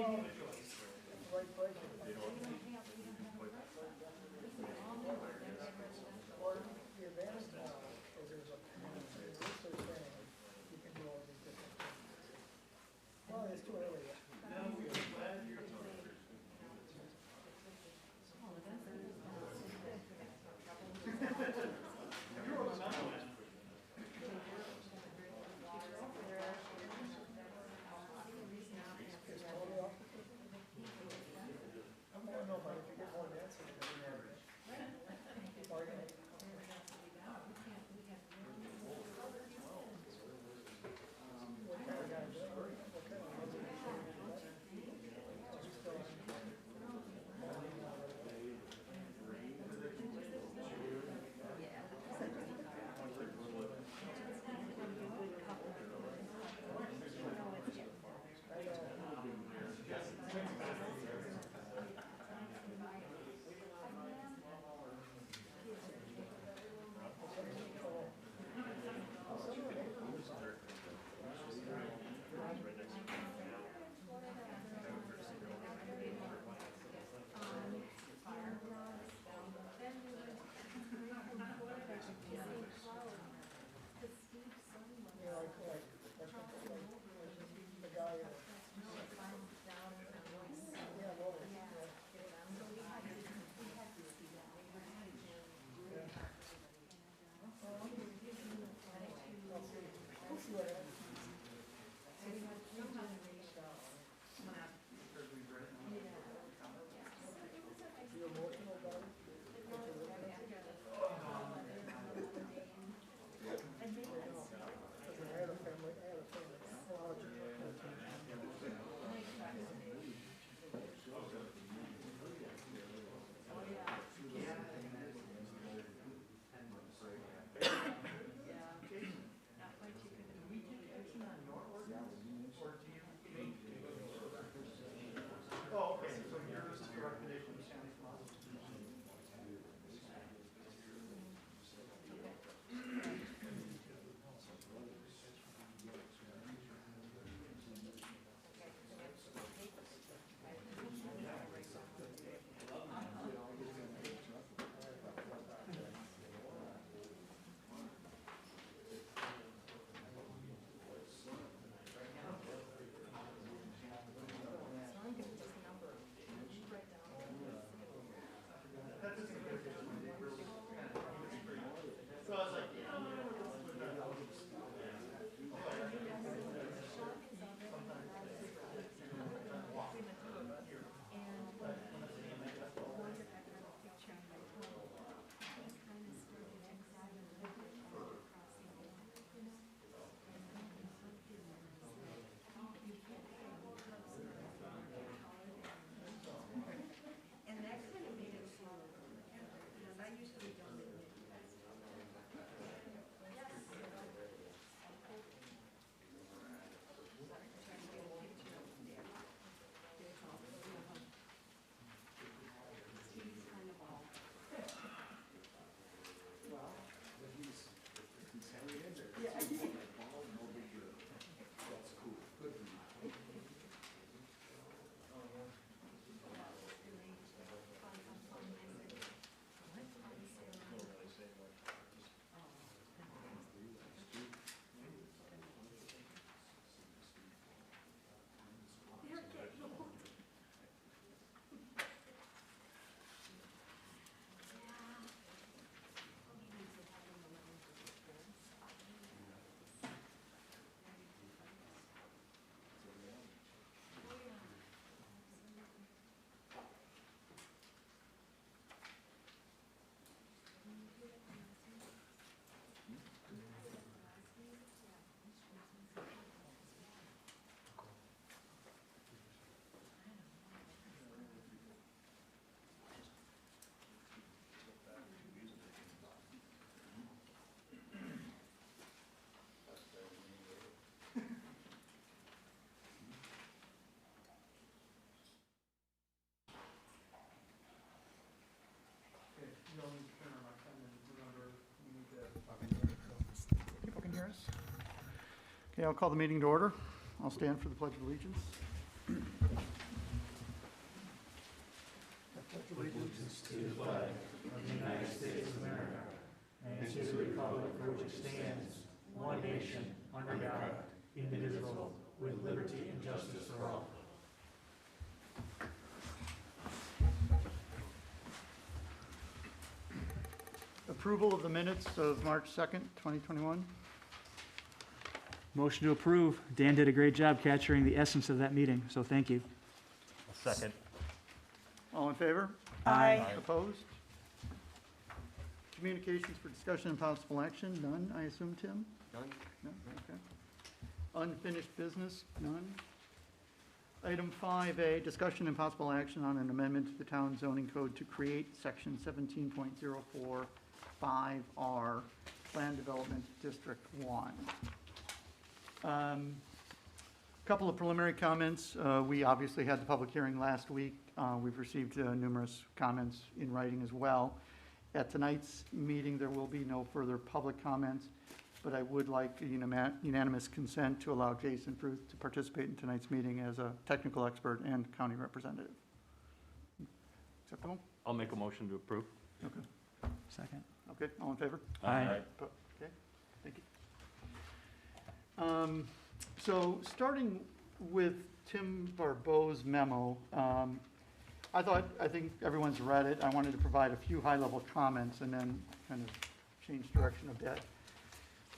right place. Or the advantage now is there's a pen, there's research saying you can do all these different things. Well, it's too early yet. It's totally off the table. I don't know, but if you get more dancing, then you know, bargaining. What kind of guy is that? What kind of music is that? He's still on. The guy, we'll see what happens. You emotional about it? I had a family. Oh, okay, so yours is the recommendation of the county model. So I was like, and that kind of made it slower, because I usually don't admit that. you don't need to turn on our phone and remember, we need to. People can hear us. Okay, I'll call the meeting to order. I'll stand for the Pledge of Allegiance. to the flag of the United States of America and to the republic for which it stands, one nation, under God, indivisible, with liberty and justice for all. Approval of the minutes of March 2nd, 2021. Motion to approve. Dan did a great job capturing the essence of that meeting, so thank you. Second. All in favor? Aye. Opposed? Communications for discussion and possible action, none, I assume, Tim? None. No, okay. Unfinished business, none. Item 5A, discussion and possible action on an amendment to the town zoning code to create section 17.045R, Plan Development District 1. Couple of preliminary comments. We obviously had the public hearing last week. We've received numerous comments in writing as well. At tonight's meeting, there will be no further public comments, but I would like a unanimous consent to allow Jason Fruth to participate in tonight's meeting as a technical expert and county representative. Acceptable? I'll make a motion to approve. Okay. Second. Okay, all in favor? Aye. Okay, thank you. So starting with Tim Barbeau's memo, I think everyone's read it. I wanted to provide a few high-level comments and then kind of change direction a bit.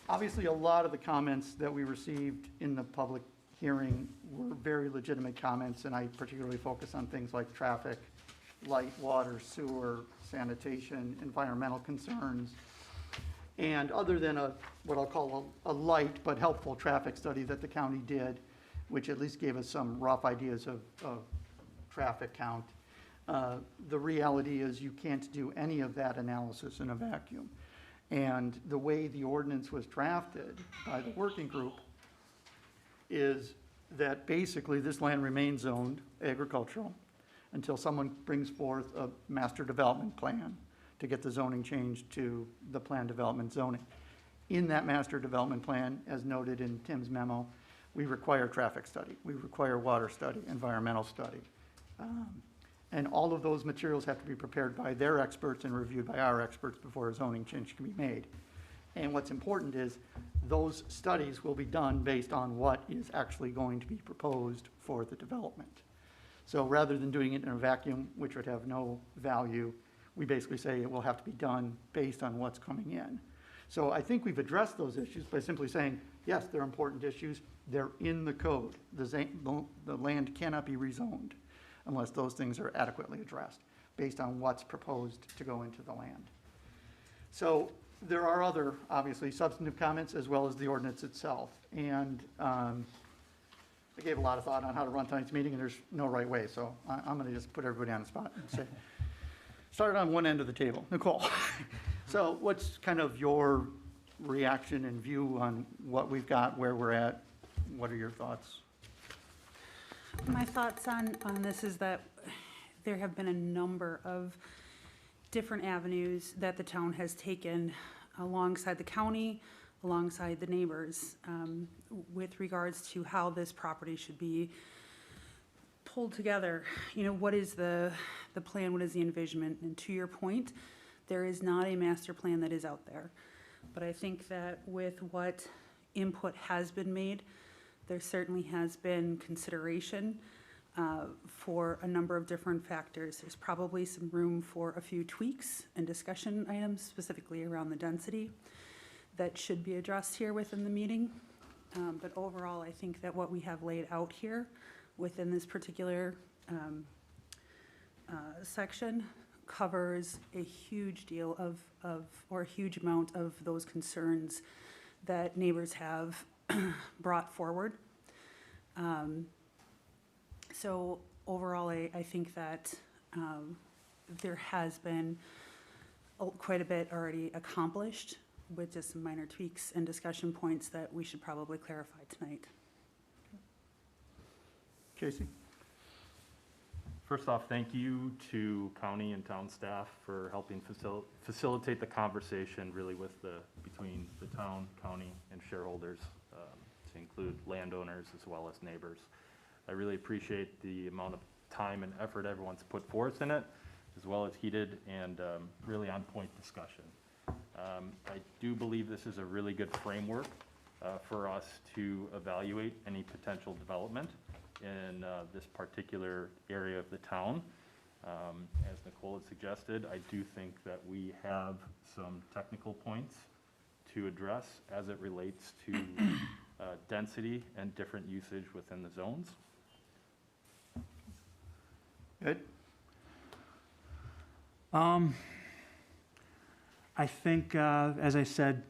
Obviously, a lot of the comments that we received in the public hearing were very legitimate comments, and I particularly focus on things like traffic, light, water, sewer, sanitation, environmental concerns. And other than what I'll call a light but helpful traffic study that the county did, which at least gave us some rough ideas of traffic count, the reality is you can't do any of that analysis in a vacuum. And the way the ordinance was drafted by the working group is that basically this land remains zoned agricultural until someone brings forth a master development plan to get the zoning changed to the plan development zoning. In that master development plan, as noted in Tim's memo, we require traffic study, we require water study, environmental study. And all of those materials have to be prepared by their experts and reviewed by our experts before a zoning change can be made. And what's important is those studies will be done based on what is actually going to be proposed for the development. So rather than doing it in a vacuum, which would have no value, we basically say it will have to be done based on what's coming in. So I think we've addressed those issues by simply saying, yes, they're important issues. They're in the code. The land cannot be rezoned unless those things are adequately addressed based on what's proposed to go into the land. So there are other, obviously, substantive comments as well as the ordinance itself. And I gave a lot of thought on how to run tonight's meeting, and there's no right way. So I'm going to just put everybody on the spot and say, start on one end of the table. Nicole. So what's kind of your reaction and view on what we've got, where we're at? What are your thoughts? My thoughts on this is that there have been a number of different avenues that the town has taken alongside the county, alongside the neighbors, with regards to how this property should be pulled together. You know, what is the plan, what is the envisionment? And to your point, there is not a master plan that is out there. But I think that with what input has been made, there certainly has been consideration for a number of different factors. There's probably some room for a few tweaks and discussion items, specifically around the density, that should be addressed here within the meeting. But overall, I think that what we have laid out here within this particular section covers a huge deal or a huge amount of those concerns that neighbors have brought forward. So overall, I think that there has been quite a bit already accomplished with just some minor tweaks and discussion points that we should probably clarify tonight. Casey? First off, thank you to county and town staff for helping facilitate the conversation really between the town, county, and shareholders, to include landowners as well as neighbors. I really appreciate the amount of time and effort everyone's put forth in it. as well as heated and really on-point discussion. I do believe this is a really good framework for us to evaluate any potential development in this particular area of the town. As Nicole had suggested, I do think that we have some technical points to address as it relates to density and different usage within the zones. Ed? I think, as I said,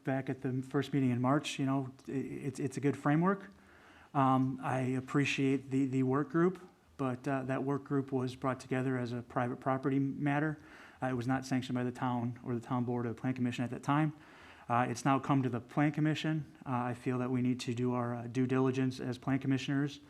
back at the first meeting in March, it's a good framework. I appreciate the work group, but that work group was brought together as a private property matter. It was not sanctioned by the town or the town board or the plan commission at that time. It's now come to the plan commission. I feel that we need to do our due diligence as plan commissioners.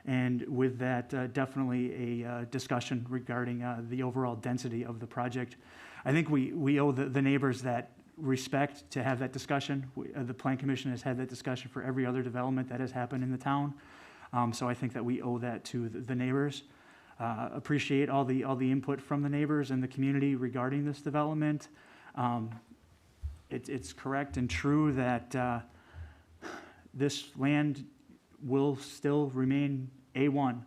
And with that, definitely a discussion regarding the overall density of the project. I think we owe the neighbors that respect to have that discussion. The Plan Commission has had that discussion for every other development that has happened in the town. So I think that we owe that to the neighbors. Appreciate all the input from the neighbors and the community regarding this development. It's correct and true that this land will still remain A1.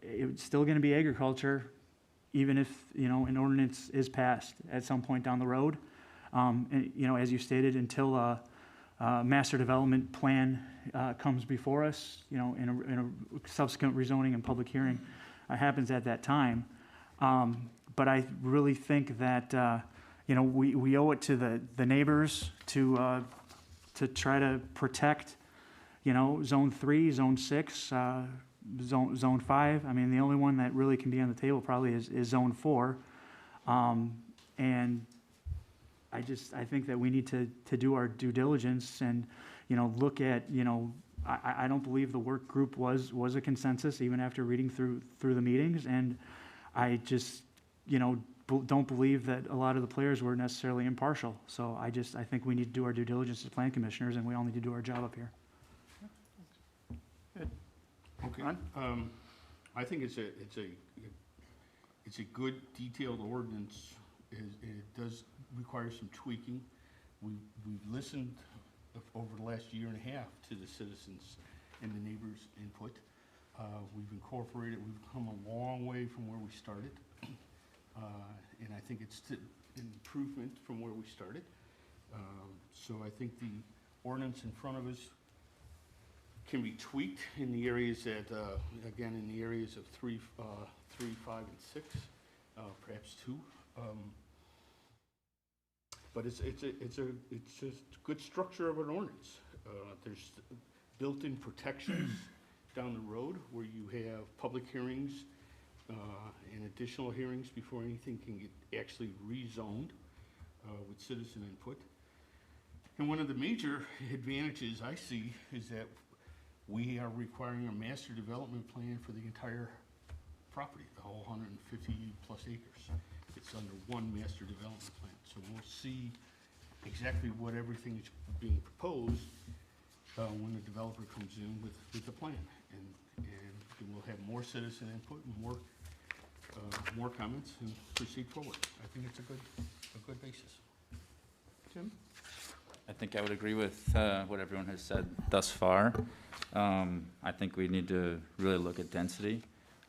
It's still going to be agriculture, even if, an ordinance is passed at some point down the road. And, as you stated, until a master development plan comes before us, in a subsequent rezoning and public hearing happens at that time. But I really think that, we owe it to the neighbors to try to protect, zone 3, zone 6, zone 5. I mean, the only one that really can be on the table probably is zone 4. And I think that we need to do our due diligence and, look at, I don't believe the work group was a consensus even after reading through the meetings. And I just, don't believe that a lot of the players were necessarily impartial. So I think we need to do our due diligence as plan commissioners, and we all need to do our job up here. Okay. I think it's a good detailed ordinance. It does require some tweaking. We've listened over the last year and a half to the citizens and the neighbors' input. We've incorporated. We've come a long way from where we started, and I think it's an improvement from where we started. So I think the ordinance in front of us can be tweaked in the areas that, again, in the areas of 3, 5, and 6, perhaps 2. But it's a good structure of an ordinance. There's built-in protections down the road where you have public hearings and additional hearings before anything can get actually rezoned with citizen input. And one of the major advantages I see is that we are requiring a master development plan for the entire property, the whole 150 plus acres. It's under one master development plan. So we'll see exactly what everything is being proposed when the developer comes in with the plan. And we'll have more citizen input and more comments and proceed forward. I think it's a good basis. Tim? I think I would agree with what everyone has said thus far. I think we need to really look at density.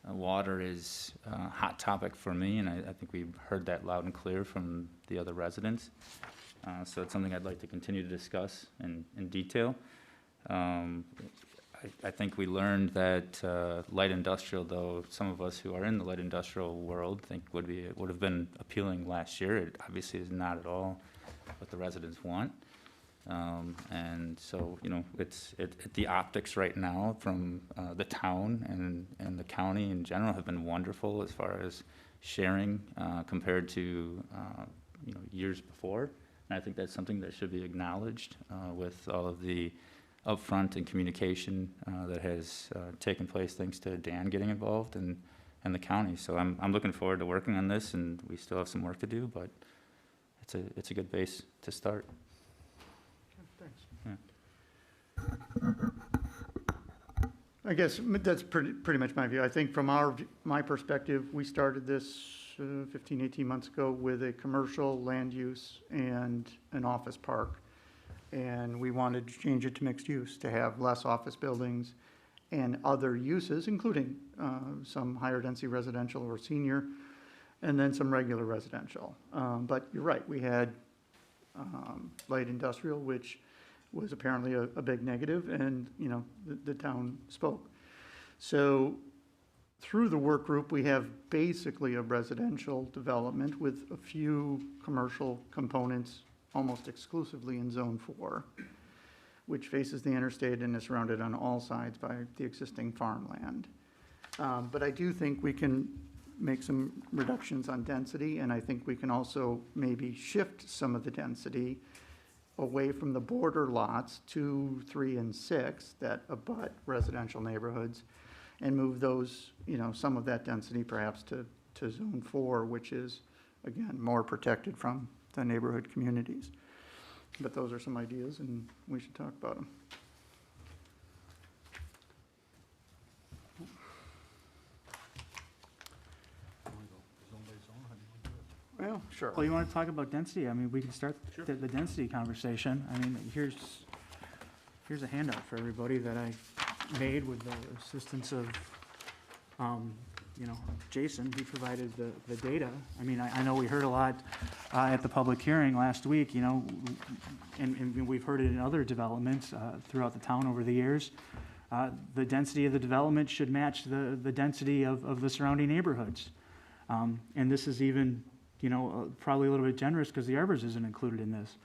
Water is a hot topic for me, and I think we've heard that loud and clear from the other residents. So it's something I'd like to continue to discuss in detail. I think we learned that light industrial, though some of us who are in the light industrial world think would have been appealing last year. It obviously is not at all what the residents want. And so, it's the optics right now from the town and the county in general have been wonderful as far as sharing compared to years before. And I think that's something that should be acknowledged with all of the upfront and communication that has taken place thanks to Dan getting involved and the county. So I'm looking forward to working on this, and we still have some work to do, but it's a good base to start. I guess that's pretty much my view. I think from my perspective, we started this 15, 18 months ago with a commercial land use and an office park. And we wanted to change it to mixed use, to have less office buildings and other uses, including some higher density residential or senior, and then some regular residential. But you're right, we had light industrial, which was apparently a big negative, and, you know, the town spoke. So through the work group, we have basically a residential development with a few commercial components almost exclusively in Zone 4, which faces the interstate and is surrounded on all sides by the existing farmland. But I do think we can make some reductions on density, and I think we can also maybe shift some of the density away from the border lots 2, 3, and 6 that abut residential neighborhoods, and move those, you know, some of that density perhaps to Zone 4, which is, again, more protected from the neighborhood communities. But those are some ideas, and we should talk about them. Well, sure. Well, you want to talk about density? I mean, we can start the density conversation. I mean, here's a handout for everybody that I made with the assistance of, you know, Jason. He provided the data. I mean, I know we heard a lot at the public hearing last week, you know, and we've heard it in other developments throughout the town over the years. The density of the development should match the density of the surrounding neighborhoods. And this is even, you know, probably a little bit generous because the Arbors isn't included in this.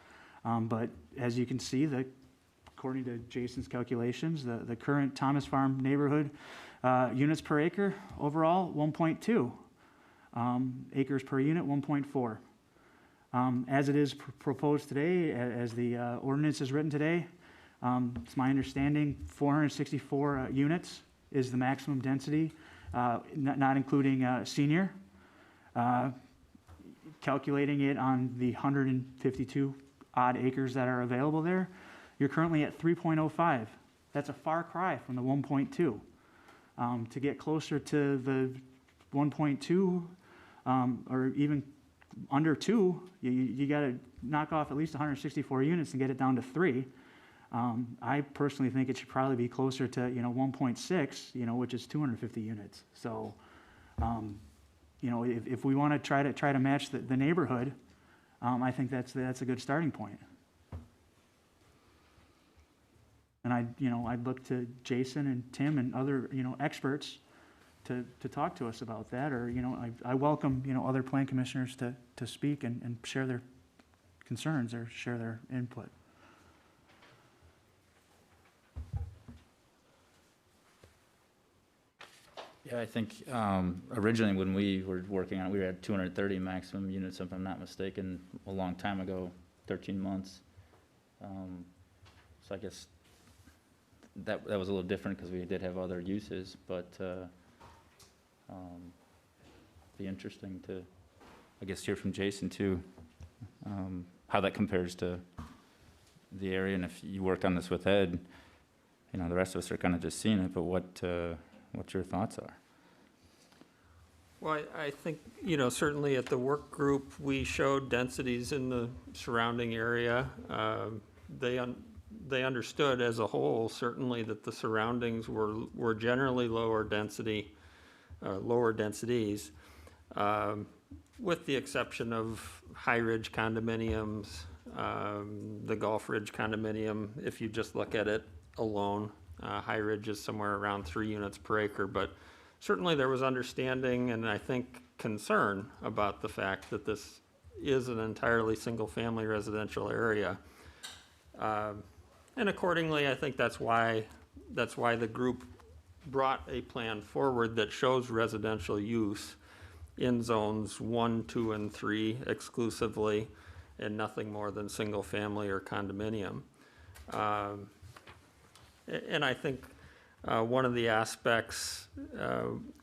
But as you can see, according to Jason's calculations, the current Thomas Farm neighborhood units per acre overall, 1.2. Acres per unit, 1.4. As it is proposed today, as the ordinance is written today, it's my understanding 464 units is the maximum density, not including senior. Calculating it on the 152 odd acres that are available there, you're currently at 3.05. That's a far cry from the 1.2. To get closer to the 1.2 or even under 2, you got to knock off at least 164 units and get it down to 3. I personally think it should probably be closer to 1.6, which is 250 units. So, if we want to try to match the neighborhood, I think that's a good starting point. And I'd look to Jason and Tim and other experts to talk to us about that. Or I welcome other plan commissioners to speak and share their concerns or share their input. Yeah, I think originally when we were working on it, we were at 230 maximum units, if I'm not mistaken, a long time ago, 13 months. So I guess that was a little different because we did have other uses, but be interesting to, I guess, hear from Jason too, how that compares to the area. And if you worked on this with Ed, the rest of us are kind of just seeing it, but what your thoughts are. Well, I think, certainly at the work group, we showed densities in the surrounding area. They understood as a whole, certainly, that the surroundings were generally lower densities, with the exception of High Ridge condominiums, the Gulf Ridge condominium, if you just look at it alone. High Ridge is somewhere around 3 units per acre, but certainly there was understanding and I think concern about the fact that this is an entirely single-family residential area. And accordingly, I think that's why the group brought a plan forward that shows residential use in zones 1, 2, and 3 exclusively, and nothing more than single-family or condominium. And I think one of the aspects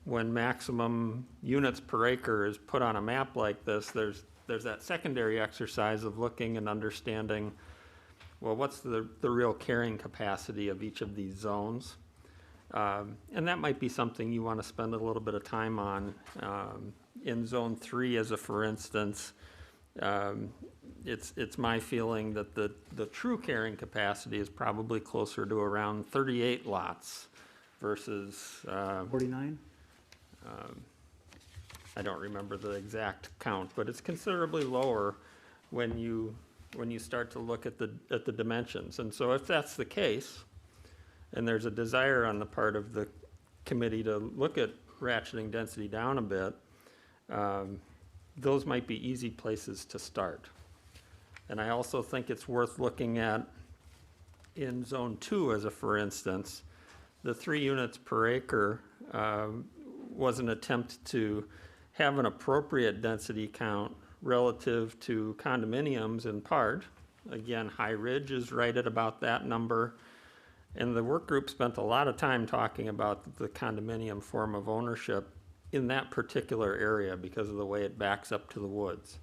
when maximum units per acre is put on a map like this, there's that secondary exercise of looking and understanding, well, what's the real carrying capacity of each of these zones? And that might be something you want to spend a little bit of time on in Zone 3 as a for instance, it's my feeling that the true carrying capacity is probably closer to around 38 lots versus, 49? I don't remember the exact count, but it's considerably lower when you start to look at the dimensions. And so if that's the case, and there's a desire on the part of the committee to look at ratcheting density down a bit, those might be easy places to start. And I also think it's worth looking at in Zone 2 as a for instance, the 3 units per acre was an attempt to have an appropriate density count relative to condominiums in part. Again, High Ridge is right at about that number. And the work group spent a lot of time talking about the condominium form of ownership in that particular area because of the way it backs up to the woods.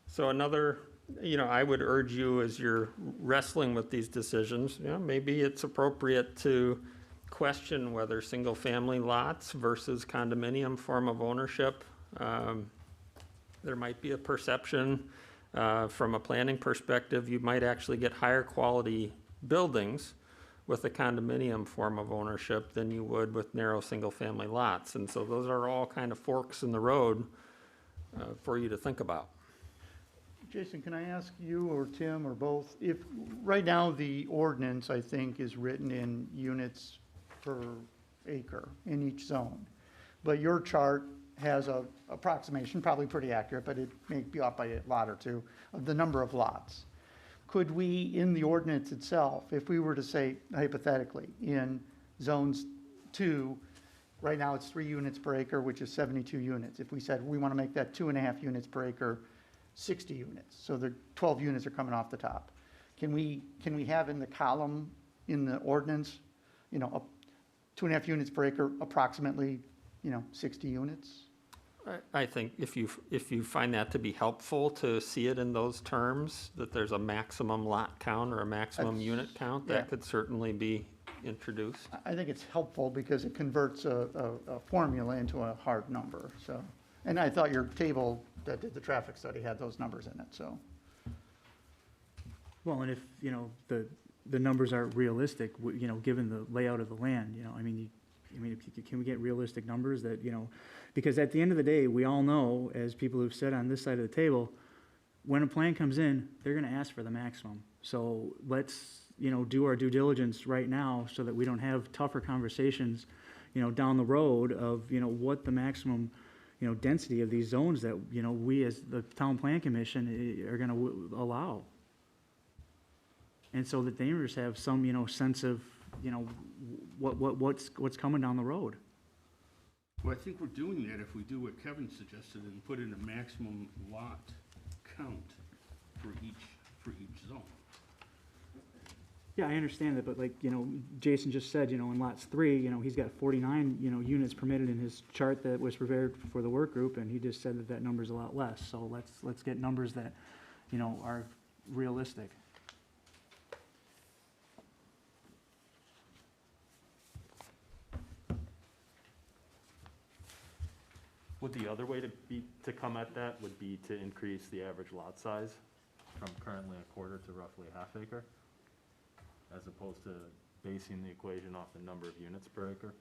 So another, I would urge you as you're wrestling with these decisions, maybe it's appropriate to question whether single-family lots versus condominium form of ownership. There might be a perception from a planning perspective, you might actually get higher quality buildings with a condominium form of ownership than you would with narrow single-family lots. And so those are all kind of forks in the road for you to think about. Jason, can I ask you or Tim or both, if, right now the ordinance, I think, is written in units per acre in each zone, but your chart has a approximation, probably pretty accurate, but it may be off by a lot or two, of the number of lots. Could we, in the ordinance itself, if we were to say hypothetically, in zones 2, right now it's 3 units per acre, which is 72 units. If we said we want to make that 2.5 units per acre, 60 units, so the 12 units are coming off the top. Can we have in the column in the ordinance, 2.5 units per acre, approximately, 60 units? I think if you find that to be helpful to see it in those terms, that there's a maximum lot count or a maximum unit count, that could certainly be introduced. I think it's helpful because it converts a formula into a hard number, so. And I thought your table that did the traffic study had those numbers in it, so. Well, and if, the numbers are realistic, given the layout of the land, can we get realistic numbers that, because at the end of the day, we all know, as people who've said on this side of the table, when a plan comes in, they're gonna ask for the maximum. So let's, do our due diligence right now so that we don't have tougher conversations, down the road of, what the maximum, density of these zones that, we as the Town Plan Commission are gonna allow. And so that the neighbors have some, sense of, what's coming down the road. Well, I think we're doing that if we do what Kevin suggested and put in a maximum lot count for each zone. Yeah, I understand that, but like, Jason just said, in lots 3, he's got 49, units permitted in his chart that was prepared for the work group, and he just said that number's a lot less. So let's get numbers that, are realistic. Would the other way to come at that would be to increase the average lot size from currently a quarter to roughly a half acre, as opposed to basing the equation off the number of units per acre?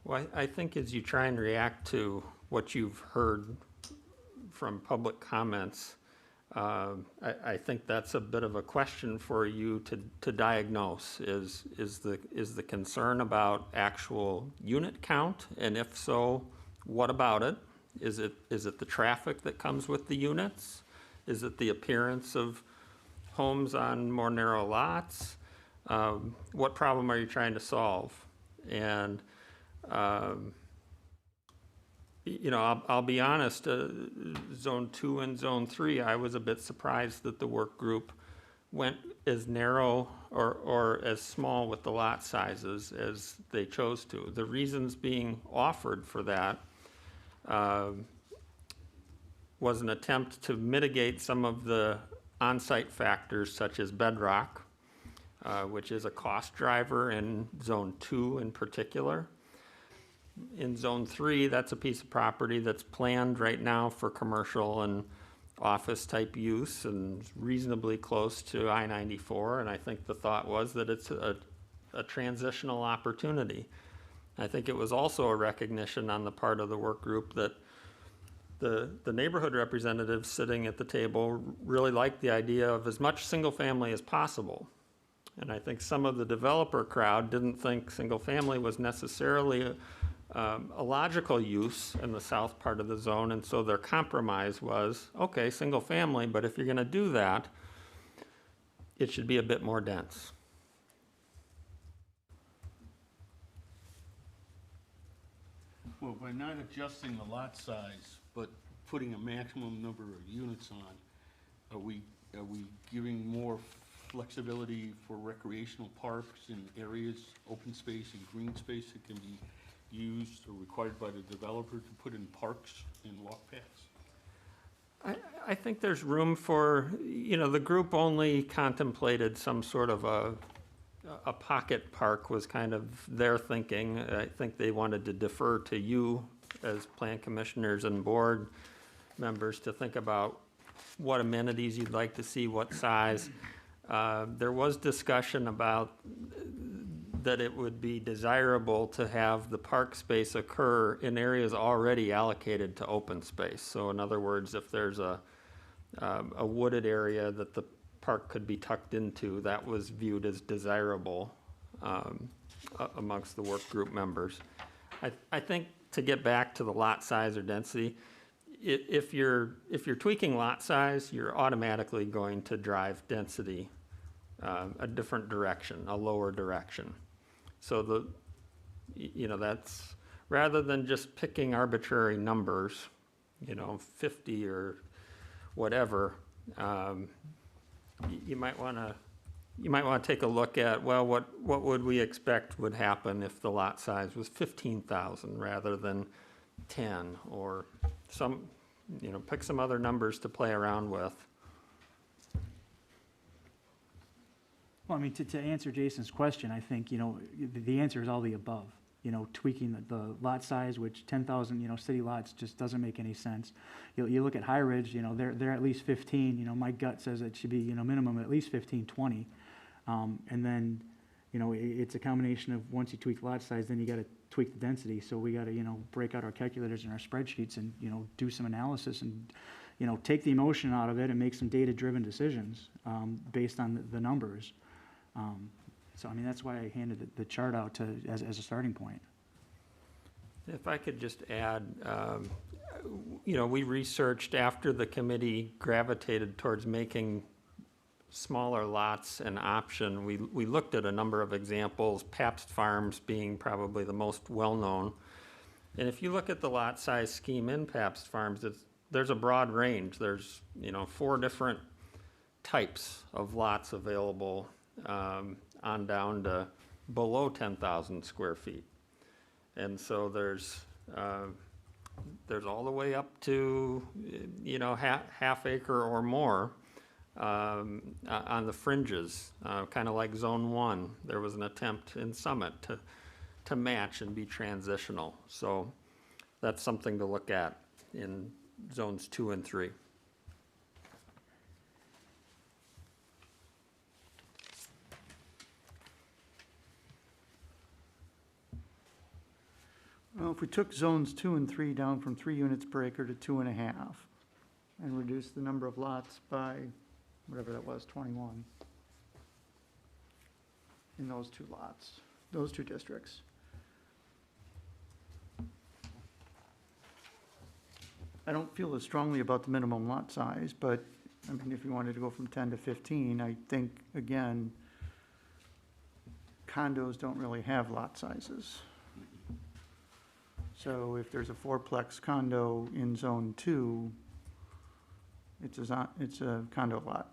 Well, I think as you try and react to what you've heard from public comments, I think that's a bit of a question for you to diagnose. Is the concern about actual unit count? And if so, what about it? Is it the traffic that comes with the units? Is it the appearance of homes on more narrow lots? What problem are you trying to solve? And I'll be honest, Zone 2 and Zone 3, I was a bit surprised that the work group went as narrow or as small with the lot sizes as they chose to. The reasons being offered for that was an attempt to mitigate some of the on-site factors such as bedrock, which is a cost driver in Zone 2 in particular. In Zone 3, that's a piece of property that's planned right now for commercial and office-type use and reasonably close to I-94, and I think the thought was that it's a transitional opportunity. I think it was also a recognition on the part of the work group that the neighborhood representatives sitting at the table really liked the idea of as much single-family as possible. And I think some of the developer crowd didn't think single-family was necessarily a logical use in the south part of the zone, and so their compromise was, okay, single family, but if you're gonna do that, it should be a bit more dense. Well, by not adjusting the lot size, but putting a maximum number of units on, are we giving more flexibility for recreational parks in areas, open space and green space that can be used or required by the developer to put in parks and walk paths? I think there's room for, the group only contemplated some sort of a pocket park was kind of their thinking. I think they wanted to defer to you as plan commissioners and board members to think about what amenities you'd like to see, what size. There was discussion about that it would be desirable to have the park space occur in areas already allocated to open space. So in other words, if there's a wooded area that the park could be tucked into, that was viewed as desirable amongst the work group members. I think to get back to the lot size or density, if you're tweaking lot size, you're automatically going to drive density a different direction, a lower direction. So that's, rather than just picking arbitrary numbers, 50 or whatever, you might want to take a look at, well, what would we expect would happen if the lot size was 15,000 rather than 10, or some, pick some other numbers to play around with. Well, I mean, to answer Jason's question, I think, the answer is all the above. Tweaking the lot size, which 10,000, city lots just doesn't make any sense. You look at High Ridge, they're at least 15, my gut says it should be, minimum at least 15, 20. And then, it's a combination of once you tweak lot size, then you gotta tweak the density. So we gotta, break out our calculators and our spreadsheets and, do some analysis and, take the emotion out of it and make some data-driven decisions based on the numbers. So, I mean, that's why I handed the chart out as a starting point. If I could just add, we researched after the committee gravitated towards making smaller lots an option. We looked at a number of examples, Pabst Farms being probably the most well-known. And if you look at the lot size scheme in Pabst Farms, there's a broad range. There's, 4 different types of lots available on down to below 10,000 square feet. And so there's all the way up to, half acre or more on the fringes, kind of like Zone 1. There was an attempt in Summit to match and be transitional. So that's something to look at in Zones 2 and 3. Well, if we took zones 2 and 3 down from 3 units per acre to 2.5 and reduced the number of lots by whatever that was, 21 in those 2 lots, those 2 districts. I don't feel as strongly about the minimum lot size, but I mean, if you wanted to go from 10 to 15, I think, again, condos don't really have lot sizes. So if there's a 4-plex condo in zone 2, it's a condo lot,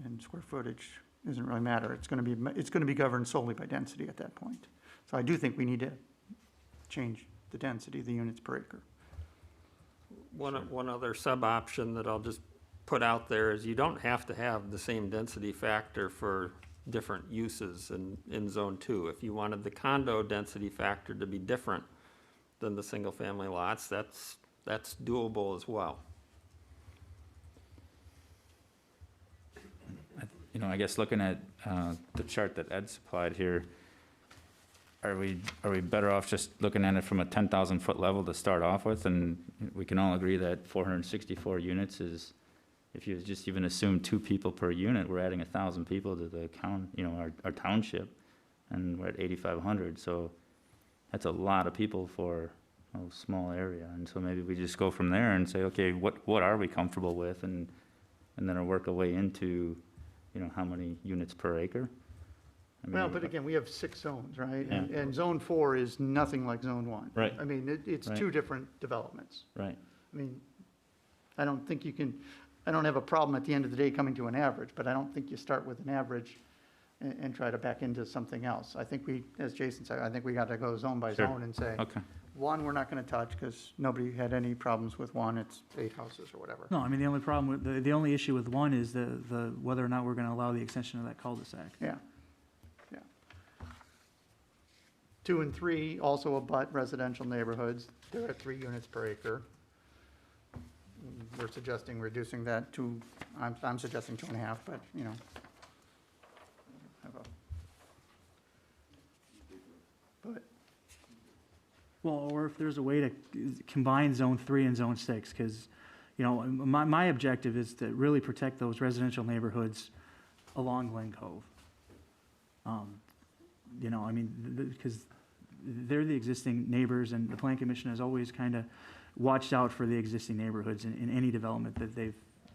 and square footage doesn't really matter. It's going to be governed solely by density at that point. So I do think we need to change the density of the units per acre. One other sub-option that I'll just put out there is you don't have to have the same density factor for different uses in zone 2. If you wanted the condo density factor to be different, than the single-family lots, that's doable as well. You know, I guess looking at the chart that Ed supplied here, are we better off just looking at it from a 10,000-foot level to start off with? And we can all agree that 464 units is, if you just even assume 2 people per unit, we're adding 1,000 people to the our township, and we're at 8,500. So that's a lot of people for a small area. And so maybe we just go from there and say, okay, what are we comfortable with, and then work our way into, how many units per acre. I mean, Well, but again, we have 6 zones, right? Yeah. And Zone 4 is nothing like Zone 1. Right. I mean, it's Right. 2 different developments. Right. I mean, I don't think you can, I don't have a problem at the end of the day coming to an average, but I don't think you start with an average and try to back into something else. I think we, as Jason said, I think we got to go zone by Sure. zone and say, Okay. 1, we're not going to touch because nobody had any problems with 1, it's 8 houses or whatever. No, I mean, the only problem with, the only issue with 1 is the whether or not we're gonna allow the extension of that cul-de-sac. Yeah, yeah. 2 and 3 also abut residential neighborhoods. They're at 3 units per acre. We're suggesting reducing that to, I'm suggesting 2.5, but, have a. But, Well, or if there's a way to combine Zone 3 and Zone 6, because, my objective is to really protect those residential neighborhoods along Glen Cove. Because they're the existing neighbors, and the Plan Commission has always kind of watched out for the existing neighborhoods in any development that they've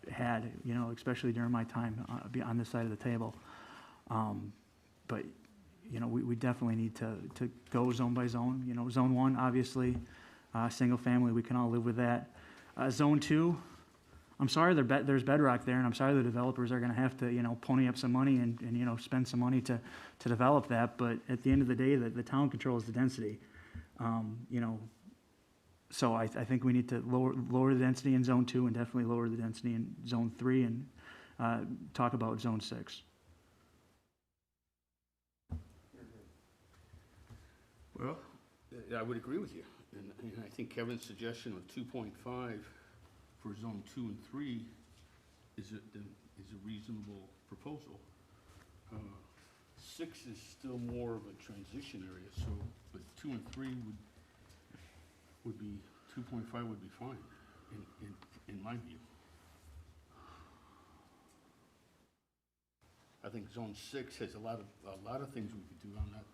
had, especially during my time on this side of the table. But we definitely need to go zone by zone. Zone 1, obviously, single family, we can all live with that. Zone 2, I'm sorry there's bedrock there, and I'm sorry the developers are gonna have to, pony up some money and spend some money to develop that, but at the end of the day, the town controls the density. So I think we need to lower the density in Zone 2 and definitely lower the density in Zone 3 and talk about Zone 6. Well, I would agree with you, and I think Kevin's suggestion of 2.5 for zone 2 and 3 is a reasonable proposal. 6 is still more of a transition area, so, but 2 and 3 would be, 2.5 would be fine, in my view. I think zone 6 has a lot of things we could do. I'm not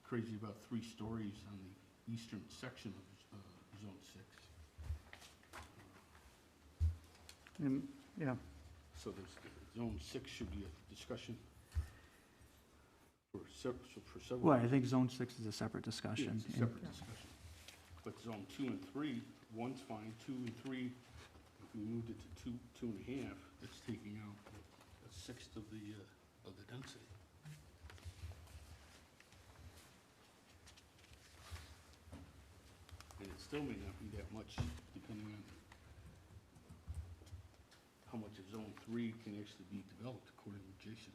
crazy about 3 stories on the eastern section of zone 6. Yeah, So zone 6 should be a discussion for several. Well, I think Zone 6 is a separate Yeah, discussion. it's a separate discussion. But zone 2 and 3, 1's fine, 2 and 3, if we moved it to 2.5, that's taking out a sixth of the density. And it still may not be that much, depending on how much of zone 3 can actually be developed, according to Jason.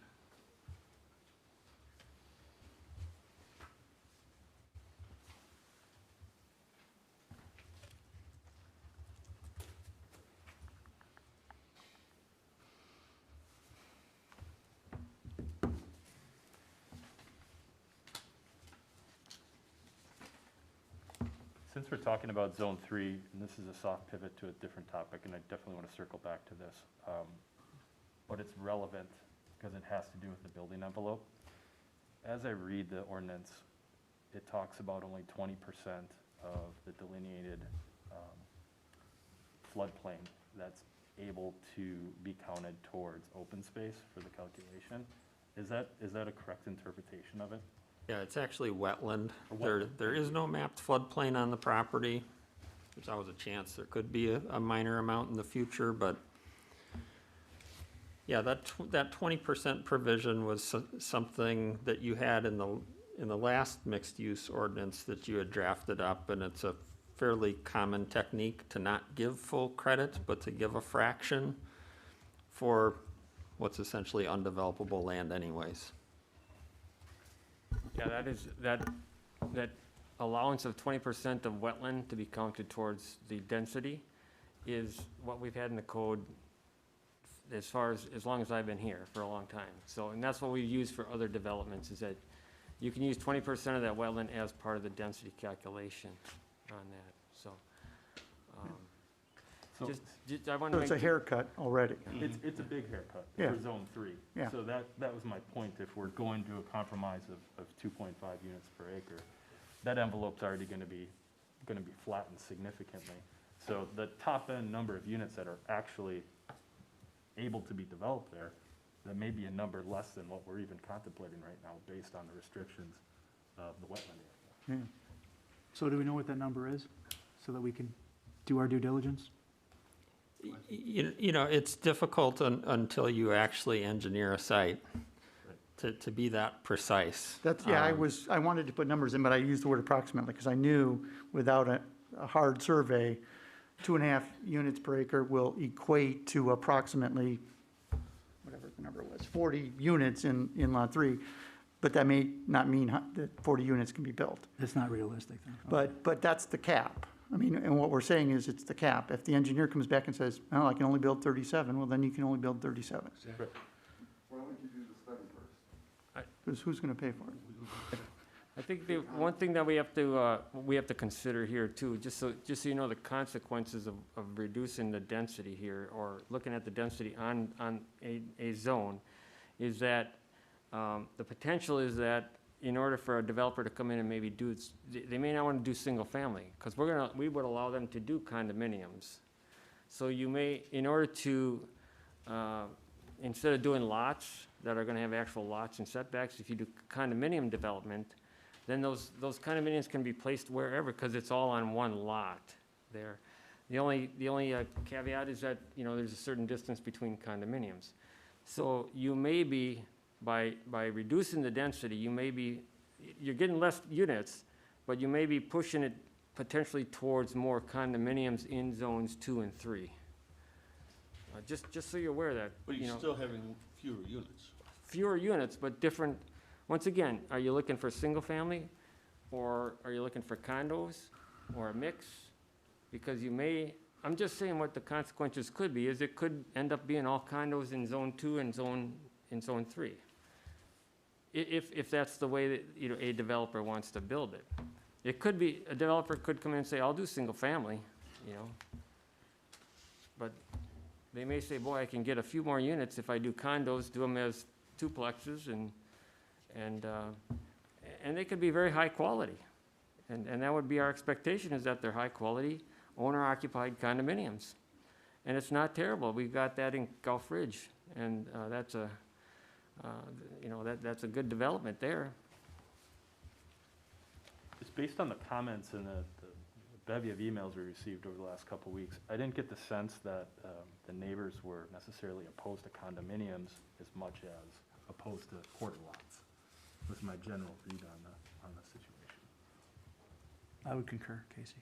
Since we're talking about Zone 3, and this is a soft pivot to a different topic, and I definitely want to circle back to this, but it's relevant because it has to do with the building envelope. As I read the ordinance, it talks about only 20% of the delineated floodplain that's able to be counted towards open space for the calculation. Is that a correct interpretation of it? Yeah, it's actually wetland. Or There is no mapped floodplain on the property. There's always a chance there could be a minor amount in the future, but yeah, that 20% provision was something that you had in the last mixed-use ordinance that you had drafted up, and it's a fairly common technique to not give full credit, but to give a fraction for what's essentially undevelopable land anyways. Yeah, that allowance of 20% of wetland to be counted towards the density is what we've had in the code as long as I've been here, for a long time. So, and that's what we've used for other developments, is that you can use 20% of that wetland as part of the density calculation on that, so. So I want So to it's a make, haircut already. it's a big haircut Yeah. for zone 3. Yeah. So that was my point. If we're going to a compromise of 2.5 units per acre, that envelope's already going to be flattened significantly. So the top end number of units that are actually able to be developed there, that may be a number less than what we're even contemplating right now based on the restrictions of the wetland area. Yeah. So do we know what that number is, so that we can do our due diligence? You know, it's difficult until you actually engineer a site to be that precise. That's, yeah, I wanted to put numbers in, but I used the word approximately, because I knew without a hard survey, 2.5 units per acre will equate to approximately, whatever the number was, 40 units in Lot 3, but that may not mean that 40 units can be built. It's not realistic, then. But that's the cap. I mean, and what we're saying is it's the cap. If the engineer comes back and says, oh, I can only build 37, well, then you can only build 37. Because who's going to pay for it? I think the one thing that we have to consider here too, just so you know the consequences of reducing the density here, or looking at the density on a zone, is that the potential is that in order for a developer to come in and maybe they may not want to do single family, because we would allow them to do condominiums. So you may, in order to, instead of doing lots that are going to have actual lots and setbacks, if you do condominium development, then those condominiums can be placed wherever, because it's all on one lot there. The only caveat is that, you know, there's a certain distance between condominiums. So you may be, by reducing the density, you're getting less units, but you may be pushing it potentially towards more condominiums in zones 2 and 3. Just so you're aware of that. But you're still having fewer units. Fewer units, but different. Once again, are you looking for single family, or are you looking for condos, or a mix? Because you may, I'm just saying what the consequences could be, is it could end up being all condos in zone 2 and zone 3. If that's the way that, you know, a developer wants to build it. It could be, a developer could come in and say, I'll do single family, you know. But they may say, boy, I can get a few more units if I do condos, do them as duplexes, and they could be very high quality. And that would be our expectation, is that they're high quality, owner-occupied condominiums. And it's not terrible. We've got that in Gulf Ridge, and that's a, you know, that's a good development there. It's based on the comments and the bevy of emails we received over the last couple of weeks. I didn't get the sense that the neighbors were necessarily opposed to condominiums as much as opposed to quarter lots. Was my general read on the situation. I would concur, Casey.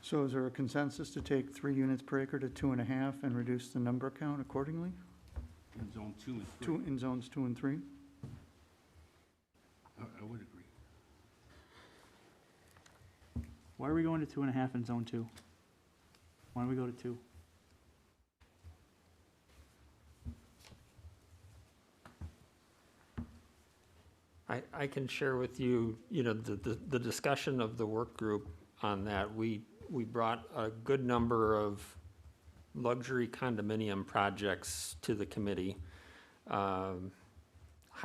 So is there a consensus to take 3 units per acre to 2.5 and reduce the number count accordingly? In zone 2 and 3. In zones 2 and 3? I would agree. Why are we going to 2.5 in zone 2? Why don't we go to 2? I can share with you, you know, the discussion of the work group on that. We brought a good number of luxury condominium projects to the committee. High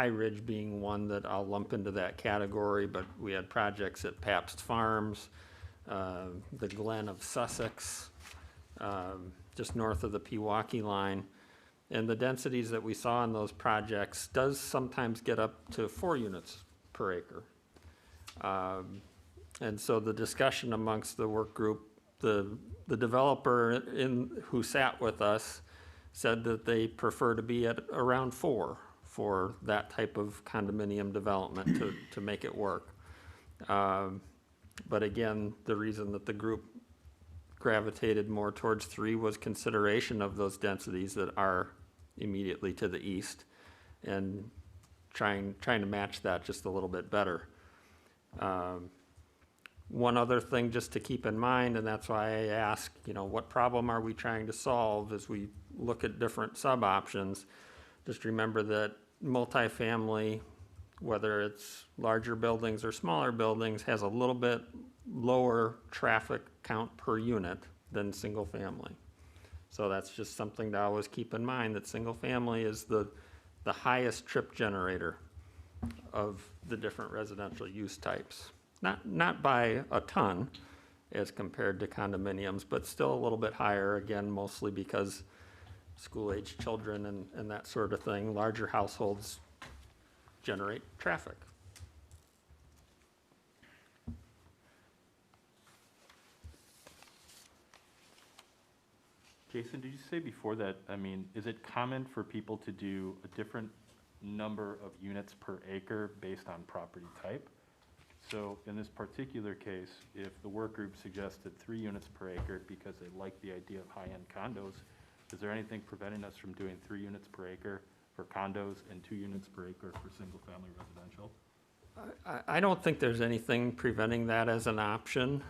Ridge being one that I'll lump into that category, but we had projects at Pabst Farms, the Glen of Sussex, just north of the Pewaukee line. And the densities that we saw in those projects does sometimes get up to 4 units per acre. And so the discussion amongst the work group, the developer who sat with us said that they prefer to be at around 4 for that type of condominium development to make it work. But again, the reason that the group gravitated more towards 3 was consideration of those densities that are immediately to the east, and trying to match that just a little bit better. One other thing just to keep in mind, and that's why I ask, what problem are we trying to solve as we look at different sub-options? Just remember that multifamily, whether it's larger buildings or smaller buildings, has a little bit lower traffic count per unit than single family. So that's just something to always keep in mind, that single family is the highest trip generator of the different residential use types. Not by a ton as compared to condominiums, but still a little bit higher, again, mostly because school-age children and that sort of thing, larger households generate traffic. Jason, did you say before that, is it common for people to do a different number of units per acre based on property type? So in this particular case, if the work group suggested 3 units per acre because they like the idea of high-end condos, is there anything preventing us from doing 3 units per acre for condos and 2 units per acre for single-family residential? I don't think there's anything preventing that as an option.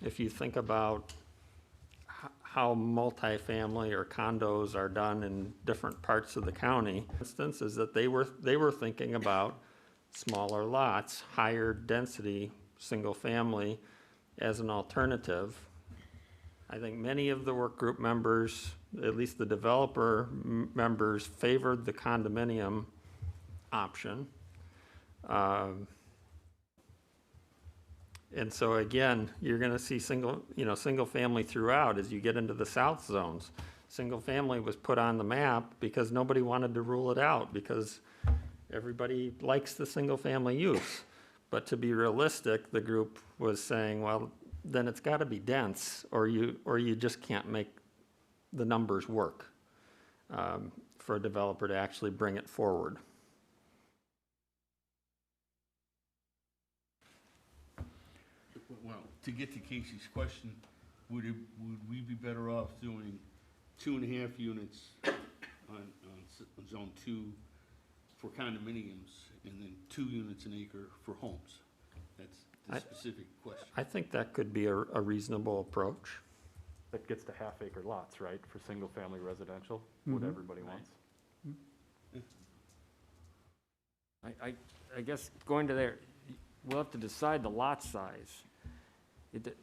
If you think about how multifamily or condos are done in different parts of the county, for instance, is that they were thinking about smaller lots, higher density, single family as an alternative. I think many of the work group members, at least the developer members, favored the condominium option. And so again, you're gonna see single family throughout as you get into the south zones. Single family was put on the map because nobody wanted to rule it out, because everybody likes the single family use. But to be realistic, the group was saying, well, then it's gotta be dense, or you just can't make the numbers work for a developer to actually bring it forward. Well, to get to Casey's question, would we be better off doing 2.5 units on zone 2 for condominiums, and then 2 units an acre for homes? That's the specific question. I think that could be a reasonable approach. That gets to half-acre lots, right, for single-family residential, what everybody wants. I guess going to there, we'll have to decide the lot size.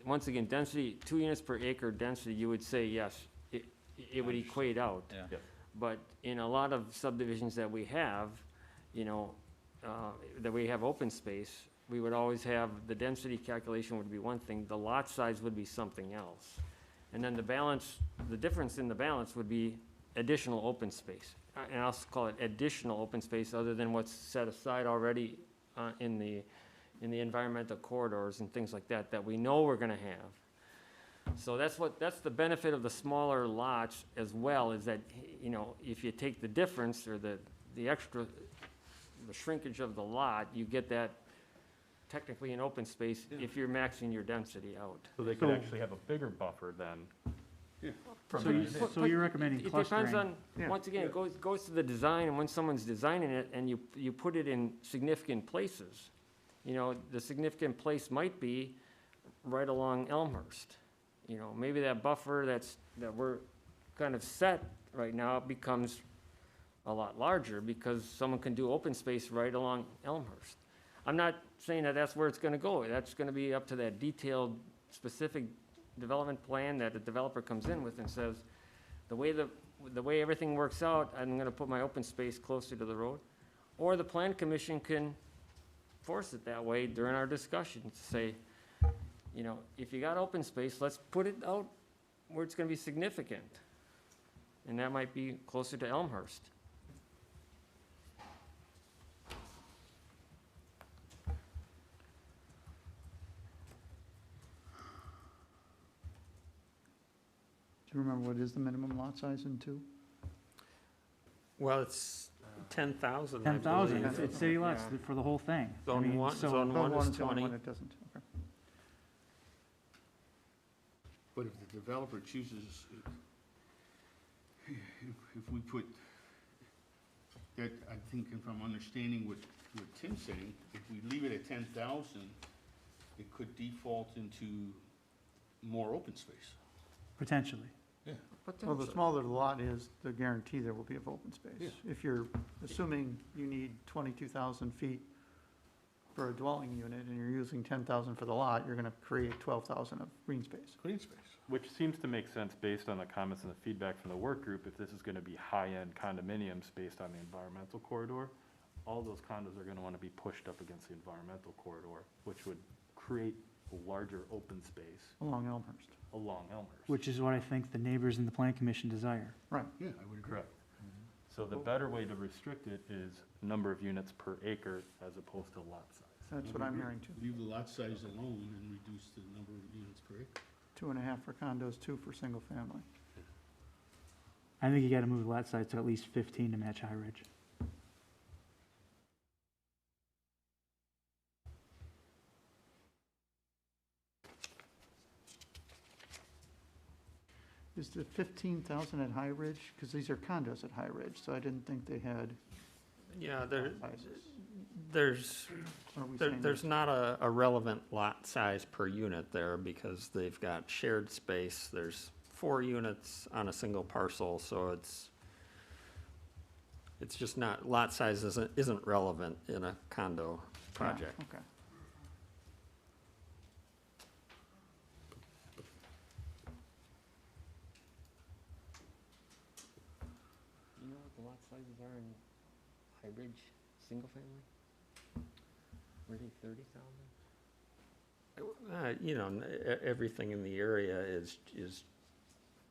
Once again, density, 2 units per acre density, you would say, yes, it would equate out. Yeah. Yep. But in a lot of subdivisions that we have, that we have open space, we would always have, the density calculation would be one thing, the lot size would be something else. And then the difference in the balance would be additional open space. And I'll call it additional open space other than what's set aside already in the environmental corridors and things like that, that we know we're gonna have. So that's the benefit of the smaller lots as well, is that, if you take the difference or the shrinkage of the lot, you get that technically an open space if you're maxing your density out. So they could actually have a bigger buffer than. So you're recommending It depends clustering? on, once again, it goes to the design, and when someone's designing it and you put it in significant places. The significant place might be right along Elmhurst. Maybe that buffer that we're kind of set right now becomes a lot larger because someone can do open space right along Elmhurst. I'm not saying that that's where it's gonna go. That's gonna be up to that detailed, specific development plan that the developer comes in with and says, the way everything works out, I'm gonna put my open space closer to the road. Or the plan commission can force it that way during our discussion to say, if you got open space, let's put it out where it's gonna be significant. And that might be closer to Elmhurst. Do you remember what is the minimum lot size in 2? Well, it's 10,000, I 10,000, believe. it's city lots for the whole thing. I Zone mean, one, so- zone one is Zone 20. one, it doesn't, okay. But if the developer chooses, if we put, that, I think if I'm understanding what Tim's saying, if we leave it at 10,000, it could default into more open space. Potentially. Well, the smaller the lot is, the guarantee there will be of open space. Yeah. If you're assuming you need 22,000 feet for a dwelling unit and you're using 10,000 for the lot, you're gonna create 12,000 of green space. Green space. Which seems to make sense based on the comments and the feedback from the work group. If this is gonna be high-end condominiums based on the environmental corridor, all those condos are gonna wanna be pushed up against the environmental corridor, which would create a larger open space Along Elmhurst. along Elmhurst. Which is what I think the neighbors in the plan commission desire. Right. Yeah, I would agree. Correct. So the better way to restrict it is number of units per acre as opposed to lot size. That's what I'm hearing too. Leave the lot size alone and reduce the number of units per acre. 2.5 for condos, 2 for single family. I think you gotta move the lot size to at least 15 to match High Ridge. Is the 15,000 at High Ridge? Because these are condos at High Ridge, so I didn't think they had Yeah, lot sizes. there's, Or are we saying there's not a relevant lot size per unit there because they've got shared space. There's 4 units on a single parcel, so it's just not, lot size isn't relevant in a condo project. Yeah, okay. You know what the lot sizes are in High Ridge, single family? Were they 30,000? You know, everything in the area is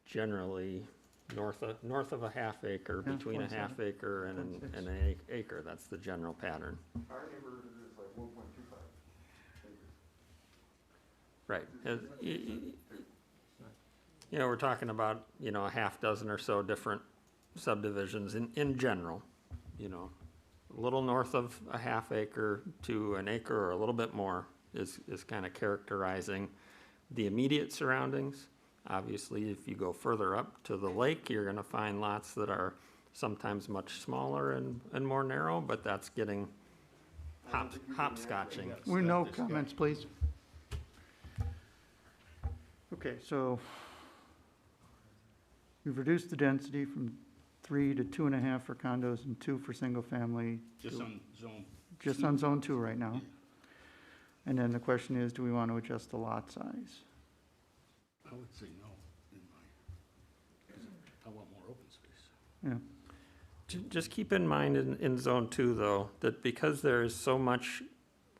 generally north of a half acre, Yeah, between a 27. half acre and 26. an acre. That's the general pattern. Our neighborhood is like 1.25 Right. You know, we're talking about, you know, a half dozen or so different subdivisions in general, you know. A little north of a half acre to an acre or a little bit more is kind of characterizing the immediate surroundings. Obviously, if you go further up to the lake, you're gonna find lots that are sometimes much smaller and more narrow, but that's getting hopscotching. We no comments, please. Okay, so we've reduced the density from 3 to 2.5 for condos and 2 for single family. Just on zone. Just on zone 2 right now. And then the question is, do we want to adjust the lot size? I would say no, in my, 'cause I want more open space. Yeah, Just keep in mind in zone 2 though, that because there is so much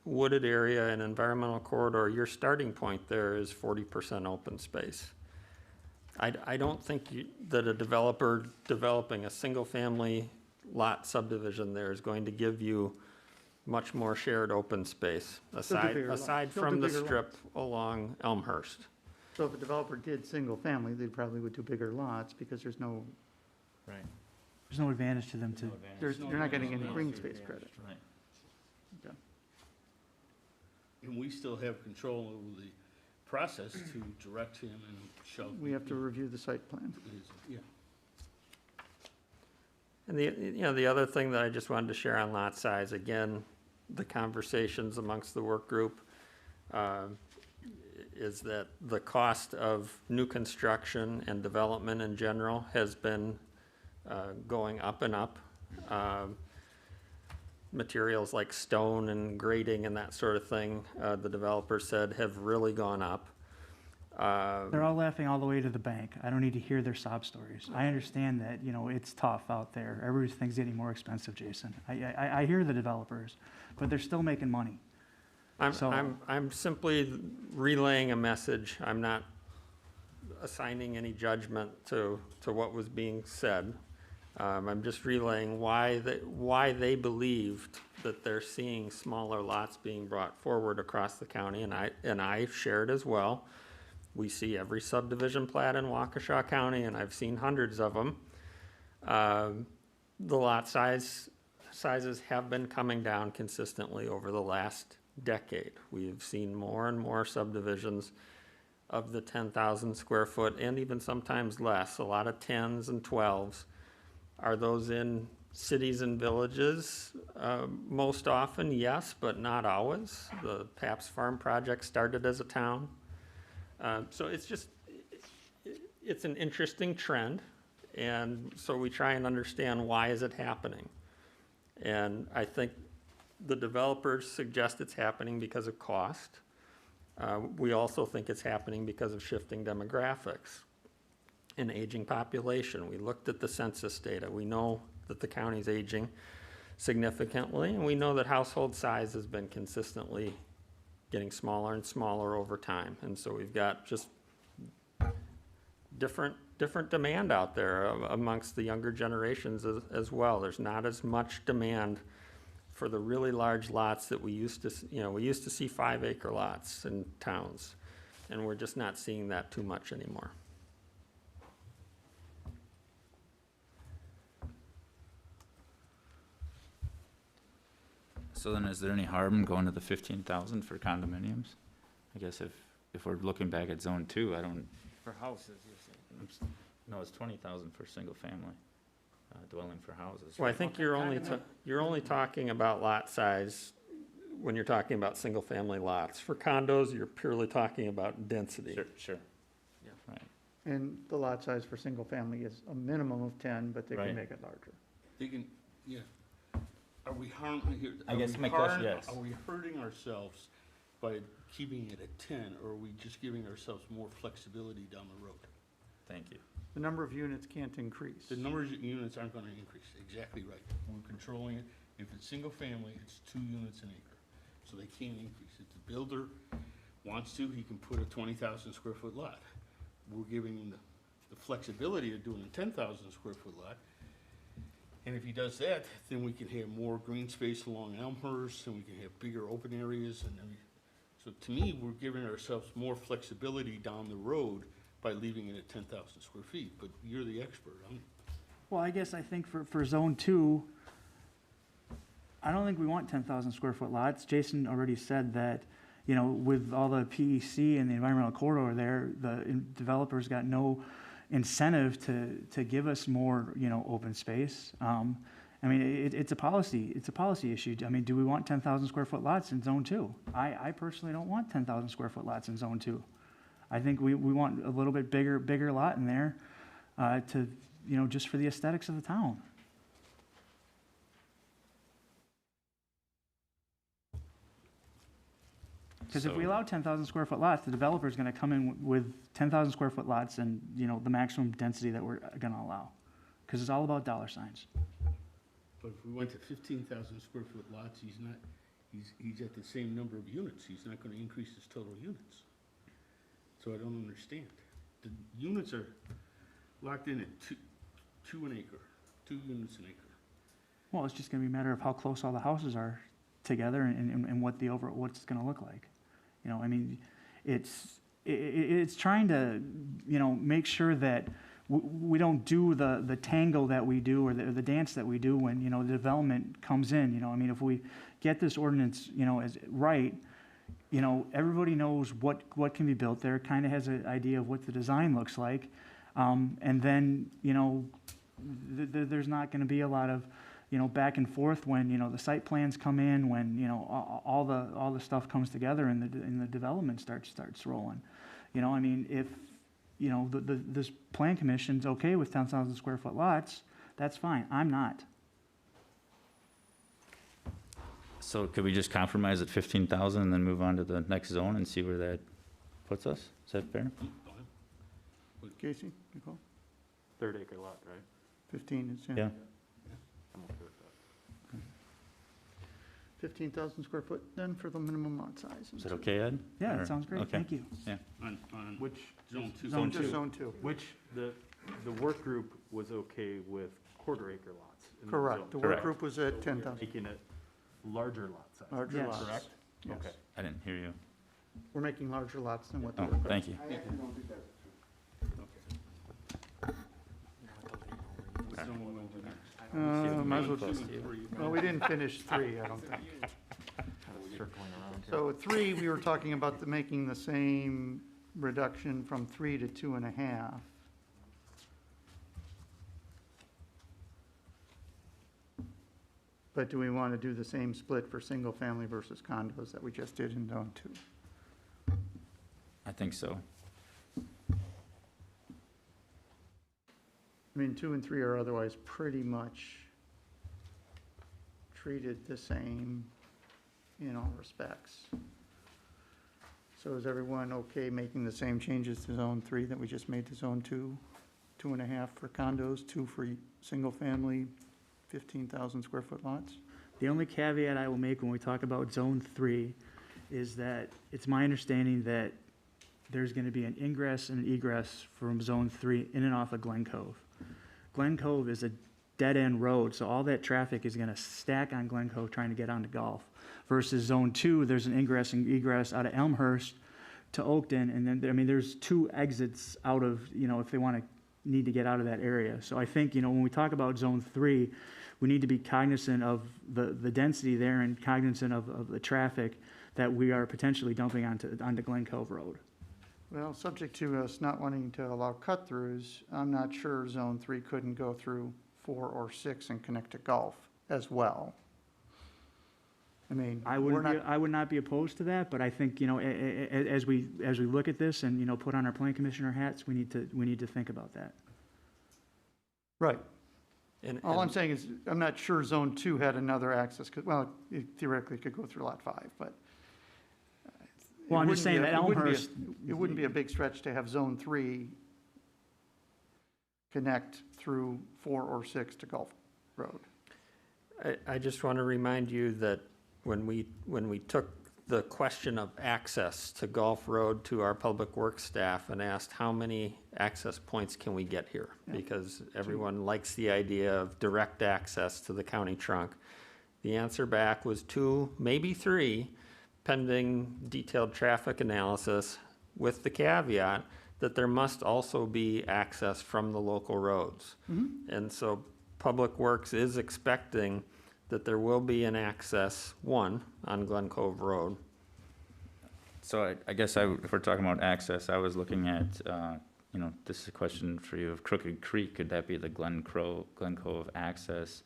wooded area and environmental corridor, your starting point there is 40% open space. I don't think that a developer developing a single-family lot subdivision there is going to give you much more shared open space, aside bigger lots. They'll do from the bigger strip along Elmhurst. so if a developer did single family, they probably would do bigger lots because there's no, Right. There's no advantage to them to, you're not getting any green space credit. Right. Okay. And we still have control over the process to direct him and show. We have to review the site plan. Yeah. And the other thing that I just wanted to share on lot size, again, the conversations amongst the work group, is that the cost of new construction and development in general has been going up and up. Materials like stone and grading and that sort of thing, the developer said have really gone up. they're all laughing all the way to the bank. I don't need to hear their sob stories. I understand that, you know, it's tough out there. Everything's getting more expensive, Jason. I hear the developers, but they're still making money. So- I'm simply relaying a message. I'm not assigning any judgment to what was being said. I'm just relaying why they believed that they're seeing smaller lots being brought forward across the county, and I shared as well. We see every subdivision plat in Waukesha County, and I've seen hundreds of them. The lot sizes have been coming down consistently over the last decade. We've seen more and more subdivisions of the 10,000 square foot, and even sometimes less, a lot of 10s and 12s. Are those in cities and villages? Most often, yes, but not always. The Pabst Farm project started as a town. So it's an interesting trend, and so we try and understand why is it happening. And I think the developers suggest it's happening because of cost. We also think it's happening because of shifting demographics, an aging population. We looked at the census data. We know that the county's aging significantly, and we know that household size has been consistently getting smaller and smaller over time. And so we've got just different demand out there amongst the younger generations as well. There's not as much demand for the really large lots that we used to see 5-acre lots in towns, and we're just not seeing that too much anymore. So then is there any harm in going to the 15,000 for condominiums? I guess if we're looking back at zone 2, I don't, For houses, you're saying? no, it's 20,000 for single family dwelling for houses. Well, I right? think you're only talking about lot size when you're talking about single-family lots. For condos, you're purely talking about density. Sure. Yeah. Right. And the lot size for single family is a minimum of 10, but they Right. can make it larger. They can, yeah. Are we I guess my question, yes. Are we hurting ourselves by keeping it at 10, or are we just giving ourselves more flexibility down the road? Thank you. The number of units can't increase. The numbers of units aren't gonna increase, exactly right. We're controlling it. If it's single family, it's 2 units an acre, so they can't increase. If the builder wants to, he can put a 20,000 square foot lot. We're giving him the flexibility of doing a 10,000 square foot lot. And if he does that, then we can have more green space along Elmhurst, and we can have bigger open areas and everything. So to me, we're giving ourselves more flexibility down the road by leaving it at 10,000 square feet, but you're the expert. Well, I guess I think for zone 2, I don't think we want 10,000 square foot lots. Jason already said that, with all the PEC and the environmental corridor there, the developers got no incentive to give us more, open space. It's a policy issue. Do we want 10,000 square foot lots in zone 2? I personally don't want 10,000 square foot lots in zone 2. I think we want a little bit bigger lot in there, just for the aesthetics of the town. Because if we allow 10,000 square foot lots, the developer's gonna come in with 10,000 square foot lots and, the maximum density that we're gonna allow. Because it's all about dollar signs. But if we went to 15,000 square foot lots, he's at the same number of units. He's not gonna increase his total units. So I don't understand. The units are locked in at two an acre, 2 units an acre. Well, it's just gonna be a matter of how close all the houses are together and what what's gonna look like. It's trying to, make sure that we don't do the tango that we do or the dance that we do when, the development comes in, if we get this ordinance, as right, everybody knows what can be built there, kind of has an idea of what the design looks like. And then, there's not gonna be a lot of, back and forth when, the site plans come in, when, all the stuff comes together and the development starts rolling. If, this plan commission's okay with 10,000 square foot lots, that's fine. I'm not. So could we just compromise at 15,000 and then move on to the next zone and see where that puts us? Is that fair? Casey, Nicole? 3rd-acre lot, right? 15 is, Yeah. I'm okay with that. 15,000 square foot then for the minimum lot size. Is that okay, Ed? Yeah, Or- that sounds great. okay. Thank you. On Which, zone 2. Zone just zone 2. which the work group was okay with 1/4-acre lots in the Correct. zone. The work Correct. group was at 10,000. Making it larger lot size. Larger Yes. lots. Correct? Yes. Okay. I didn't hear you. We're making larger lots than what the Oh, work group. thank you. What zone we want to do next? Might as well Close just, to you. well, we didn't finish 3, I don't think. Circling around here. So 3, we were talking about making the same reduction from 3 to 2.5. But do we want to do the same split for single family versus condos that we just did in zone 2? I think so. I mean, 2 and 3 are otherwise pretty much treated the same in all respects. So is everyone okay making the same changes to zone 3 that we just made to zone 2? 2.5 for condos, 2 for single family, 15,000 square foot lots? The only caveat I will make when we talk about zone 3 is that it's my understanding that there's gonna be an ingress and an egress from zone 3 in and off of Glen Cove. Glen Cove is a dead-end road, so all that traffic is gonna stack on Glen Cove trying to get onto Gulf. Versus zone 2, there's an ingress and egress out of Elmhurst to Oakton, and then, I mean, there's 2 exits out of, if they need to get out of that area. So I think, when we talk about zone 3, we need to be cognizant of the density there and cognizant of the traffic that we are potentially dumping onto Glen Cove Road. Well, subject to us not wanting to allow cut-throughs, I'm not sure zone 3 couldn't go through 4 or 6 and connect to Gulf as well. I mean, I we're would not, not be opposed to that, but I think, as we look at this and, put on our plan commissioner hats, we need to think about that. right. And- All I'm and- saying is, I'm not sure zone 2 had another access, well, it theoretically could go through lot 5, but. Well, I'm just saying that Elmhurst. It wouldn't be a big stretch to have zone 3 connect through 4 or 6 to Gulf Road. I just want to remind you that when we took the question of access to Gulf Road to our public works staff and asked how many access points can we get here? Yeah. Because everyone likes the idea of direct access to the county trunk. The answer back was 2, maybe 3, pending detailed traffic analysis, with the caveat that there must also be access from the local roads. And so Public Works is expecting that there will be an access, 1, on Glen Cove Road. So I guess if we're talking about access, I was looking at, this is a question for you of Crooked Creek. Could that be the Glen Cove access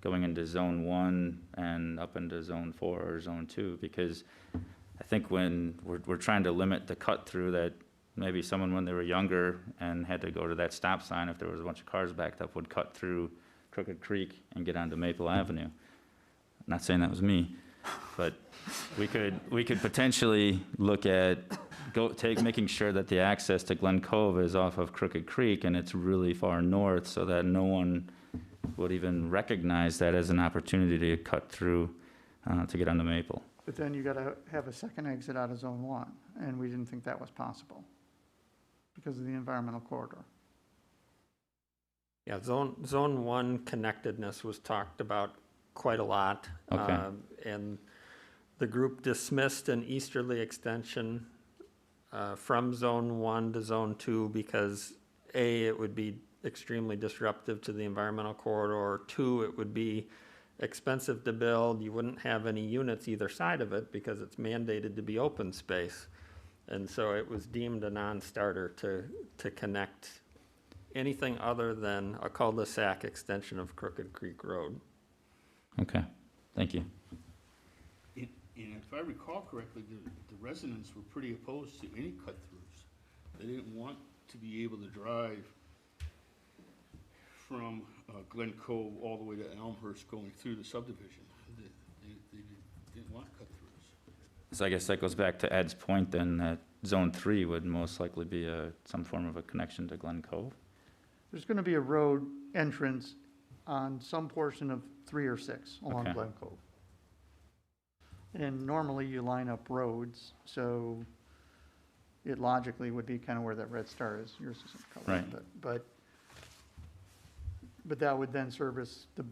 going into zone 1 and up into zone 4 or zone 2? Because I think when we're trying to limit the cut through, that maybe someone when they were younger and had to go to that stop sign, if there was a bunch of cars backed up, would cut through Crooked Creek and get onto Maple Avenue. I'm not saying that was me, but we could potentially look at making sure that the access to Glen Cove is off of Crooked Creek and it's really far north, so that no one would even recognize that as an opportunity to cut through to get onto Maple. But then you gotta have a second exit out of zone 1, and we didn't think that was possible because of the environmental corridor. Yeah, zone 1 connectedness was talked about quite a lot. Okay. And the group dismissed an easterly extension from zone 1 to zone 2 because A, it would be extremely disruptive to the environmental corridor. 2, it would be expensive to build. You wouldn't have any units either side of it because it's mandated to be open space. And so it was deemed a non-starter to connect anything other than a cul-de-sac extension of Crooked Creek Road. Okay, thank you. And if I recall correctly, the residents were pretty opposed to any cut-throughs. They didn't want to be able to drive from Glen Cove all the way to Elmhurst going through the subdivision. They didn't want cut-throughs. So I guess that goes back to Ed's point then, that zone 3 would most likely be some form of a connection to Glen Cove. There's gonna be a road entrance on some portion of 3 or 6 along Okay. Glen Cove. And normally you line up roads, so it logically would be kind of where that red star is. Yours isn't colored, Right. but that would then service the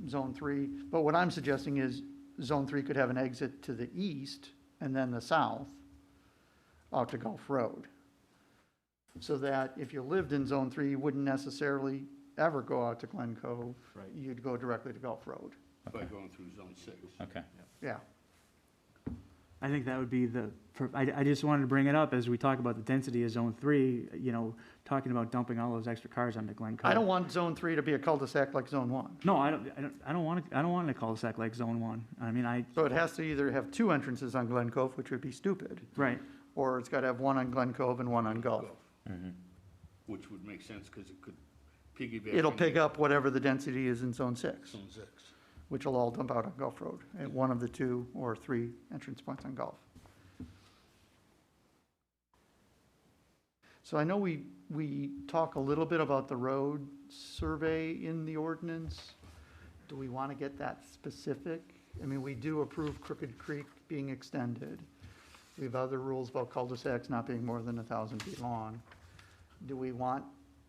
zone 3. But what I'm suggesting is zone 3 could have an exit to the east and then the south out to Gulf Road. So that if you lived in zone 3, you wouldn't necessarily ever go out to Glen Cove. Right. You'd go directly to Gulf Road. By going through zone 6. Okay. Yeah. I think that would be I just wanted to bring it up as we talk about the density of Zone 3, talking about dumping all those extra cars onto Glen Cove. I don't want Zone 3 to be a cul-de-sac like Zone 1. No, I don't want it to cul-de-sac like Zone 1. I mean, So it has to either have 2 entrances on Glen Cove, which would be stupid, right. or it's got to have one on Glen Cove and one on Gulf. Which would make sense, because it could piggyback. It'll pick up whatever the density is in Zone 6, Zone 6. which will all dump out on Gulf Road at one of the 2 or 3 entrance points on Gulf. So I know we talk a little bit about the road survey in the ordinance. Do we want to get that specific? I mean, we do approve Crooked Creek being extended. We have other rules about cul-de-sacs not being more than 1,000 feet long. Do we want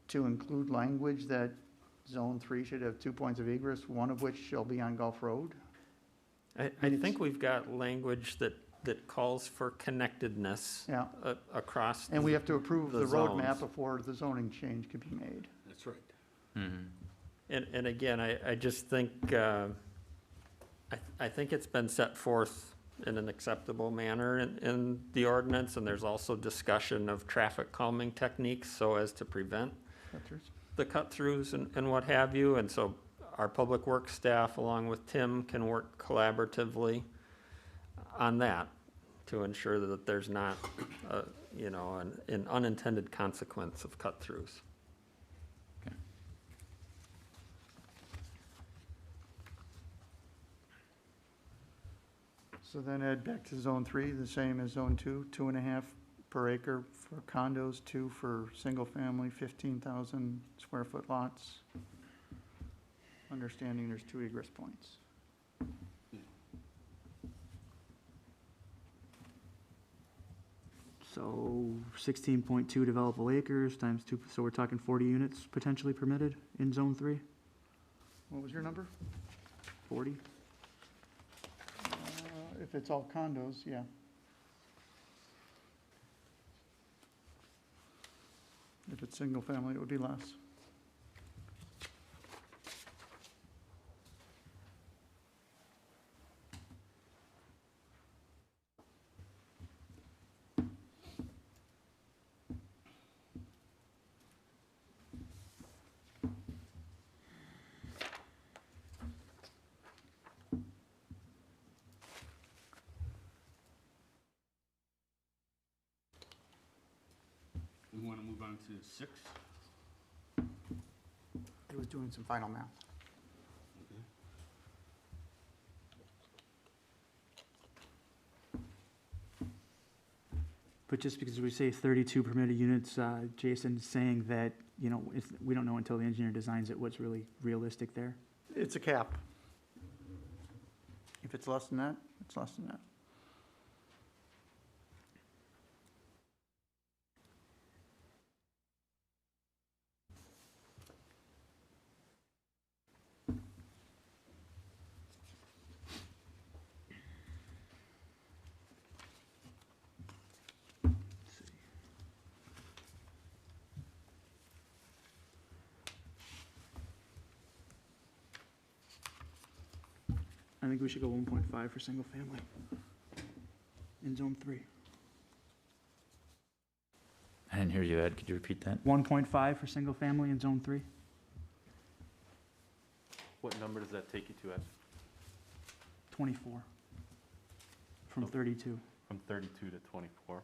to include language that Zone 3 should have 2 points of egress, one of which shall be on Gulf Road? I think we've got language that calls for connectedness Yeah. Across. And we have to approve the roadmap zones. before the zoning change can be made. That's right. And again, I just think, I think it's been set forth in an acceptable manner in the ordinance, and there's also discussion of traffic calming techniques so as to prevent the cut-throughs and what have you. And so our public works staff, along with Tim, can work collaboratively on that to ensure that there's not, an unintended consequence of cut-throughs. So then Ed, back to Zone 3, the same as Zone 2, 2.5 per acre for condos, 2 for single-family, 15,000 square foot lots. Understanding there's 2 egress points. So 16.2 developable acres times 2, so we're talking 40 units potentially permitted in Zone 3? What was your number? 40? If it's all condos, yeah. If it's single family, it would be less. We want to move on to 6. I was doing some final math. But just because we say 32 permitted units, Jason's saying that, we don't know until the engineer designs it what's really realistic there. It's a cap. If it's less than that, it's less than that. I think we should go 1.5 for single family in Zone 3. I didn't hear you, Ed. Could you repeat that? 1.5 for single family in Zone 3? What number does that take you to, Ed? 24 from 32. From 32 to 24?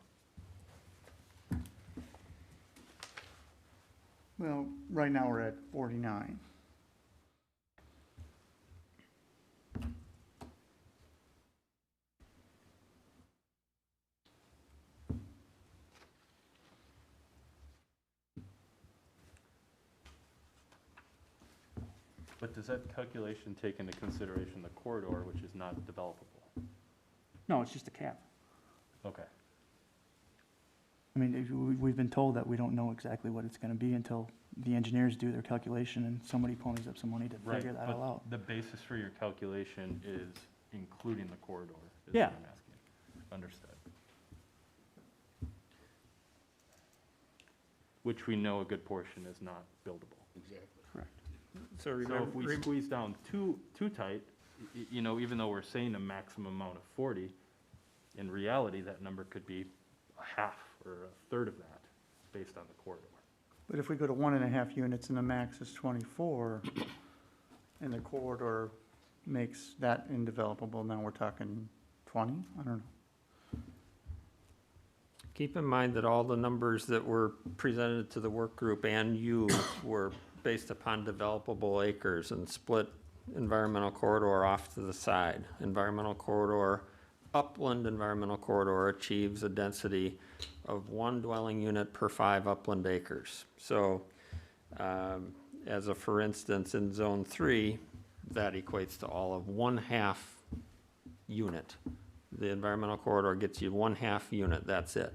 Well, right now we're at 49. But does that calculation take into consideration the corridor, which is not developable? No, it's just a cap. Okay. I mean, we've been told that we don't know exactly what it's going to be until the engineers do their calculation and somebody ponies up some money to figure that all out. The basis for your calculation is including the corridor, is Yeah. what I'm asking. Understood. Which we know a good portion is not buildable. Exactly. Correct. So So if we squeeze down too tight, even though we're saying a maximum amount of 40, in reality, that number could be a half or a third of that, based on the corridor. But if we go to 1.5 units and the max is 24, and the corridor makes that indevelopable, now we're talking 20? I don't know. Keep in mind that all the numbers that were presented to the work group and you were based upon developable acres and split environmental corridor off to the side. Environmental corridor, upland environmental corridor achieves a density of 1 dwelling unit per 5 upland acres. So, as a for instance, in zone 3, that equates to all of 1/2 unit. The environmental corridor gets you 1/2 unit, that's it.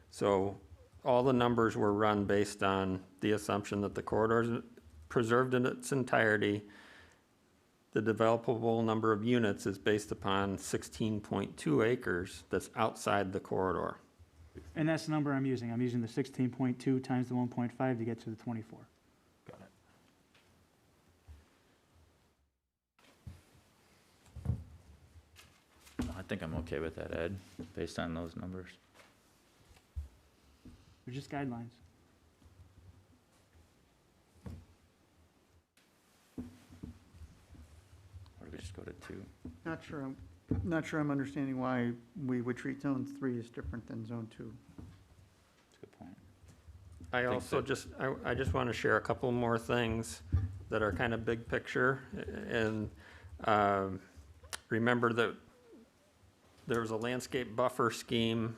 So all the numbers were run based on the assumption that the corridor is preserved in its entirety. The developable number of units is based upon 16.2 acres that's outside the corridor. And that's the number I'm using. I'm using the 16.2 times the 1.5 to get to the 24. Got it. I think I'm okay with that, Ed, based on those numbers. They're just guidelines. Or do we just go to 2? Not sure I'm understanding why we would treat zone 3 as different than zone 2. That's a good point. I think also I just want to share a couple more things that are kind of big picture. And remember that there was a landscape buffer scheme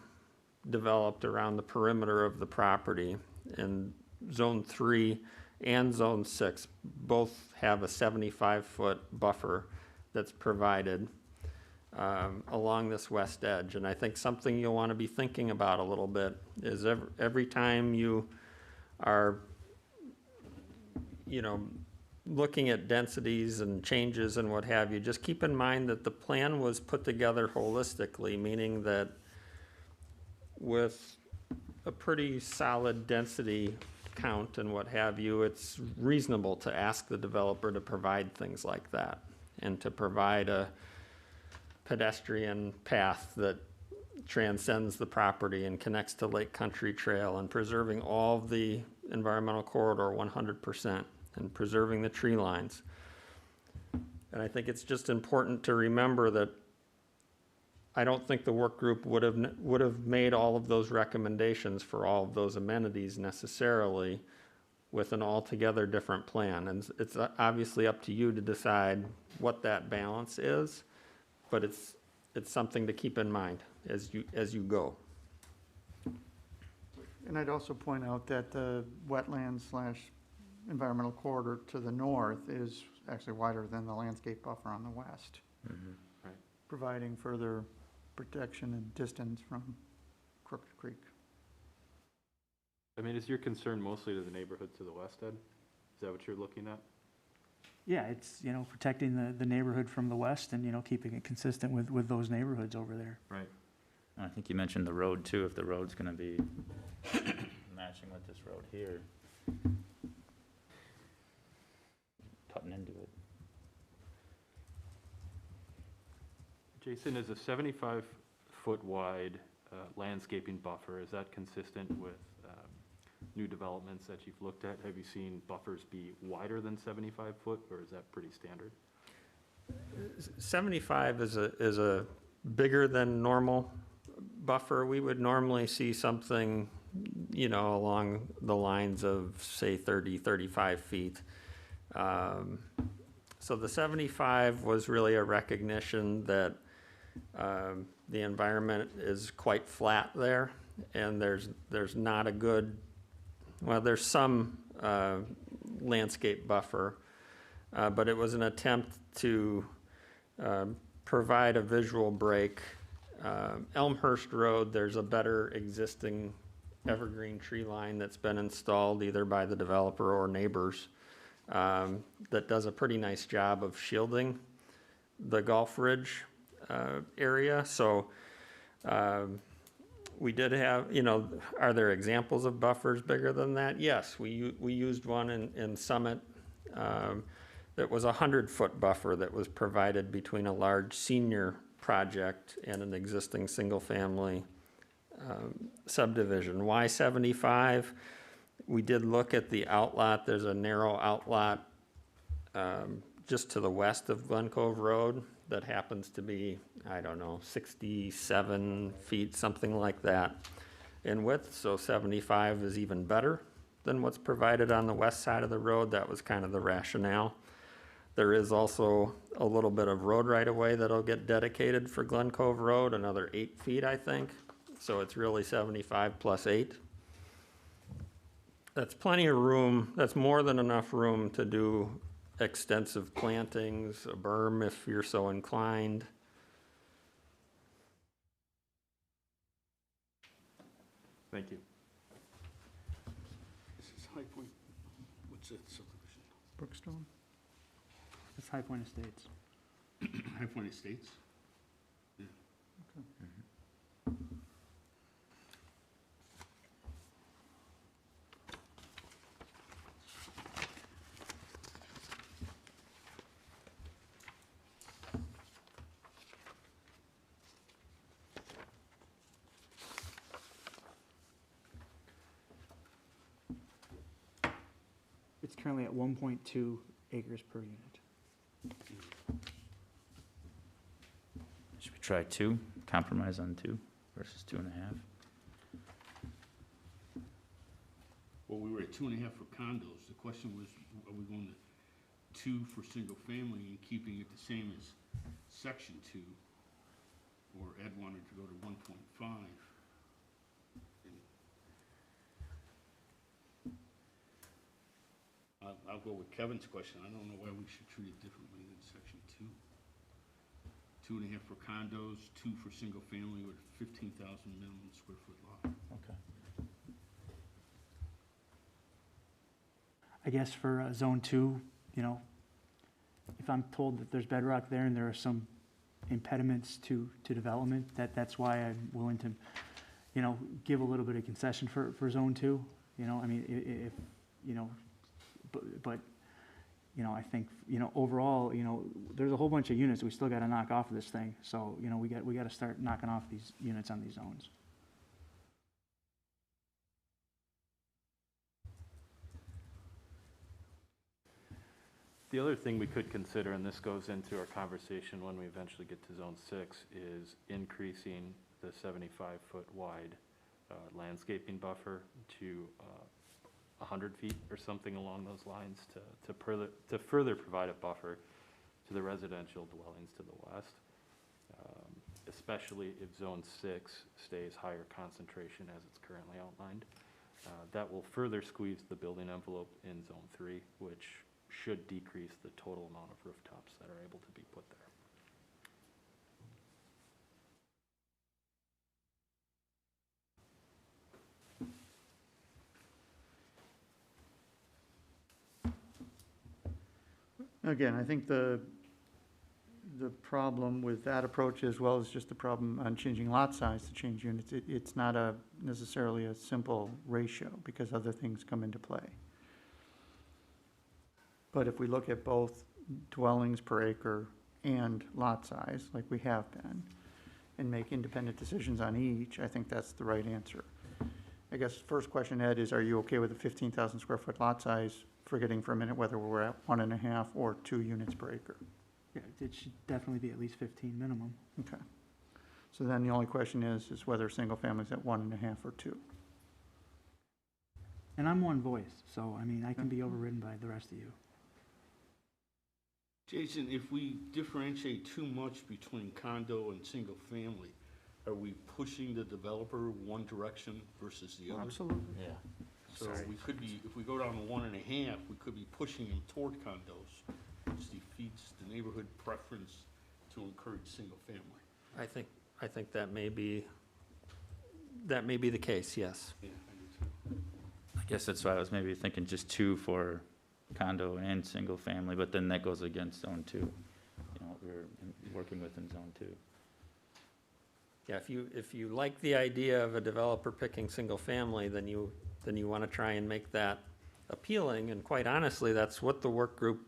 developed around the perimeter of the property. And zone 3 and zone 6 both have a 75-foot buffer that's provided along this west edge. And I think something you'll want to be thinking about a little bit is every time you are, looking at densities and changes and what have you, just keep in mind that the plan was put together holistically, meaning that with a pretty solid density count and what have you, it's reasonable to ask the developer to provide things like that and to provide a pedestrian path that transcends the property and connects to Lake Country Trail and preserving all of the environmental corridor 100% and preserving the tree lines. And I think it's just important to remember that I don't think the work group would have made all of those recommendations for all of those amenities necessarily with an altogether different plan. And it's obviously up to you to decide what that balance is, but it's something to keep in mind as you go. And I'd also point out that the wetlands/environmental corridor to the north is actually wider than the landscape buffer on the west, Right. providing further protection and distance from Crooked Creek. I mean, is your concern mostly to the neighborhood to the west, Ed? Is that what you're looking at? Yeah, it's, protecting the neighborhood from the west and, keeping it consistent with those neighborhoods over there. Right. I think you mentioned the road too, if the road's gonna be matching with this road here. Cutting into it. Jason, is a 75-foot wide landscaping buffer, is that consistent with new developments that you've looked at? Have you seen buffers be wider than 75 foot, or is that pretty standard? 75 is a bigger than normal buffer. We would normally see something, along the lines of, say, 30, 35 feet. So the 75 was really a recognition that the environment is quite flat there, and there's not a good, well, there's some landscape buffer, but it was an attempt to provide a visual break. Elmhurst Road, there's a better existing evergreen tree line that's been installed either by the developer or neighbors that does a pretty nice job of shielding the Gulf Ridge area. So we did have, are there examples of buffers bigger than that? Yes, we used one in Summit that was a 100-foot buffer that was provided between a large senior project in an existing single-family subdivision. Why 75? We did look at the outlot. There's a narrow outlot just to the west of Glen Cove Road that happens to be, I don't know, 67 feet, something like that in width. So 75 is even better than what's provided on the west side of the road. That was kind of the rationale. There is also a little bit of road right-of-way that'll get dedicated for Glen Cove Road, another 8 feet, I think. So it's really 75 plus 8. That's plenty of room. That's more than enough room to do extensive plantings, a berm if you're so inclined. Thank you. This is High Point, what's that subdivision? Brookstone? It's High Point Estates. High Point Estates? Yeah. It's currently at 1.2 acres per unit. Should we try 2, compromise on 2 versus 2.5? Well, we were at 2.5 for condos. The question was, are we going to 2 for single family and keeping it the same as section 2? Or Ed wanted to go to 1.5? I'll go with Kevin's question. I don't know why we should treat it differently than section 2. 2.5 for condos, 2 for single family with 15,000 minimum square foot lot. Okay. I guess for Zone 2, you know, if I'm told that there's bedrock there and there are some impediments to development, that's why I'm willing to, you know, give a little bit of concession for Zone 2. You know, I mean, if you know, but you know, I think, you know, overall, you know, there's a whole bunch of units we still got to knock off of this thing. So, you know, we got to start knocking off these units on these zones. The other thing we could consider, and this goes into our conversation when we eventually get to Zone 6, is increasing the 75-foot wide landscaping buffer to 100 feet or something along those lines to further provide a buffer to the residential dwellings to the west, especially if Zone 6 stays higher concentration as it's currently outlined. That will further squeeze the building envelope in Zone 3, which should decrease the total amount of rooftops that are able to be put there. Again, I think the problem with that approach as well is just the problem on changing lot size to change units. It's not necessarily a simple ratio because other things come into play. But if we look at both dwellings per acre and lot size, like we have been, and make independent decisions on each, I think that's the right answer. I guess first question, Ed, is are you okay with a 15,000 square foot lot size, forgetting for a minute whether we're at 1.5 or 2 units per acre? Yeah, it should definitely be at least 15 minimum. Okay. So then the only question is whether single family's at 1.5 or 2. And I'm one voice, so I mean, I can be overridden by the rest of you. Jason, if we differentiate too much between condo and single family, are we pushing the developer one direction versus the other? Absolutely. Yeah. So we could be, if we go down to 1.5, we could be pushing them toward condos, which defeats the neighborhood preference to encourage single family. I think that may be the case, yes. Yeah, I do too. I guess that's why I was maybe thinking just 2 for condo and single family, but then that goes against Zone 2. You know, what we're working with in Zone 2. Yeah, if you like the idea of a developer picking single family, then you want to try and make that appealing, and quite honestly, that's what the work group,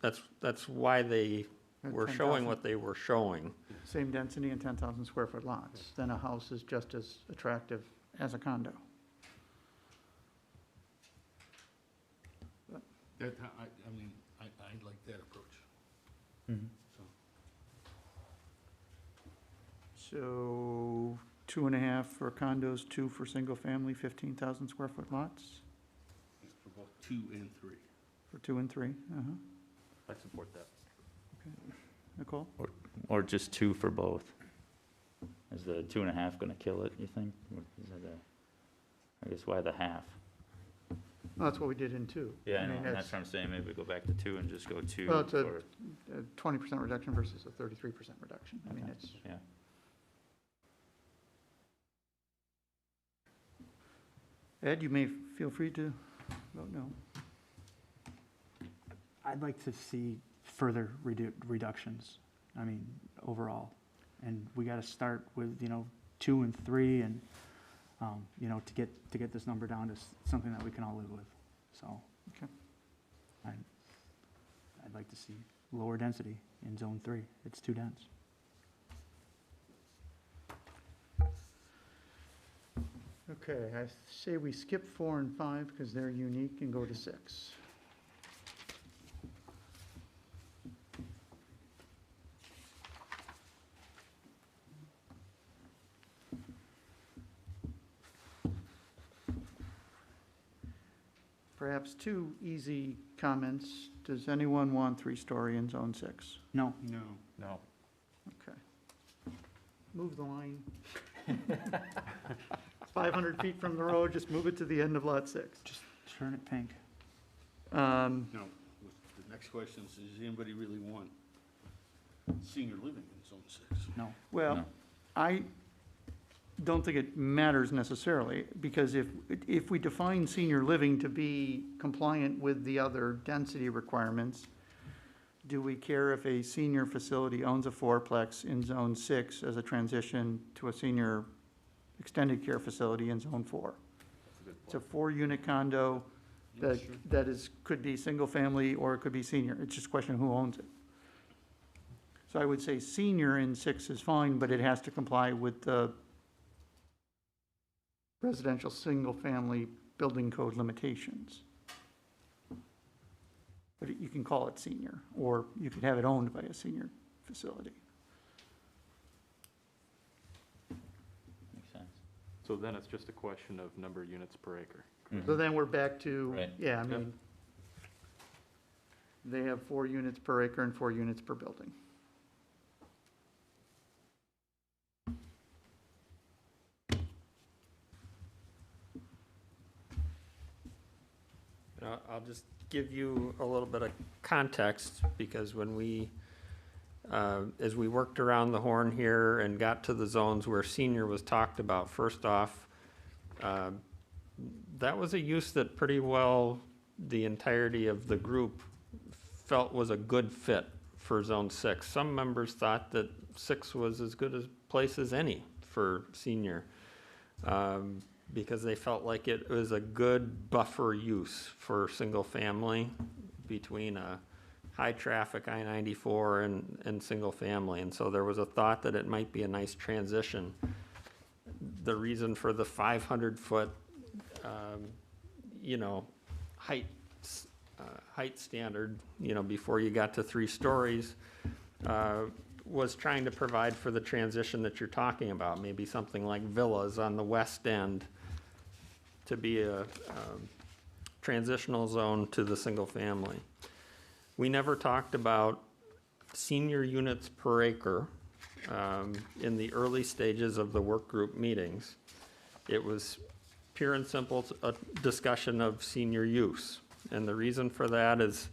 that's why they were showing what they were showing. Same density and 10,000 square foot lots, then a house is just as attractive as a condo. That, I mean, I like that approach. Mhm. So 2.5 for condos, 2 for single family, 15,000 square foot lots For both 2 and 3. for 2 and 3. I support that. Nicole? Or just 2 for both? Is the 2.5 gonna kill it, you think? Or is that I guess why the half? Well, that's what we did in 2. Yeah, I know, mean, and that's what I'm saying, maybe we go back to 2 and just go 2 Well, it's a- for, A 20% reduction versus a 33% reduction. I mean, Okay. it's, yeah. Ed, you may feel free to vote no. I'd like to see further reductions, I mean, overall. And we got to start with, 2 and 3 and, to get this number down to something that we can all live with. So. Okay. I'd like to see lower density in zone 3. It's too dense. Okay, I say we skip 4 and 5 because they're unique and go to 6. Perhaps 2 easy comments. Does anyone want 3-story in zone 6? No, No. No. Okay. Move the line. It's 500 feet from the road, just move it to the end of lot 6. just turn it pink. No. The next question is, does anybody really want senior living in zone 6? No. Well, No. I don't think it matters necessarily, because if we define senior living to be compliant with the other density requirements, do we care if a senior facility owns a 4-plex in zone 6 as a transition to a senior extended care facility in zone 4? It's a 4-unit condo that is, could be single family or it could be senior. It's just a question of who owns it. So I would say senior in 6 is fine, but it has to comply with the residential single-family building code limitations. But you can call it senior, or you could have it owned by a senior facility. Makes sense. So then it's just a question of number of units per acre. So then we're back to, Right. yeah, I mean, they have 4 units per acre and 4 units per building. I'll just give you a little bit of context, because when we, as we worked around the horn here and got to the zones where senior was talked about, first off, that was a use that pretty well the entirety of the group felt was a good fit for zone 6. Some members thought that 6 was as good a place as any for senior. Because they felt like it was a good buffer use for single family between a high traffic I-94 and single family. And so there was a thought that it might be a nice transition. The reason for the 500-foot, height standard, before you got to 3 stories, was trying to provide for the transition that you're talking about. Maybe something like villas on the west end to be a transitional zone to the single family. We never talked about senior units per acre in the early stages of the work group meetings. It was pure and simple a discussion of senior use. And the reason for that is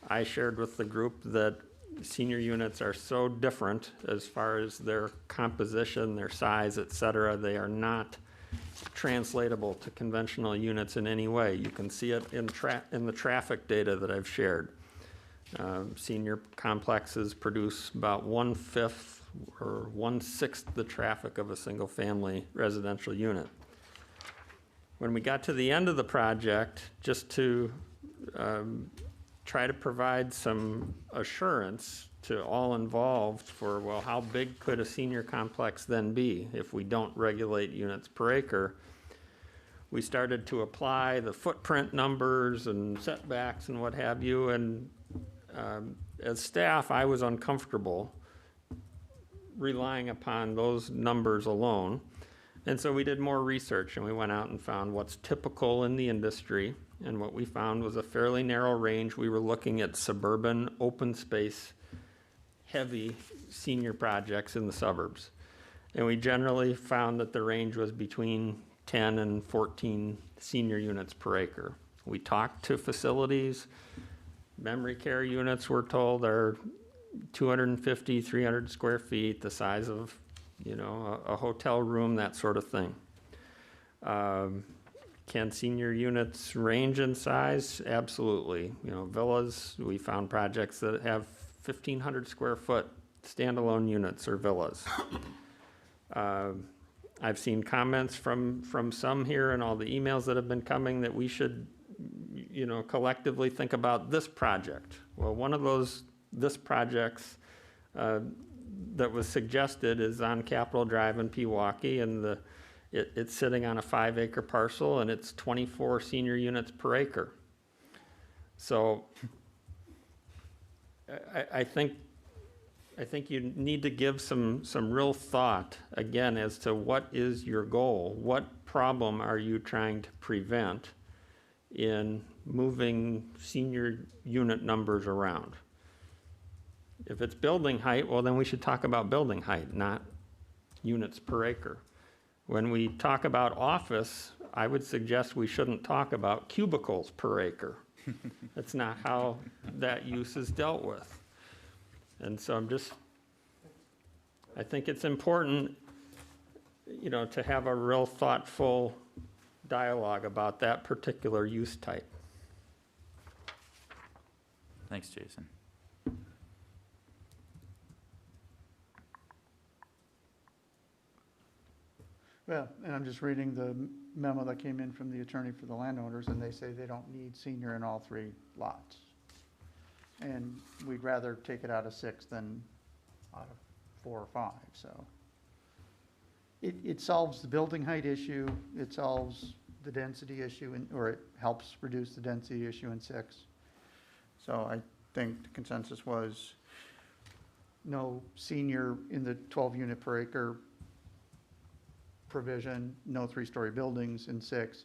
I shared with the group that senior units are so different as far as their composition, their size, et cetera. They are not translatable to conventional units in any way. You can see it in the traffic data that I've shared. Senior complexes produce about 1/5 or 1/6 the traffic of a single-family residential unit. When we got to the end of the project, just to try to provide some assurance to all involved for, well, how big could a senior complex then be if we don't regulate units per acre? We started to apply the footprint numbers and setbacks and what have you, and as staff, I was uncomfortable relying upon those numbers alone. And so we did more research, and we went out and found what's typical in the industry. And what we found was a fairly narrow range. We were looking at suburban, open space, heavy senior projects in the suburbs. And we generally found that the range was between 10 and 14 senior units per acre. We talked to facilities. Memory care units, we're told, are 250, 300 square feet, the size of, you know, a hotel room, that sort of thing. Can senior units range in size? Absolutely. You know, villas, we found projects that have 1,500 square foot standalone units or villas. I've seen comments from some here and all the emails that have been coming that we should, you know, collectively think about this project. Well, one of those, this projects that was suggested is on Capitol Drive in Pewaukee, and it's sitting on a 5-acre parcel, and it's 24 senior units per acre. So I think you need to give some real thought, again, as to what is your goal? What problem are you trying to prevent in moving senior unit numbers around? If it's building height, well, then we should talk about building height, not units per acre. When we talk about office, I would suggest we shouldn't talk about cubicles per acre. That's not how that use is dealt with. And so I think it's important, you know, to have a real thoughtful dialogue about that particular use type. Thanks, Jason. Well, and I'm just reading the memo that came in from the attorney for the landowners, and they say they don't need senior in all 3 lots. And we'd rather take it out of 6 than out of 4 or 5, so. It solves the building height issue, it solves the density issue, or it helps reduce the density issue in 6. So I think the consensus was no senior in the 12 unit per acre provision, no 3-story buildings in 6.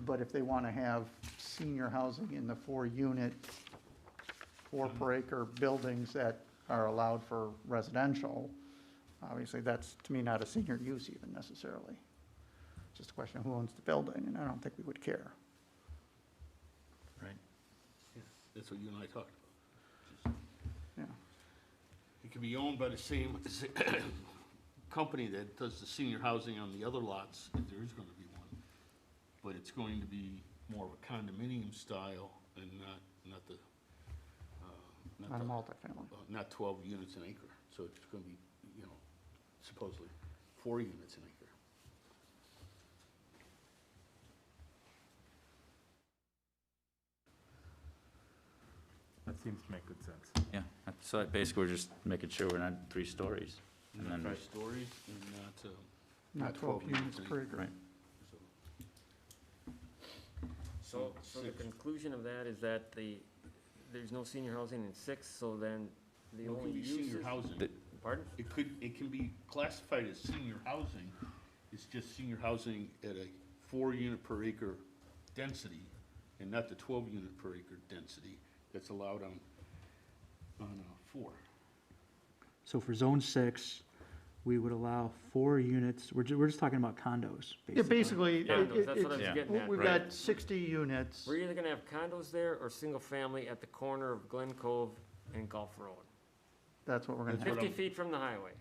But if they want to have senior housing in the 4 unit, 4 per acre buildings that are allowed for residential, obviously that's, to me, not a senior use even necessarily. It's just a question of who owns the building, and I don't think we would care. Right. That's what you and I talked about. Yeah. It can be owned by the same company that does the senior housing on the other lots, if there is going to be one. But it's going to be more of a condominium style and not the Not a multifamily. not 12 units an acre. So it's going to be, you know, supposedly 4 units an acre. That seems to make good sense. Yeah, so basically we're just making sure we're not 3 stories. And Not then, 5 stories and Not 12 units per acre. right. So So the conclusion of that is that there's no senior housing in 6, so then the It can only be use senior is. housing. Pardon? It can be classified as senior housing. It's just senior housing at a 4 unit per acre density and not the 12 unit per acre density that's allowed on 4. So for zone 6, we would allow 4 units, we're just talking about condos, Yeah, basically. basically, Condos, that's what I was Yeah. getting at. we've Right. got 60 units. We're either gonna have condos there or single family at the corner of Glen Cove and Gulf Road, That's what we're going to have. 50 feet from the highway.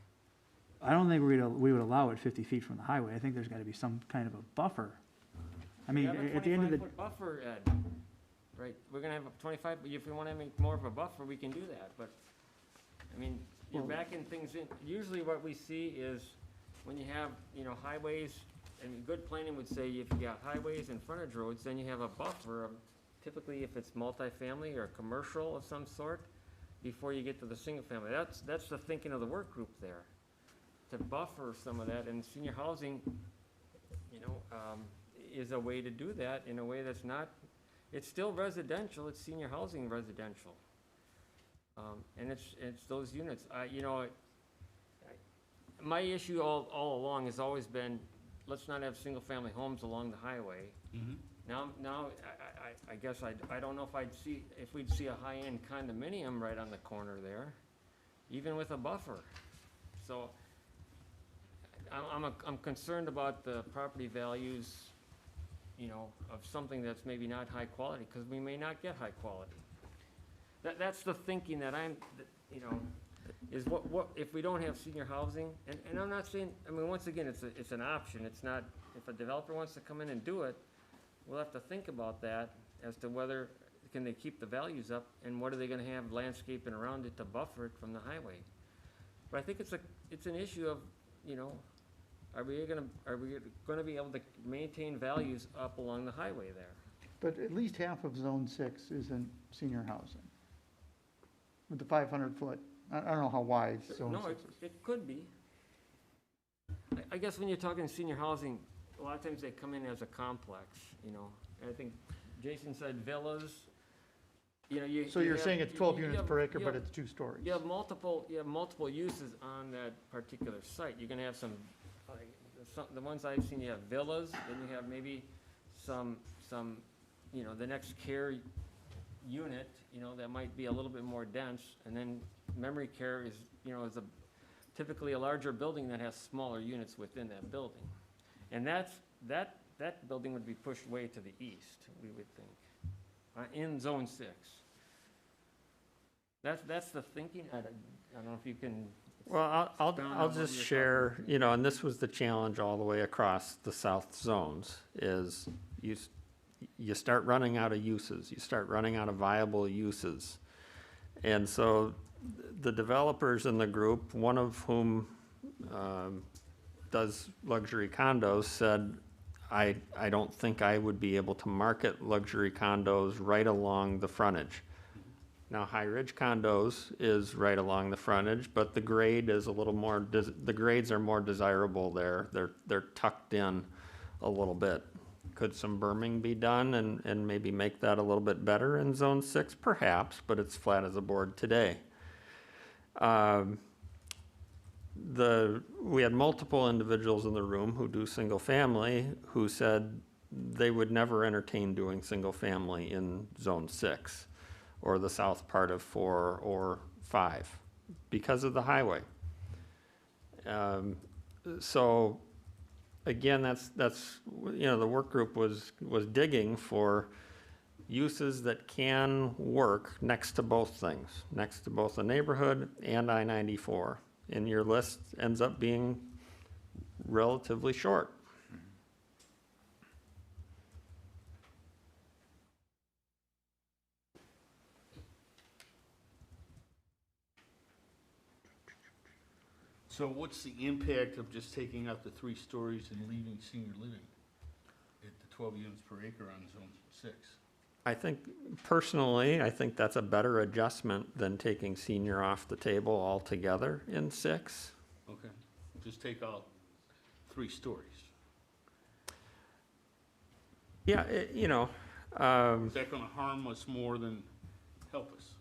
I don't think we would allow it 50 feet from the highway. I think there's got to be some kind of a buffer. I mean, We have a at the end of the, 25-foot buffer, Ed. Right, we're gonna have a 25, but if we wanna make more of a buffer, we can do that, but, I mean, you're Well- backing things in. Usually what we see is when you have, you know, highways, and good planning would say if you got highways and frontage roads, then you have a buffer of typically if it's multifamily or commercial of some sort, before you get to the single family. That's the thinking of the work group there, to buffer some of that, and senior housing, is a way to do that in a way that's not, it's still residential, it's senior housing residential. And it's those units. My issue all along has always been, let's not have single-family homes along the highway. Mhm. Now, I guess I don't know if we'd see a high-end condominium right on the corner there, even with a buffer. So, I'm concerned about the property values, of something that's maybe not high quality, because we may not get high quality. That's the thinking that is what, if we don't have senior housing, and I'm not saying, once again, it's an option, it's not, if a developer wants to come in and do it, we'll have to think about that as to whether, can they keep the values up, and what are they gonna have landscaping around it to buffer it from the highway? But I think it's an issue of, are we gonna be able to maintain values up along the highway there? But at least half of Zone 6 isn't senior housing. With the 500-foot, I don't know how wide Zone No, 6 is. it could be. I guess when you're talking senior housing, a lot of times they come in as a complex, and I think Jason said villas, So you're saying it's 12 units per acre, you but have- it's 2 stories? You have multiple uses on that particular site. You're gonna have some, the ones I've seen, you have villas, then you have maybe some, the next care unit, that might be a little bit more dense, and then memory care is, is typically a larger building that has smaller units within that building. And that building would be pushed way to the east, we would think, in Zone 6. That's the thinking. I don't know if you can. Well, expound on I'll what just you're share, talking and this was the challenge all the way across the south zones, is you start running out of uses, you start running out of viable uses. And so the developers in the group, one of whom does luxury condos, said, I don't think I would be able to market luxury condos right along the frontage. Now, High Ridge Condos is right along the frontage, but the grade is a little more, the grades are more desirable there. They're tucked in a little bit. Could some berming be done and maybe make that a little bit better in Zone 6? Perhaps, but it's flat as a board today. We had multiple individuals in the room who do single family who said they would never entertain doing single family in Zone 6 or the south part of 4 or 5 because of the highway. So again, that's the work group was digging for uses that can work next to both things, next to both the neighborhood and I-94. And your list ends up being relatively short. So what's the impact of just taking out the 3 stories and leaving senior living at the 12 units per acre on Zone 6? I think, personally, I think that's a better adjustment than taking senior off the table altogether in 6. Okay, just take out 3 stories. Yeah, Is that gonna harm us more than help us?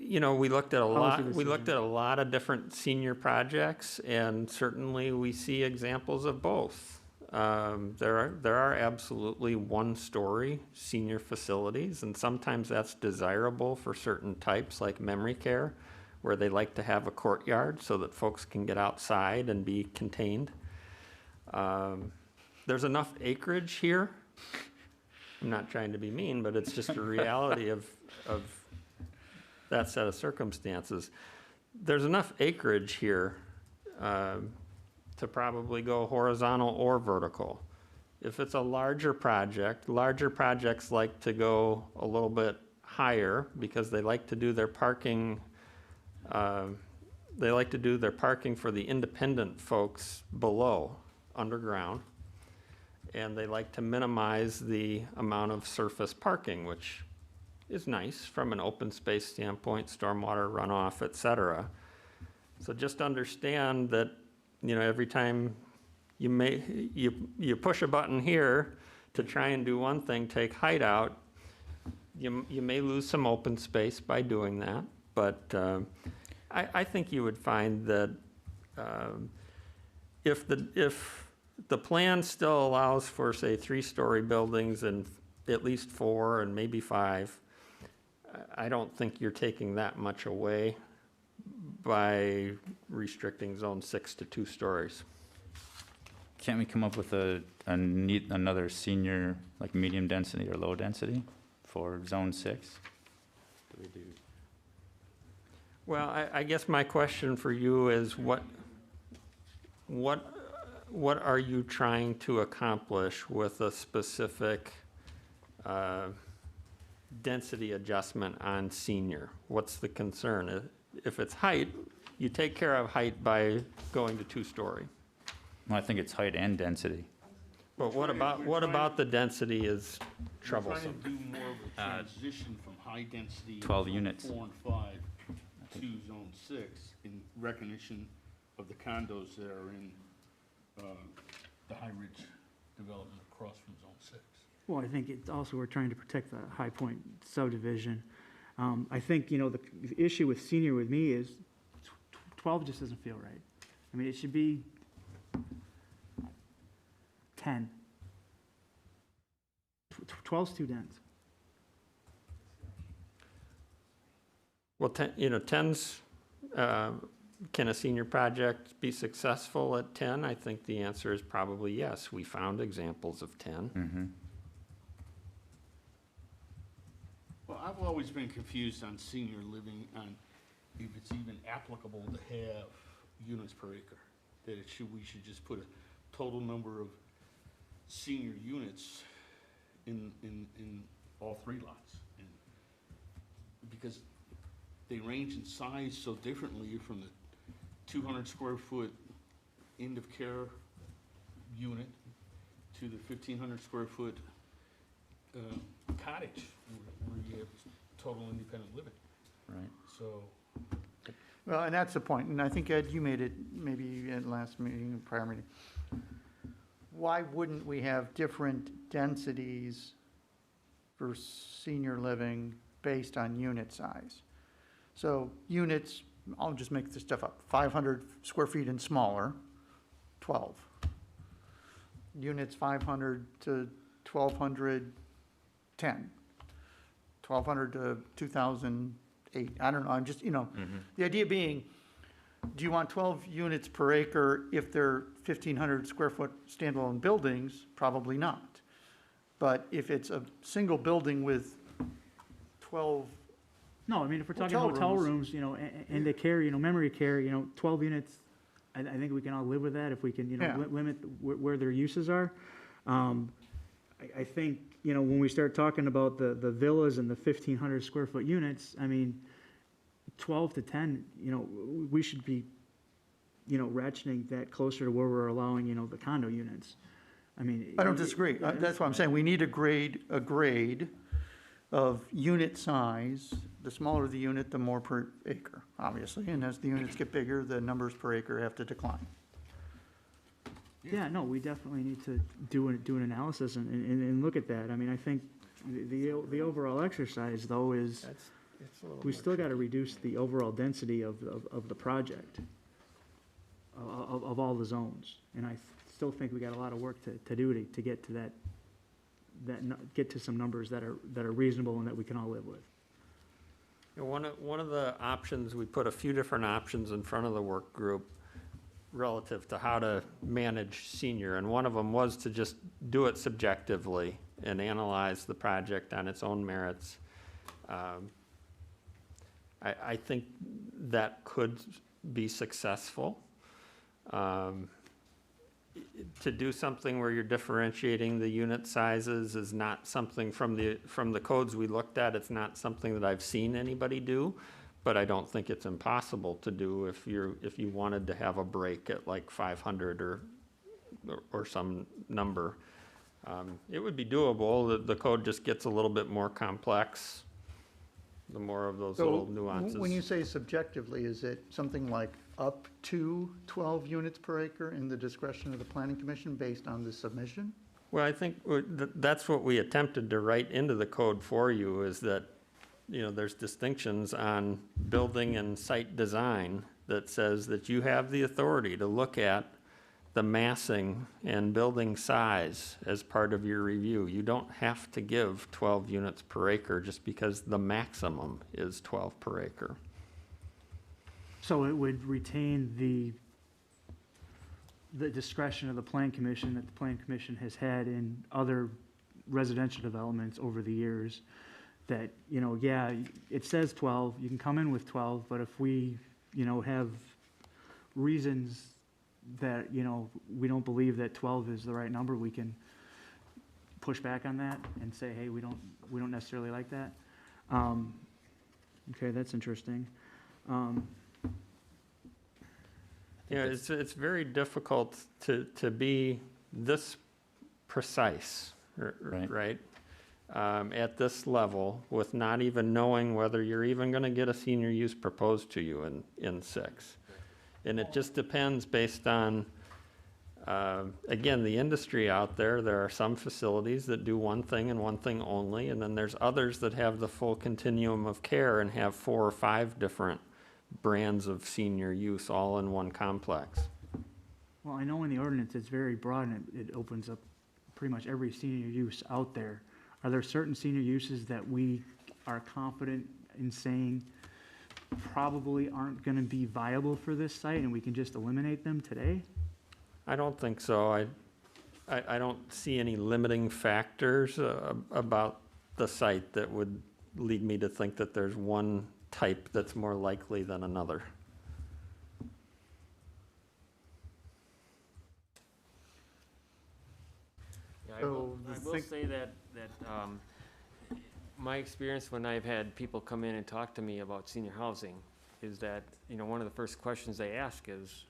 we looked at a Policy lot, we looked decision. at a lot of different senior projects, and certainly we see examples of both. There are absolutely 1-story senior facilities, and sometimes that's desirable for certain types like memory care, where they like to have a courtyard so that folks can get outside and be contained. There's enough acreage here. I'm not trying to be mean, but it's just a reality of that set of circumstances. There's enough acreage here to probably go horizontal or vertical. If it's a larger project, larger projects like to go a little bit higher because they like to do their parking. They like to do their parking for the independent folks below, underground. and they like to minimize the amount of surface parking, which is nice from an open space standpoint, stormwater runoff, et cetera. So just understand that, you know, every time you push a button here to try and do one thing, take height out, you may lose some open space by doing that. But I think you would find that if the plan still allows for, say, 3-story buildings and at least 4 and maybe 5, I don't think you're taking that much away by restricting zone 6 to 2 stories. Can't we come up with another senior, like medium density or low density for zone 6? Do we do? Well, I guess my question for you is what are you trying to accomplish with a specific density adjustment on senior? What's the concern? If it's height, you take care of height by going to 2-story. Well, I think it's height and density. But what about the density is We're trying troublesome? to do more of a transition from high density. 12 zone units. 4 and 5 to zone 6 in recognition of the condos that are in the High Ridge development across from zone 6. Well, I think it's also, we're trying to protect the High Point subdivision. I think, you know, the issue with senior with me is 12 just doesn't feel right. I mean, it should be 10. 12's too dense. Well, 10's, can a senior project be successful at 10? I think the answer is probably yes. We found examples of 10. Mm-hmm. Well, I've always been confused on senior living, on if it's even applicable to have units per acre. That we should just put a total number of senior units in all 3 lots. And because they range in size so differently from the 200 square foot end of care unit to the 1,500 square foot cottage where you have total independent living. Right. So, Well, and that's the point, and I think, Ed, you made it maybe at last meeting, prior meeting. Why wouldn't we have different densities for senior living based on unit size? So units, I'll just make this stuff up, 500 square feet and smaller, 12. Units 500 to 1,200, 10. 1,200 to 2,008, I don't know, I'm just, you know, the idea being, do you want 12 units per acre if they're 1,500 square foot standalone buildings? Probably not. But if it's a single building with 12, No, I mean, if we're talking Hotel hotel rooms. rooms, you know, and the care, you know, memory care, you know, 12 units, I think we can all live with that if we can, you know, Yeah. limit where their uses are. I think, you know, when we start talking about the villas and the 1,500 square foot units, I mean, 12 to 10, you know, we should be, you know, ratcheting that closer to where we're allowing, you know, the condo units. I mean. I don't disagree. That's what I'm saying. We need a grade of unit size. The smaller the unit, the more per acre, obviously. And as the units get bigger, the numbers per acre have to decline. Yeah, no, we definitely need to do an analysis and look at that. I mean, I think the overall exercise, though, is we still got to reduce the overall density of the project, of all the zones. And I still think we got a lot of work to do to get to get to some numbers that are reasonable and that we can all live with. You know, one of the options, we put a few different options in front of the work group relative to how to manage senior, and one of them was to just do it subjectively and analyze the project on its own merits. I think that could be successful. To do something where you're differentiating the unit sizes is not something from the codes we looked at, it's not something that I've seen anybody do. But I don't think it's impossible to do if you wanted to have a break at like 500 or some number. It would be doable, the code just gets a little bit more complex, the more of those So little nuances. when you say subjectively, is it something like up to 12 units per acre in the discretion of the planning commission based on the submission? Well, I think that's what we attempted to write into the code for you, is that, there's distinctions on building and site design that says that you have the authority to look at the massing and building size as part of your review. You don't have to give 12 units per acre just because the maximum is 12 per acre. So it would retain the discretion of the plan commission that the plan commission has had in other residential developments over the years. That, yeah, it says 12, you can come in with 12, but if we, have reasons that, we don't believe that 12 is the right number, we can push back on that and say, hey, we don't necessarily like that. Okay, that's interesting. It's very difficult to be this precise, right? At this level, with not even knowing whether you're even gonna get a senior use proposed to you in 6. And it just depends based on, again, the industry out there. There are some facilities that do one thing and one thing only, and then there's others that have the full continuum of care and have 4 or 5 different brands of senior use all in one complex. Well, I know in the ordinance it's very broad and it opens up pretty much every senior use out there. Are there certain senior uses that we are confident in saying probably aren't going to be viable for this site and we can just eliminate them today? I don't think so. I don't see any limiting factors about the site that would lead me to think that there's one type that's more likely than another. Yeah, I So will say that my experience when I've had people come in and talk to me about senior housing is that, one of the first questions they ask is,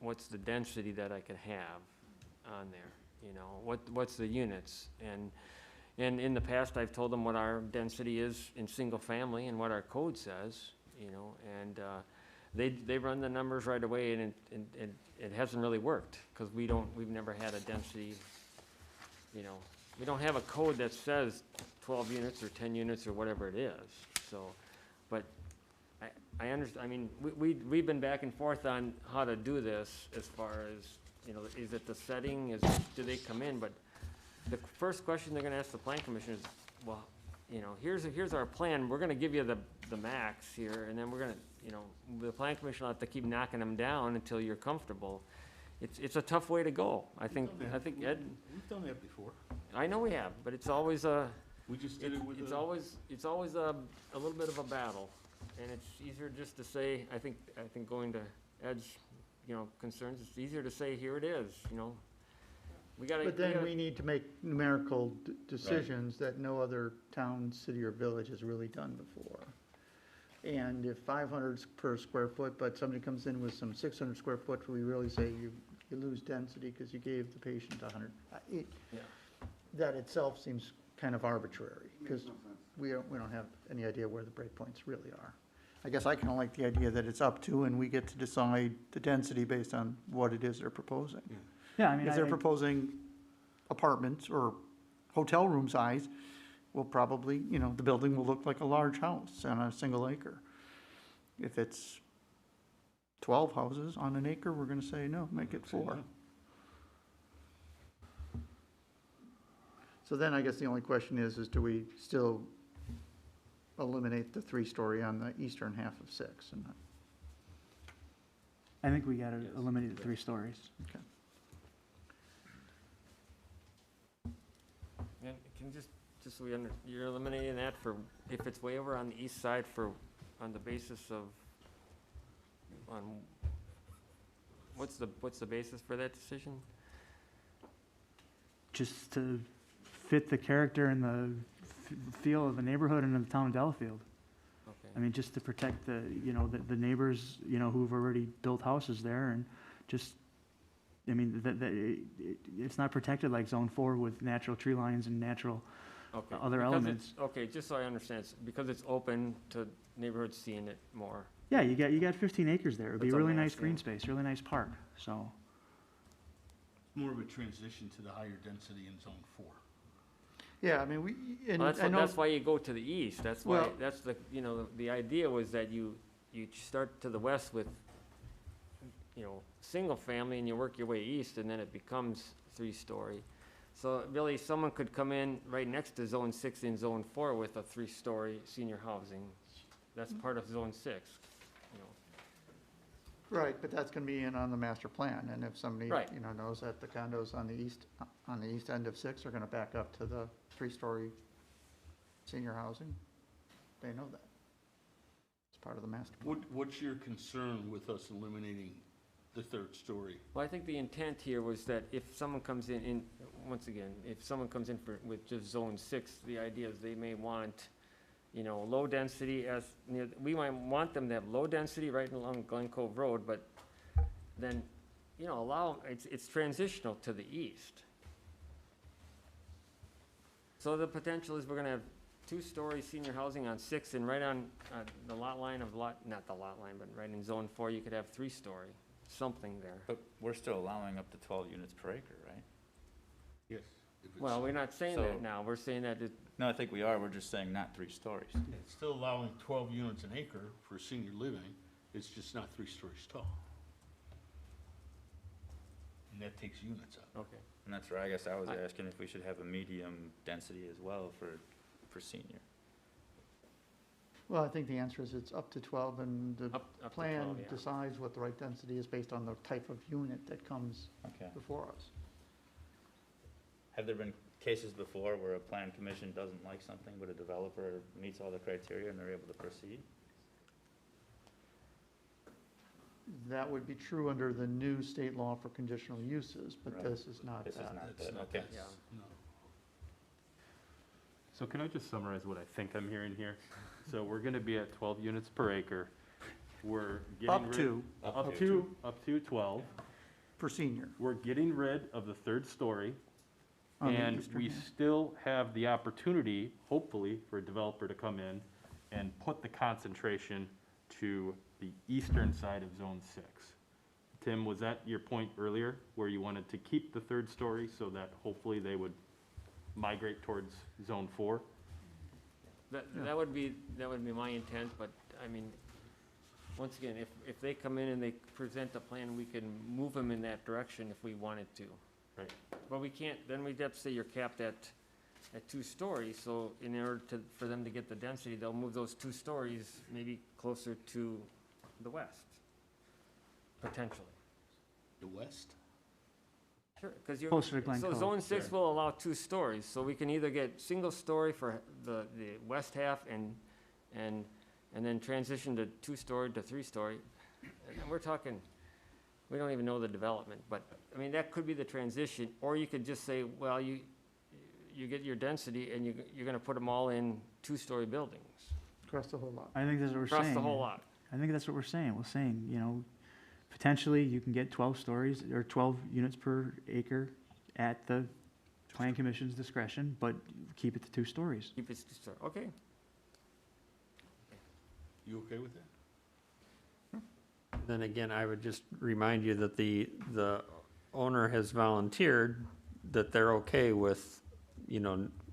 what's the density that I could have on there? What's the units? And in the past, I've told them what our density is in single family and what our code says, and they run the numbers right away, and it hasn't really worked because we've never had a density. We don't have a code that says 12 units or 10 units or whatever it is. So, but I understand. I mean, we've been back and forth on how to do this as far as, is it the setting? Do they come in? But the first question they're going to ask the plan commission is, well, here's our plan. We're going to give you the max here, and then we're going to, the plan commission will have to keep knocking them down until you're comfortable. It's a tough way to go. I think Ed. We've done that before. I know we have, but it's always We just did it with it's always a little bit of a battle, and it's easier just to say. I think going to Ed's concerns, it's easier to say here it is. We got to. But then we need to make numerical decisions that no other town, city, or village has really done before. And if 500's per square foot, but somebody comes in with some 600 square foot, we really say you lose density because you gave the patient 100. That itself seems kind of arbitrary, because we don't have any idea where the breakpoints really are. I guess I kind of like the idea that it's up to, and we get to decide the density based on what it is they're proposing. Yeah, I mean, If they're proposing apartments or hotel room size, well, probably, the building will look like a large house on a single acre. If it's 12 houses on an acre, we're gonna say, no, make it 4. So then I guess the only question is do we still eliminate the 3-story on the eastern half of 6? And I think we gotta eliminate the 3 stories. okay. And can just so you're eliminating that for if it's way over on the east side on the basis of what's the basis for that decision? Just to fit the character and the feel of the neighborhood and of the town of Delafield. Okay. I mean, just to protect the neighbors, who've already built houses there, and just I mean, it's not protected like Zone 4 with natural tree lines and natural Okay. other Because elements. it's- Okay, just so I understand, it's because it's open to neighborhoods seeing it more. Yeah, you got 15 acres there. It'd be a That's really what I'm nice green asking. space, really nice park, so. More of a transition to the higher density in zone 4. Yeah, I mean, and Well, I know, that's why you go to the east, that's why, Well- that's the, the idea was that you start to the west with, single family, and you work your way east, and then it becomes 3-story. So really, someone could come in right next to Zone 6 in Zone 4 with a 3-story senior housing. That's part of Zone 6, right, but that's gonna be in on the master plan, and if somebody, Right. knows that the condos on the east end of 6 are gonna back up to the 3-story senior housing, they know that. It's part of the master plan. What's your concern with us eliminating the 3rd story? Well, I think the intent here was that if someone comes in, once again, if someone comes in with just Zone 6, the idea is they may want, low density we might want them to have low density right along Glen Cove Road, but then, it's transitional to the east. So the potential is we're gonna have 2-story senior housing on 6, and right on the lot line of not the lot line, but right in Zone 4, you could have 3-story, something there. But we're still allowing up to 12 units per acre, right? Yes. If it's- Well, we're not saying So- that now, we're saying that No, I think we are, we're just saying not 3 stories. It's still allowing 12 units an acre for senior living, it's just not 3 stories tall. And that takes units out. okay. And that's where I guess I was asking if we should have a medium density as well for senior. Well, I think the answer is it's up to 12, and the Up to plan 12, yeah. decides what the right density is based on the type of unit that comes Okay. before us. Have there been cases before where a plan commission doesn't like something, but a developer meets all the criteria and they're able to proceed? That would be true under the new state law for conditional uses, but Right. this is not This is that. not That's that, not okay. that, Yeah. no. So can I just summarize what I think I'm hearing here? So we're gonna be at 12 units per acre. We're getting Up rid. to, Up to 12. for senior. We're getting rid of the 3rd story. on the And eastern we end. still have the opportunity, hopefully, for a developer to come in and put the concentration to the eastern side of Zone 6. Tim, was that your point earlier, where you wanted to keep the 3rd story so that hopefully they would migrate towards Zone 4? That would be my intent, but, I mean, once again, if they come in and they present a plan, we can move them in that direction if we wanted to. Right. But we can't, then we'd have to say you're capped at 2 stories, so in order for them to get the density, they'll move those 2 stories maybe closer to the west, potentially. The west? Sure, because Closer to Glen so Cove. Zone 6 will allow 2 stories, so we can either get single story for the west half and then transition to 2-story to 3-story. And we're talking, we don't even know the development, but, I mean, that could be the transition, or you could just say, well, you get your density and you're gonna put them all in 2-story buildings, Across the whole lot. I think that's what we're saying. across the whole lot. I think that's what we're saying. We're saying, potentially you can get 12 stories or 12 units per acre at the plan commission's discretion, but keep it to 2 stories. Keep it 2-story, okay. You okay with that? Then again, I would just remind you that the owner has volunteered that they're okay with,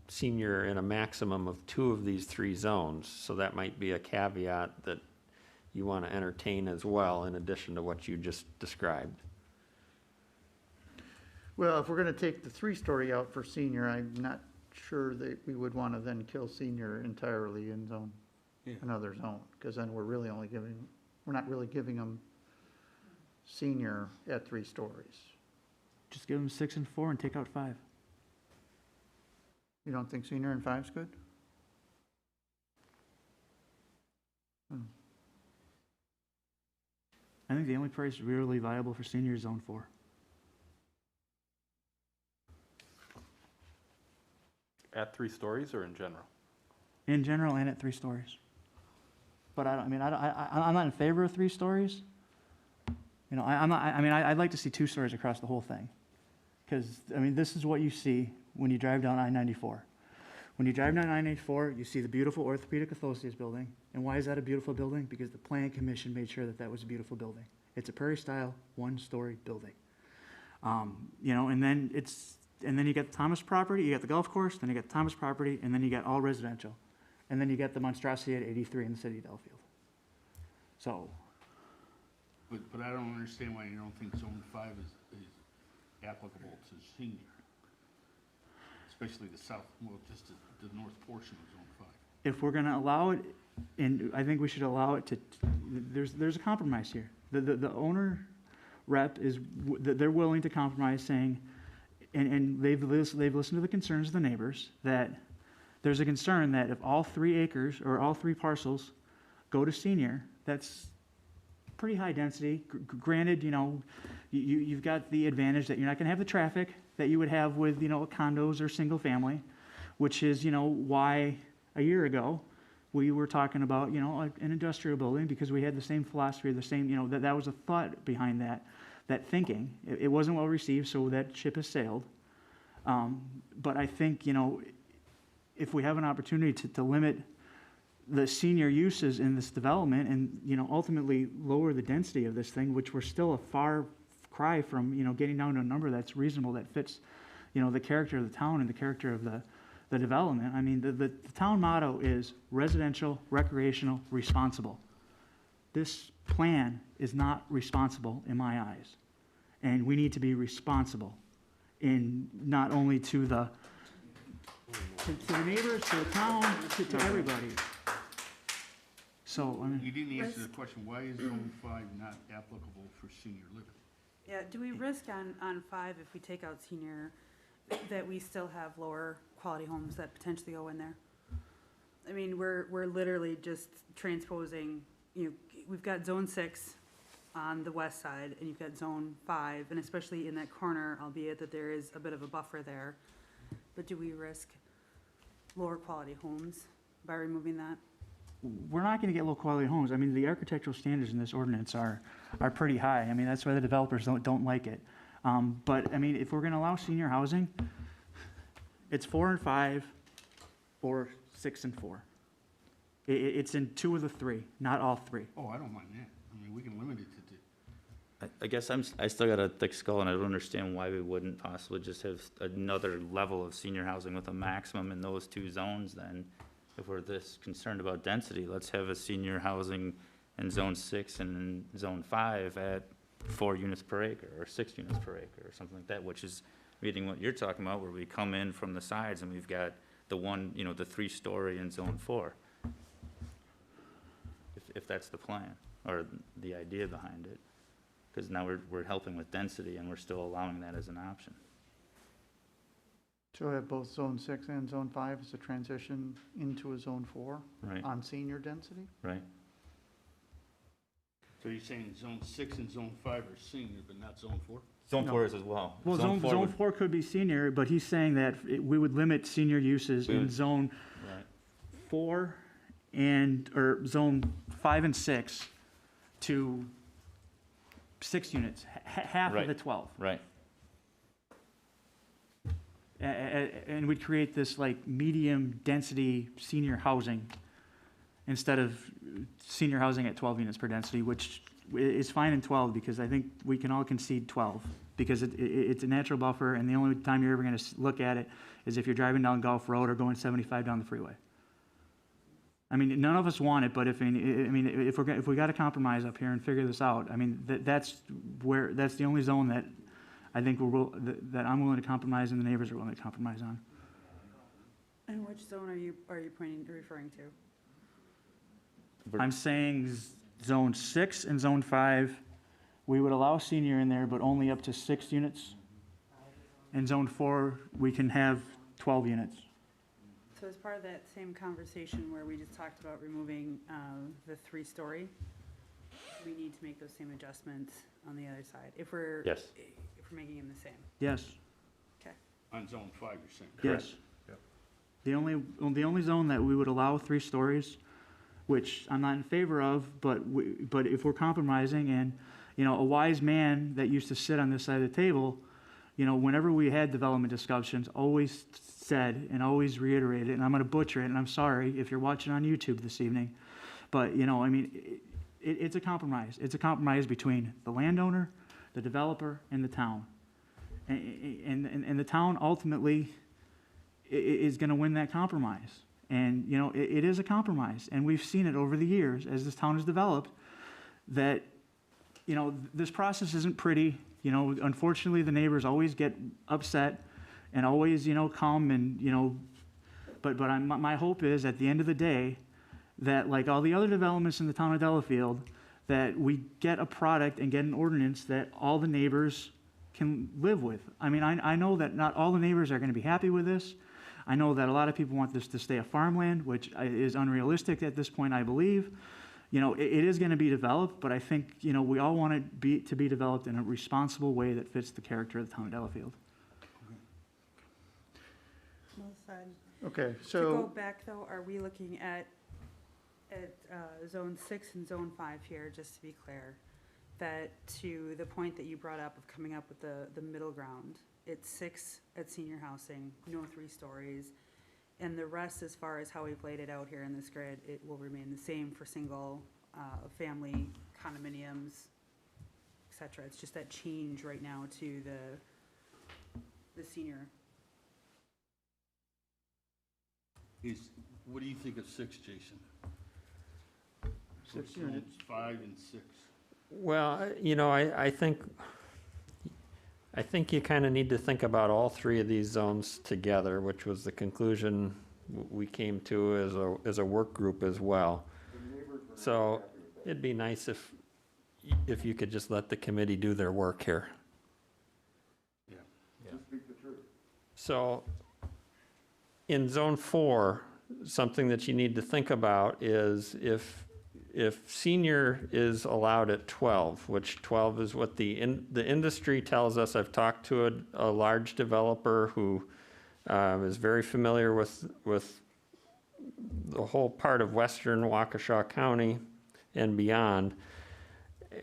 senior in a maximum of 2 of these 3 zones. So that might be a caveat that you want to entertain as well, in addition to what you just described. Well, if we're gonna take the 3-story out for senior, I'm not sure that we would wanna then kill senior entirely in another zone, because then we're not really giving them senior at 3 stories. Just give them 6 and 4 and take out 5. You don't think senior and 5's good? I think the only place really viable for senior is Zone 4. At 3 stories or in general? In general and at 3 stories. But I'm not in favor of 3 stories, You know, I'm not, I mean, I'd like to see 2 stories across the whole thing. Because, I mean, this is what you see when you drive down I-94. When you drive down I-94, you see the beautiful Orthopedic Associates building. And why is that a beautiful building? Because the Plan Commission made sure that that was a beautiful building. It's a prairie-style, 1-story building. You know, and then you get the Thomas property, you got the golf course, then you get the Thomas property, and then you got all residential. And then you get the monstrosity at 83 in the city of Delafield. So, But I don't understand why you don't think zone 5 is applicable to senior. Especially the south, well, just the north portion of zone 5. if we're gonna allow it, and I think we should allow it to, there's a compromise here. The owner rep is, they're willing to compromise, saying, and they've listened to the concerns of the neighbors, that there's a concern that if all 3 acres, or all 3 parcels go to senior, that's pretty high density. Granted, you know, you've got the advantage that you're not gonna have the traffic that you would have with, you know, condos or single family, which is, you know, why a year ago we were talking about, you know, an industrial building, because we had the same philosophy, the same, you know, that was a thought behind that thinking. It wasn't well received, so that ship has sailed. But I think, you know, if we have an opportunity to limit the senior uses in this development and, you know, ultimately lower the density of this thing, which we're still a far cry from, you know, getting down to a number that's reasonable, that fits, you know, the character of the town and the character of the development. I mean, the town motto is residential, recreational, responsible. This plan is not responsible in my eyes. And we need to be responsible in not only to the neighbors, to the town, to everybody. So, I mean, You didn't answer the question, why is zone 5 not applicable for senior living? Yeah, do we risk on 5 if we take out senior, that we still have lower quality homes that potentially go in there? I mean, we're literally just transposing, you know, we've got zone 6 on the west side, and you've got zone 5, and especially in that corner, albeit that there is a bit of a buffer there. But do we risk lower quality homes by removing that? we're not gonna get low quality homes. I mean, the architectural standards in this ordinance are pretty high. I mean, that's why the developers don't like it. But, I mean, if we're gonna allow senior housing, it's 4 and 5, or 6 and 4. It's in 2 of the 3, not all 3. Oh, I don't mind that. I mean, we can limit it to I guess I still got a thick skull, and I don't understand why we wouldn't possibly just have another level of senior housing with a maximum in those 2 zones then. If we're this concerned about density, let's have a senior housing in zone 6 and in zone 5 at 4 units per acre, or 6 units per acre, or something like that, which is meeting what you're talking about, where we come in from the sides and we've got the one, you know, the 3-story in zone 4. If that's the plan, or the idea behind it. Because now we're helping with density, and we're still allowing that as an option. So we have both zone 6 and zone 5 as a transition into a zone 4 Right, on senior density? right. So you're saying zone 6 and zone 5 are senior, but not zone 4? Zone No. 4 is as well. Well, zone would- 4 could be senior, but he's saying that we would limit senior uses We in would- zone Right, 4 or zone 5 and 6 to 6 units, half of Right. the 12. right. And we'd create this like medium density senior housing instead of senior housing at 12 units per density, which is fine in 12 because I think we can all concede 12 because it's a natural buffer, and the only time you're ever going to look at it is if you're driving down Gulf Road or going 75 down the freeway. I mean, none of us want it, but if we got to compromise up here and figure this out, I mean, that's the only zone that I think that I'm willing to compromise and the neighbors are willing to compromise on. And which zone are you referring to? I'm saying zone 6 and zone 5, we would allow senior in there, but only up to 6 units. In zone 4, we can have 12 units. So as part of that same conversation where we just talked about removing the 3-story, we need to make those same adjustments on the other side, if we're Yes. making them the same. Yes, On zone 5, you're saying? yes. The only zone that we would allow 3 stories, which I'm not in favor of, but if we're compromising and, you know, a wise man that used to sit on this side of the table, you know, whenever we had development discussions, always said and always reiterated, and I'm going to butcher it, and I'm sorry if you're watching on YouTube this evening, but, you know, I mean, it's a compromise. It's a compromise between the landowner, the developer, and the town. And the town ultimately is going to win that compromise. And, you know, it is a compromise. And we've seen it over the years as this town has developed that, you know, this process isn't pretty. You know, unfortunately, the neighbors always get upset and always, you know, come and, you know, but my hope is at the end of the day that, like all the other developments in the town of Delafield, that we get a product and get an ordinance that all the neighbors can live with. I mean, I know that not all the neighbors are going to be happy with this. I know that a lot of people want this to stay a farmland, which is unrealistic at this point, I believe. You know, it is going to be developed, but I think, you know, we all want it to be developed in a responsible way that fits the character of the town of Delafield. Well said. Okay, To so. go back though, are we looking at zone 6 and zone 5 here, just to be clear? That to the point that you brought up of coming up with the middle ground, it's 6 at senior housing, no 3 stories. And the rest, as far as how we've laid it out here in this grid, it will remain the same for single, family, condominiums, et cetera. It's just that change right now to the senior. What do you think of 6, Jason? 6 units. 5 and 6. Well, you know, I think you kind of need to think about all 3 of these zones together, which was the conclusion we came to as a work group as well. So it'd be nice if you could just let the committee do their work here. Yeah. So in zone 4, something that you need to think about is if senior is allowed at 12, which 12 is what the industry tells us. I've talked to a large developer who is very familiar with the whole part of western Waukesha County and beyond.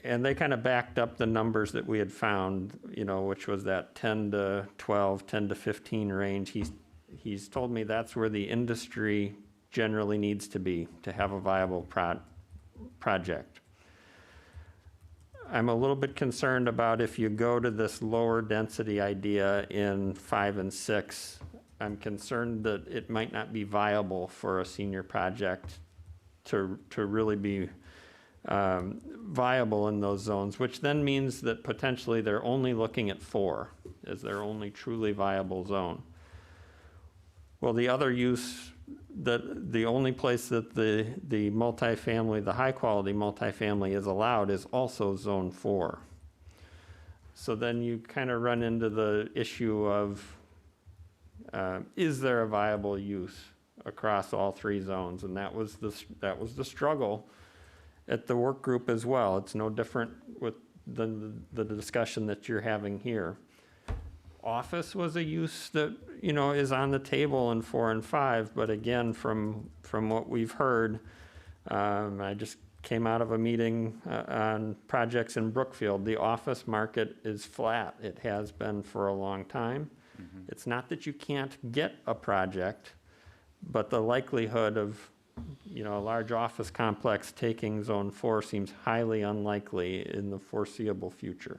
And they kind of backed up the numbers that we had found, you know, which was that 10 to 12, 10 to 15 range. He's told me that's where the industry generally needs to be to have a viable project. I'm a little bit concerned about if you go to this lower density idea in 5 and 6, I'm concerned that it might not be viable for a senior project to really be viable in those zones, which then means that potentially they're only looking at 4 as their only truly viable zone. Well, the other use, that the only place that the multifamily, the high quality multifamily is allowed is also zone 4. So then you kind of run into the issue of, is there a viable use across all 3 zones? And that was the struggle at the work group as well. It's no different than the discussion that you're having here. Office was a use that, you know, is on the table in 4 and 5, but again, from what we've heard, I just came out of a meeting on projects in Brookfield. The office market is flat. It has been for a long time. Mm-hmm. It's not that you can't get a project, but the likelihood of, you know, a large office complex taking zone 4 seems highly unlikely in the foreseeable future.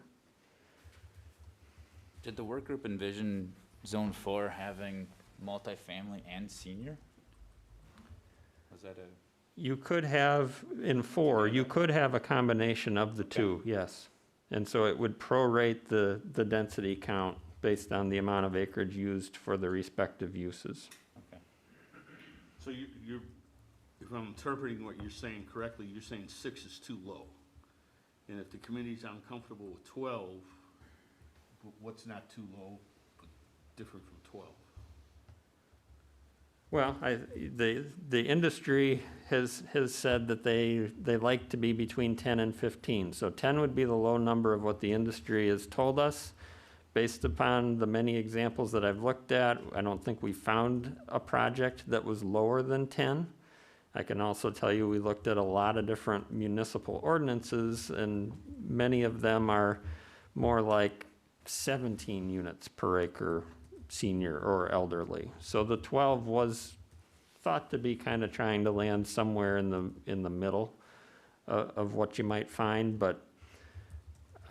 Did the work group envision zone 4 having multifamily and senior? Was that a? You could have, in 4, you could have a combination of the 2, yes. And so it would prorate the density count based on the amount of acreage used for the respective uses. Okay. So you're, if I'm interpreting what you're saying correctly, you're saying 6 is too low. And if the committee's uncomfortable with 12, what's not too low, but different from 12? Well, the industry has said that they like to be between 10 and 15. So 10 would be the low number of what the industry has told us. Based upon the many examples that I've looked at, I don't think we found a project that was lower than 10. I can also tell you, we looked at a lot of different municipal ordinances, and many of them are more like 17 units per acre senior or elderly. So the 12 was thought to be kind of trying to land somewhere in the middle of what you might find, but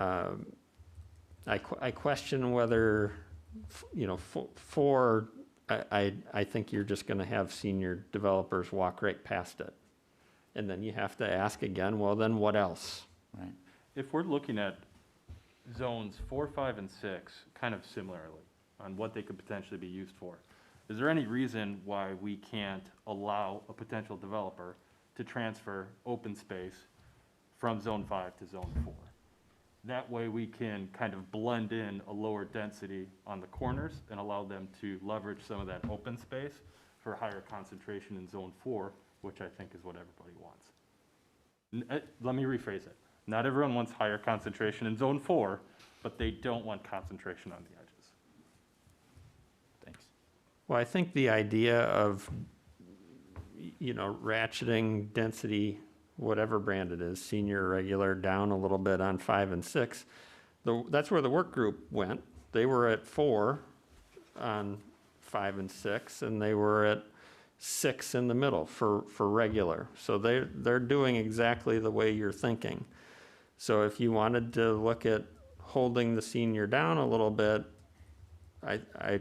I question whether, you know, I think you're just gonna have senior developers walk right past it. And then you have to ask again, well, then what else? Right. If we're looking at zones 4, 5, and 6, kind of similarly, on what they could potentially be used for, is there any reason why we can't allow a potential developer to transfer open space from zone 5 to zone 4? That way we can kind of blend in a lower density on the corners and allow them to leverage some of that open space for higher concentration in zone 4, which I think is what everybody wants. Let me rephrase it. Not everyone wants higher concentration in zone 4, but they don't want concentration on the edges. Thanks. Well, I think the idea of, you know, ratcheting density, whatever brand it is, senior or regular, down a little bit on 5 and 6, that's where the work group went. They were at 4 on 5 and 6, and they were at 6 in the middle for regular. So they're doing exactly the way you're thinking. So if you wanted to look at holding the senior down a little bit, I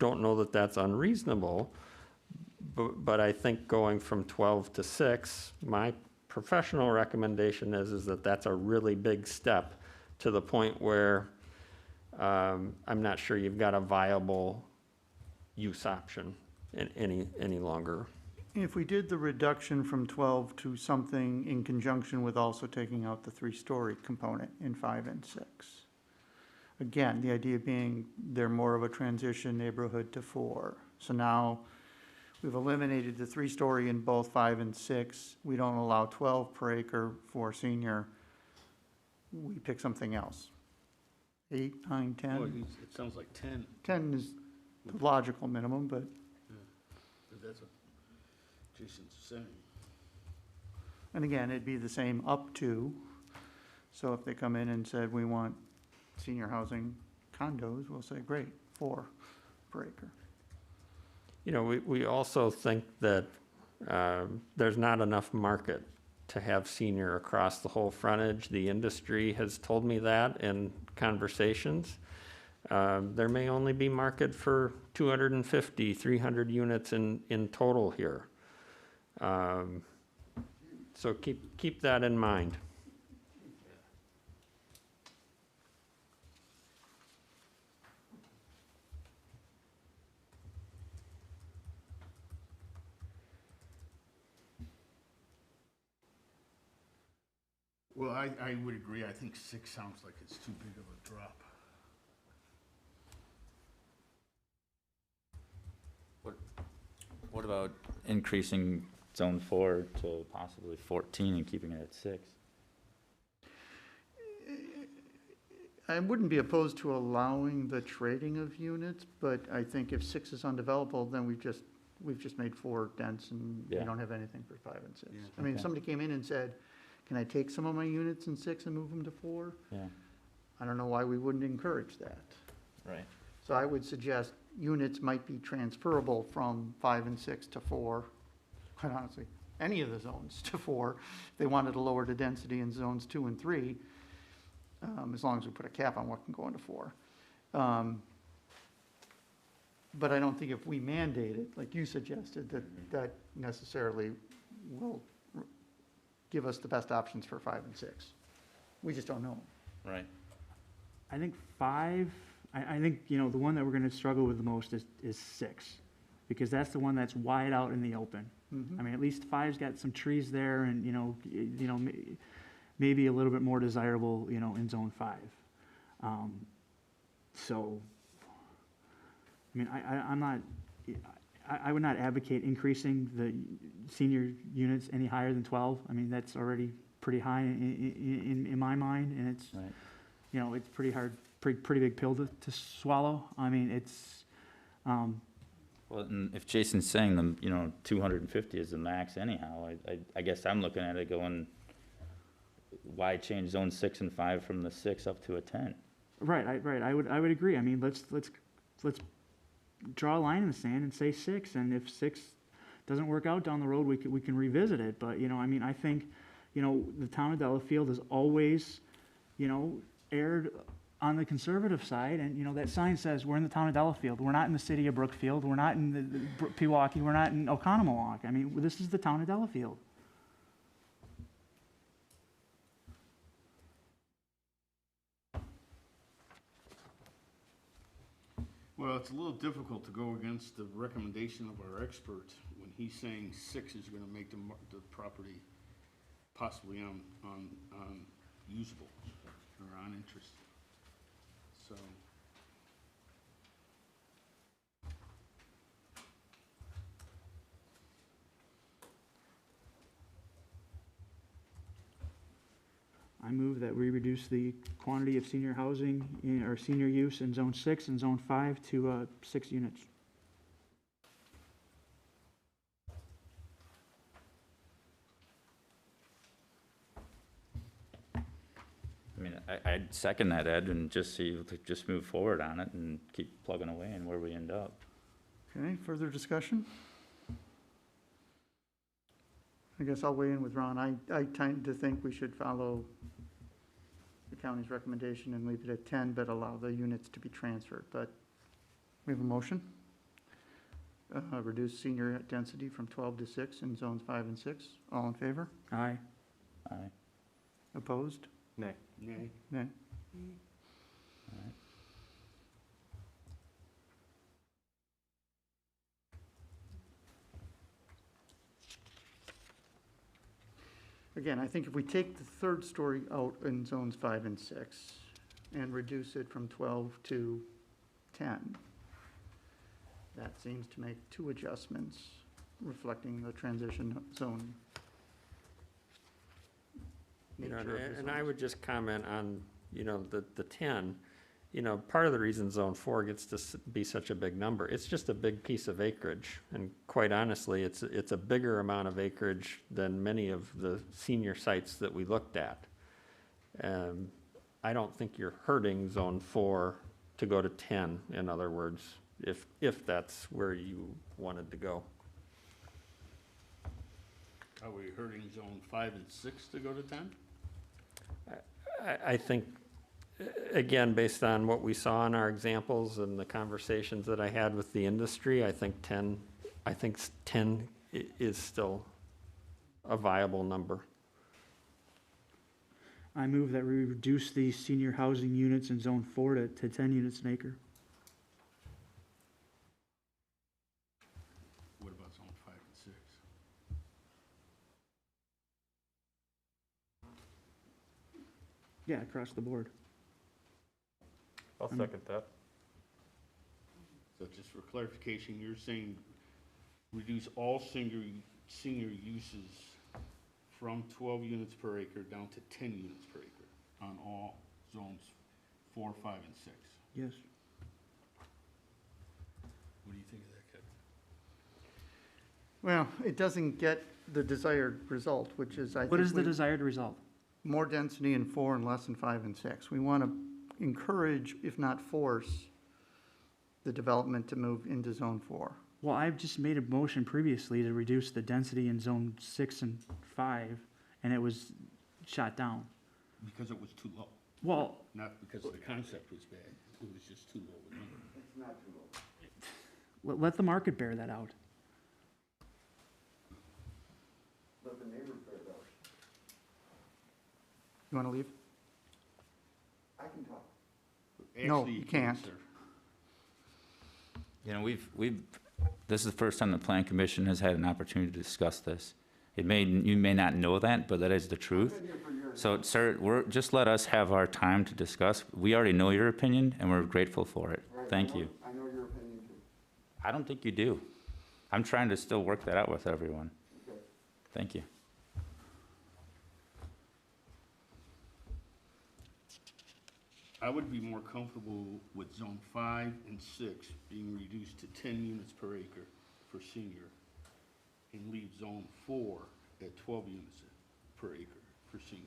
don't know that that's unreasonable, but I think going from 12 to 6, my professional recommendation is that that's a really big step to the point where I'm not sure you've got a viable use option any longer. If we did the reduction from 12 to something in conjunction with also taking out the 3-story component in 5 and 6. Again, the idea being they're more of a transition neighborhood to 4. So now we've eliminated the 3-story in both 5 and 6. We don't allow 12 per acre for senior. We pick something else. 8, 9, 10. Well, it sounds like 10, 10 is the logical minimum, but but that's what Jason's saying. and again, it'd be the same up to. So if they come in and said, we want senior housing condos, we'll say, great, 4 per acre. You know, we also think that there's not enough market to have senior across the whole frontage. The industry has told me that in conversations. There may only be market for 250, 300 units in total here. So keep that in mind. Well, I would agree. I think 6 sounds like it's too big of a drop. What about increasing zone 4 to possibly 14 and keeping it at 6? I wouldn't be opposed to allowing the trading of units, but I think if 6 is undevelopable, then we've just made 4 dense and we Yeah. don't have anything for 5 and 6. Yeah. I mean, if Okay. somebody came in and said, can I take some of my units in 6 and move them to 4? Yeah, I don't know why we wouldn't encourage that. right. So I would suggest units might be transferable from 5 and 6 to 4, quite honestly, any of the zones to 4. If they wanted to lower the density in zones 2 and 3, as long as we put a cap on what can go into 4. But I don't think if we mandate it, like you suggested, that necessarily will give us the best options for 5 and 6. We just don't know. Right. I think 5, I think, you know, the one that we're gonna struggle with the most is 6, because that's the one that's wide out in the open. I mean, at least 5's got some trees there and, maybe a little bit more desirable, in zone 5. So, I mean, I would not advocate increasing the senior units any higher than 12. I mean, that's already pretty high in my mind, and it's, Right. it's pretty hard, pretty big pill to swallow. I mean, it's, Well, and if Jason's saying them, 250 is the max anyhow, I guess I'm looking at it going, why change zone 6 and 5 from the 6 up to a 10? Right, I would agree. I mean, let's draw a line in the sand and say 6, and if 6 doesn't work out down the road, we can revisit it. But, I mean, I think, the town of Delafield has always, erred on the conservative side, and, that sign says, we're in the town of Delafield. We're not in the city of Brookfield. We're not in the Pewaukee. We're not in Oconomowoc. I mean, this is the town of Delafield. Well, it's a little difficult to go against the recommendation of our expert when he's saying 6 is gonna make the property possibly usable or uninterested. So. I move that we reduce the quantity of senior housing or senior use in zone 6 and zone 5 to 6 units. I mean, I'd second that, Ed, and just move forward on it and keep plugging away and where we end up. Okay, further discussion? I guess I'll weigh in with Ron. I tend to think we should follow the county's recommendation and leave it at 10, but allow the units to be transferred. But we have a motion. Reduce senior density from 12 to 6 in zones 5 and 6. All in favor? Aye. Aye. Opposed? Nay. Nay. Nay. All right. Again, I think if we take the third story out in zones 5 and 6 and reduce it from 12 to 10, that seems to make 2 adjustments reflecting the transition zone nature of the And I zones. would just comment on, the 10, part of the reason zone 4 gets to be such a big number, it's just a big piece of acreage. And quite honestly, it's a bigger amount of acreage than many of the senior sites that we looked at. I don't think you're hurting zone 4 to go to 10, in other words, if that's where you wanted to go. Are we hurting zone 5 and 6 to go to 10? I think, again, based on what we saw in our examples and the conversations that I had with the industry, I think 10 is still a viable number. I move that we reduce the senior housing units in zone 4 to 10 units an acre. What about zone 5 and 6? Yeah, across the board. I'll second that. So just for clarification, you're saying reduce all senior uses from 12 units per acre down to 10 units per acre on all zones 4, 5, and 6. Yes. What do you think of that, Kevin? Well, it doesn't get the desired result, which is, I think. What is the desired result? More density in 4 and less in 5 and 6. We want to encourage, if not force, the development to move into zone 4. Well, I've just made a motion previously to reduce the density in zone 6 and 5, and it was shot down. Because it was too low, Well, not because the concept was bad. It was just too low with me. It's not too low. let the market bear that out. Let the neighbors bear it out. You want to leave? I can talk. No, Actually, you can't. sir. This is the first time the plan commission has had an opportunity to discuss this. You may not know that, but that is the truth. So, sir, just let us have our time to discuss. We already know your opinion, and we're grateful for it. Thank you. I know your opinion too. I don't think you do. I'm trying to still work that out with everyone. Thank you. I would be more comfortable with zone 5 and 6 being reduced to 10 units per acre for senior, and leave zone 4 at 12 units per acre for senior.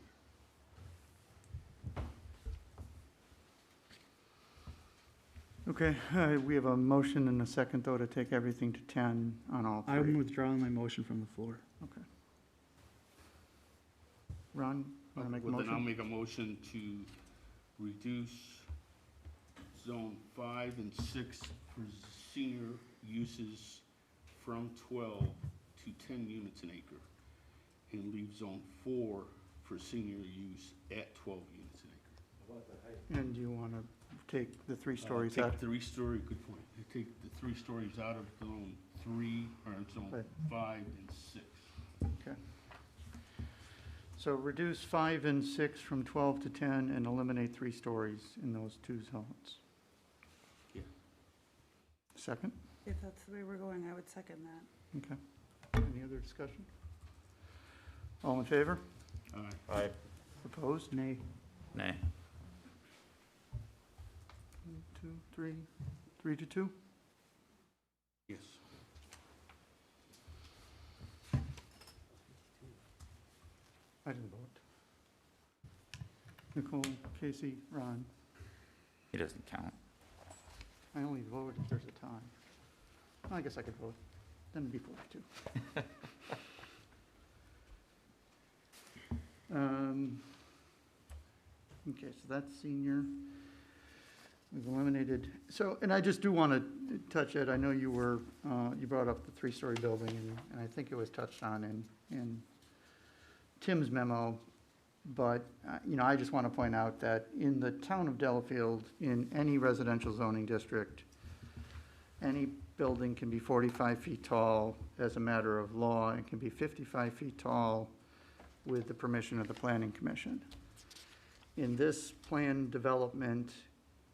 Okay, we have a motion and a second, though, to take everything to 10 on all I'm three. withdrawing my motion from the floor. Okay. Ron, want to make a Well, then I'll motion? make a motion to reduce zone 5 and 6 for senior uses from 12 to 10 units an acre, and leave zone 4 for senior use at 12 units an acre. And you want to take the 3 stories out? Take 3-story, good point. Take the 3 stories out of zone 3, or zone Right. 5 and 6. Okay. So reduce 5 and 6 from 12 to 10 and eliminate 3 stories in those 2 zones. Yeah. Second? If that's the way we're going, I would second that. Okay. Any other discussion? All in favor? Aye. Opposed? Nay. Nay. 1, 2, 3. 3 to 2? Yes. I didn't vote. Nicole, Casey, Ron. He doesn't count. I only vote if there's a tie. Well, I guess I could vote. Then it'd be 4 to 2. Okay, so that's senior. We've eliminated, so, and I just do want to touch it. I know you were, you brought up the 3-story building, and I think it was touched on in Tim's memo. But, you know, I just want to point out that in the town of Delafield, in any residential zoning district, any building can be 45 feet tall as a matter of law, and can be 55 feet tall with the permission of the Planning Commission. In this planned development,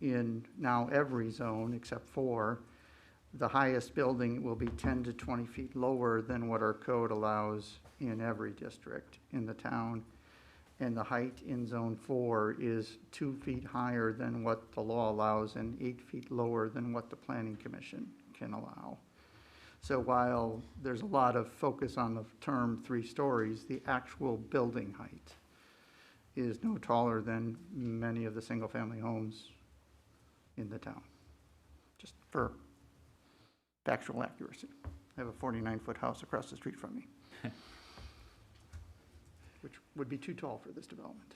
in now every zone except 4, the highest building will be 10 to 20 feet lower than what our code allows in every district in the town. And the height in zone 4 is 2 feet higher than what the law allows and 8 feet lower than what the Planning Commission can allow. So while there's a lot of focus on the term 3 stories, the actual building height is no taller than many of the single-family homes in the town, just for factual accuracy. I have a 49-foot house across the street from me, which would be too tall for this development.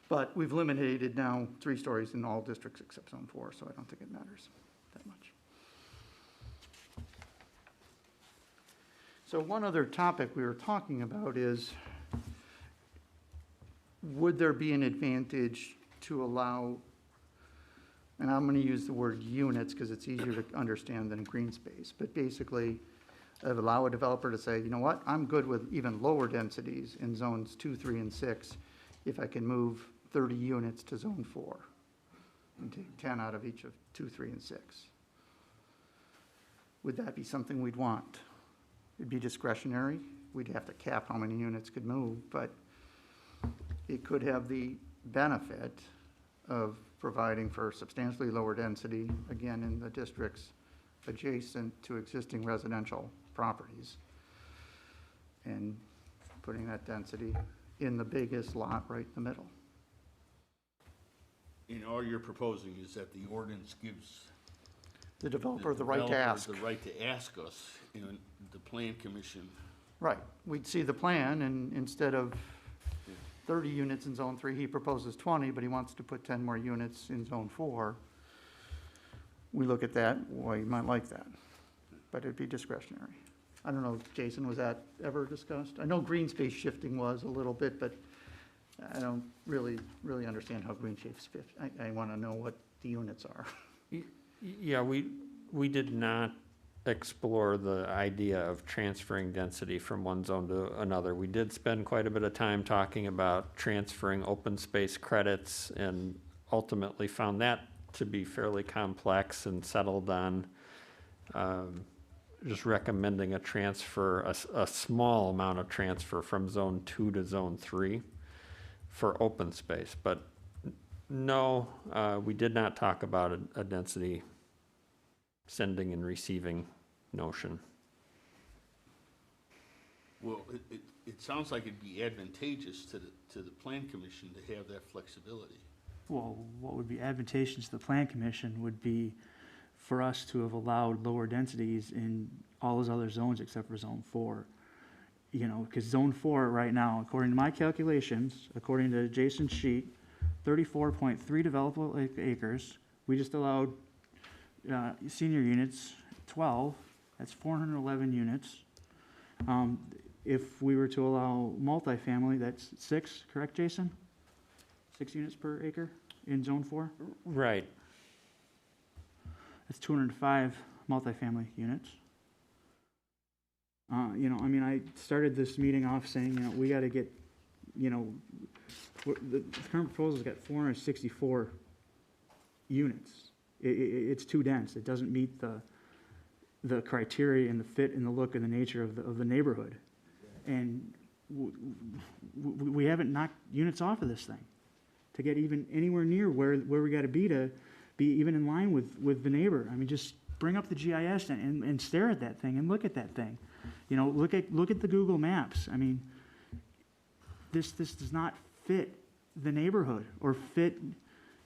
But we've eliminated now 3 stories in all districts except zone 4, so I don't think it matters that much. So one other topic we were talking about is, would there be an advantage to allow, and I'm going to use the word units because it's easier to understand than green space, but basically allow a developer to say, you know what, I'm good with even lower densities in zones 2, 3, and 6 if I can move 30 units to zone 4 and take 10 out of each of 2, 3, and 6. Would that be something we'd want? It'd be discretionary. We'd have to cap how many units could move, but it could have the benefit of providing for substantially lower density, again, in the districts adjacent to existing residential properties, and putting that density in the biggest lot right in the middle. And all you're proposing is that the ordinance gives The developer the right to developer ask. the right to ask us, and the Plan Commission. Right, we'd see the plan, and instead of 30 units in zone 3, he proposes 20, but he wants to put 10 more units in zone 4. We look at that, well, you might like that, but it'd be discretionary. I don't know, Jason, was that ever discussed? I know green space shifting was a little bit, but I don't really understand how green space shifts. I want to know what the units are. Yeah, we did not explore the idea of transferring density from one zone to another. We did spend quite a bit of time talking about transferring open space credits, and ultimately found that to be fairly complex, and settled on just recommending a transfer, a small amount of transfer from zone 2 to zone 3 for open space. But No, we did not talk about a density sending and receiving notion. Well, it sounds like it'd be advantageous to the Plan Commission to have that flexibility. Well, what would be advantageous to the Plan Commission would be for us to have allowed lower densities in all those other zones except for Zone 4. You know, because Zone 4 right now, according to my calculations, according to Jason's sheet, 34.3 developable acres. We just allowed senior units, 12. That's 411 units. If we were to allow multifamily, that's 6, correct, Jason? 6 units per acre in Zone 4? Right. That's 205 multifamily units. You know, I mean, I started this meeting off saying, you know, we got to get, you know, the current proposal's got 464 units. It's too dense. It doesn't meet the criteria and the fit and the look and the nature of the neighborhood. And we haven't knocked units off of this thing to get even anywhere near where we got to be even in line with the neighbor. I mean, just bring up the GIS and stare at that thing and look at that thing. You know, look at the Google Maps. I mean, this does not fit the neighborhood or fit,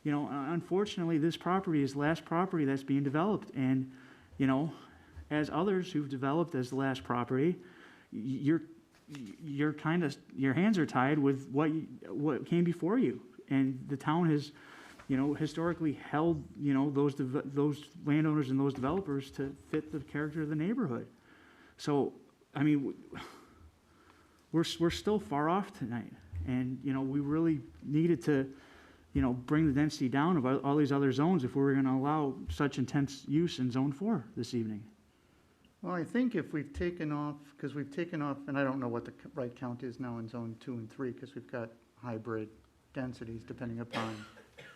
you know, unfortunately, this property is the last property that's being developed. And, you know, as others who've developed as the last property, you're kind of, your hands are tied with what came before you. And the town has, you know, historically held, you know, those landowners and those developers to fit the character of the neighborhood. So, I mean, we're still far off tonight. And, you know, we really needed to, you know, bring the density down of all these other zones if we were going to allow such intense use in Zone 4 this evening. Well, I think if we've taken off, because we've taken off, and I don't know what the right count is now in Zone 2 and 3, because we've got hybrid densities depending upon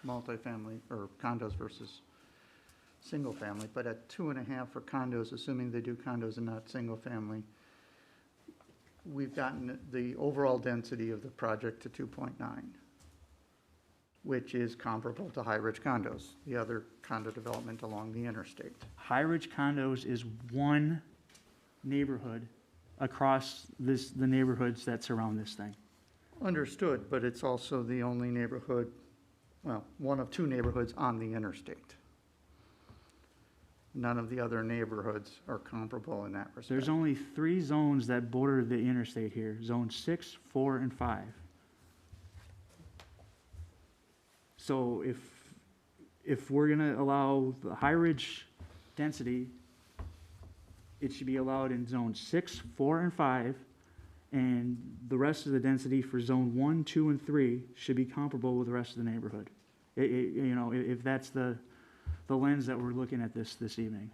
multifamily or condos versus single family, but at 2.5 for condos, assuming they do condos and not single family, we've gotten the overall density of the project to 2.9, which is comparable to High Ridge condos, the other condo development along the interstate. High Ridge condos is one neighborhood across the neighborhoods that surround this thing. Understood, but it's also the only neighborhood, well, one of 2 neighborhoods on the interstate. None of the other neighborhoods are comparable in that respect. There's only 3 zones that border the interstate here, Zone 6, 4, and 5. So if we're gonna allow the High Ridge density, it should be allowed in Zone 6, 4, and 5, and the rest of the density for Zone 1, 2, and 3 should be comparable with the rest of the neighborhood. You know, if that's the lens that we're looking at this evening.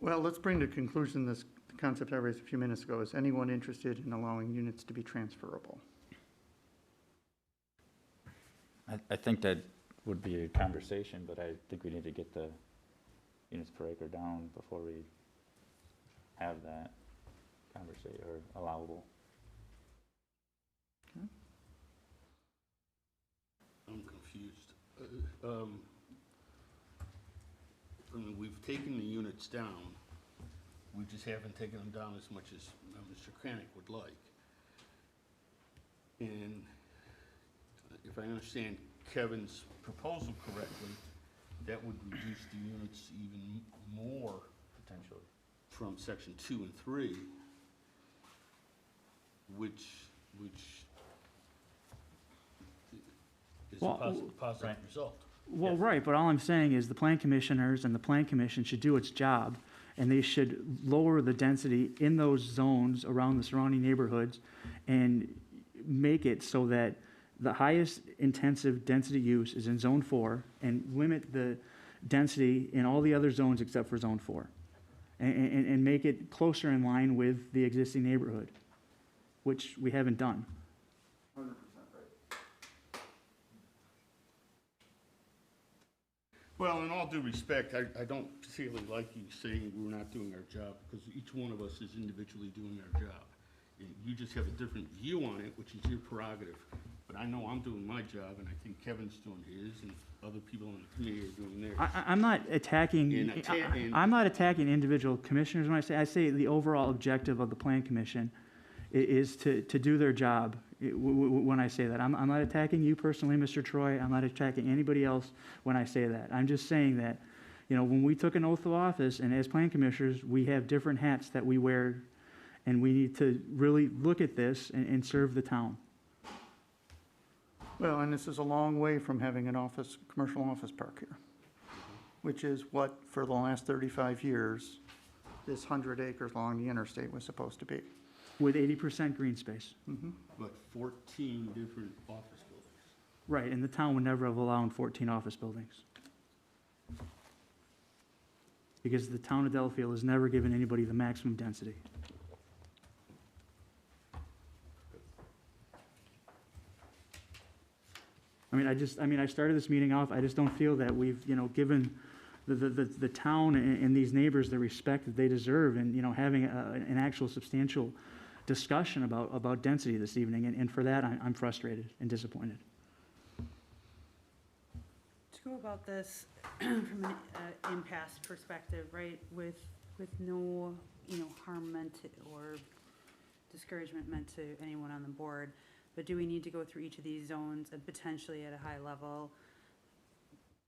Well, let's bring to conclusion this concept I raised a few minutes ago. Is anyone interested in allowing units to be transferable? I think that would be a conversation, but I think we need to get the units per acre down before we have that conversation or allowable. Okay. I'm confused. I mean, we've taken the units down. We just haven't taken them down as much as Mr. Kranick would like. And if I understand Kevin's proposal correctly, that would reduce the units even more Potentially. from section 2 and 3, which is Well, a positive result. Well, right, but all I'm saying is the plan commissioners and the plan commission should do its job and they should lower the density in those zones around the surrounding neighborhoods and make it so that the highest intensive density use is in Zone 4 and limit the density in all the other zones except for Zone 4. And make it closer in line with the existing neighborhood, which we haven't done. 100% right. Well, in all due respect, I don't particularly like you saying we're not doing our job, because each one of us is individually doing our job. And you just have a different view on it, which is your prerogative. But I know I'm doing my job, and I think Kevin's doing his, and other people on the committee are doing theirs. I'm not attacking, And I'm not attacking individual commissioners when I say the overall objective of the plan commission is to do their job when I say that. I'm not attacking you personally, Mr. Troy. I'm not attacking anybody else when I say that. I'm just saying that, you know, when we took an oath of office and as plan commissioners, we have different hats that we wear, and we need to really look at this and serve the town. Well, and this is a long way from having an office, commercial office park here, which is what, for the last 35 years, this 100 acres along the interstate was supposed to be. With 80% green space. But 14 different office buildings. Right, and the town would never have allowed 14 office buildings. Because the town of Delafield has never given anybody the maximum density. I started this meeting off, I just don't feel that we've, you know, given the town and these neighbors the respect that they deserve, and, you know, having an actual substantial discussion about density this evening, and for that, I'm frustrated and disappointed. To go about this from an impasse perspective, right, with no, you know, harm meant to, or discouragement meant to anyone on the board, but do we need to go through each of these zones and potentially at a high level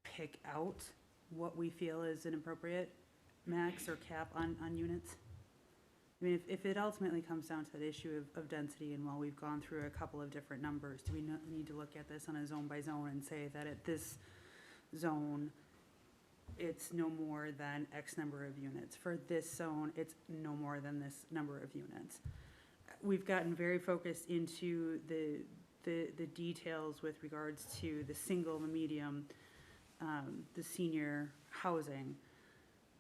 pick out what we feel is an appropriate max or cap on units? I mean, if it ultimately comes down to that issue of density, and while we've gone through a couple of different numbers, do we need to look at this on a zone by zone and say that at this zone, it's no more than X number of units? For this zone, it's no more than this number of units. We've gotten very focused into the details with regards to the single, the medium, the senior housing.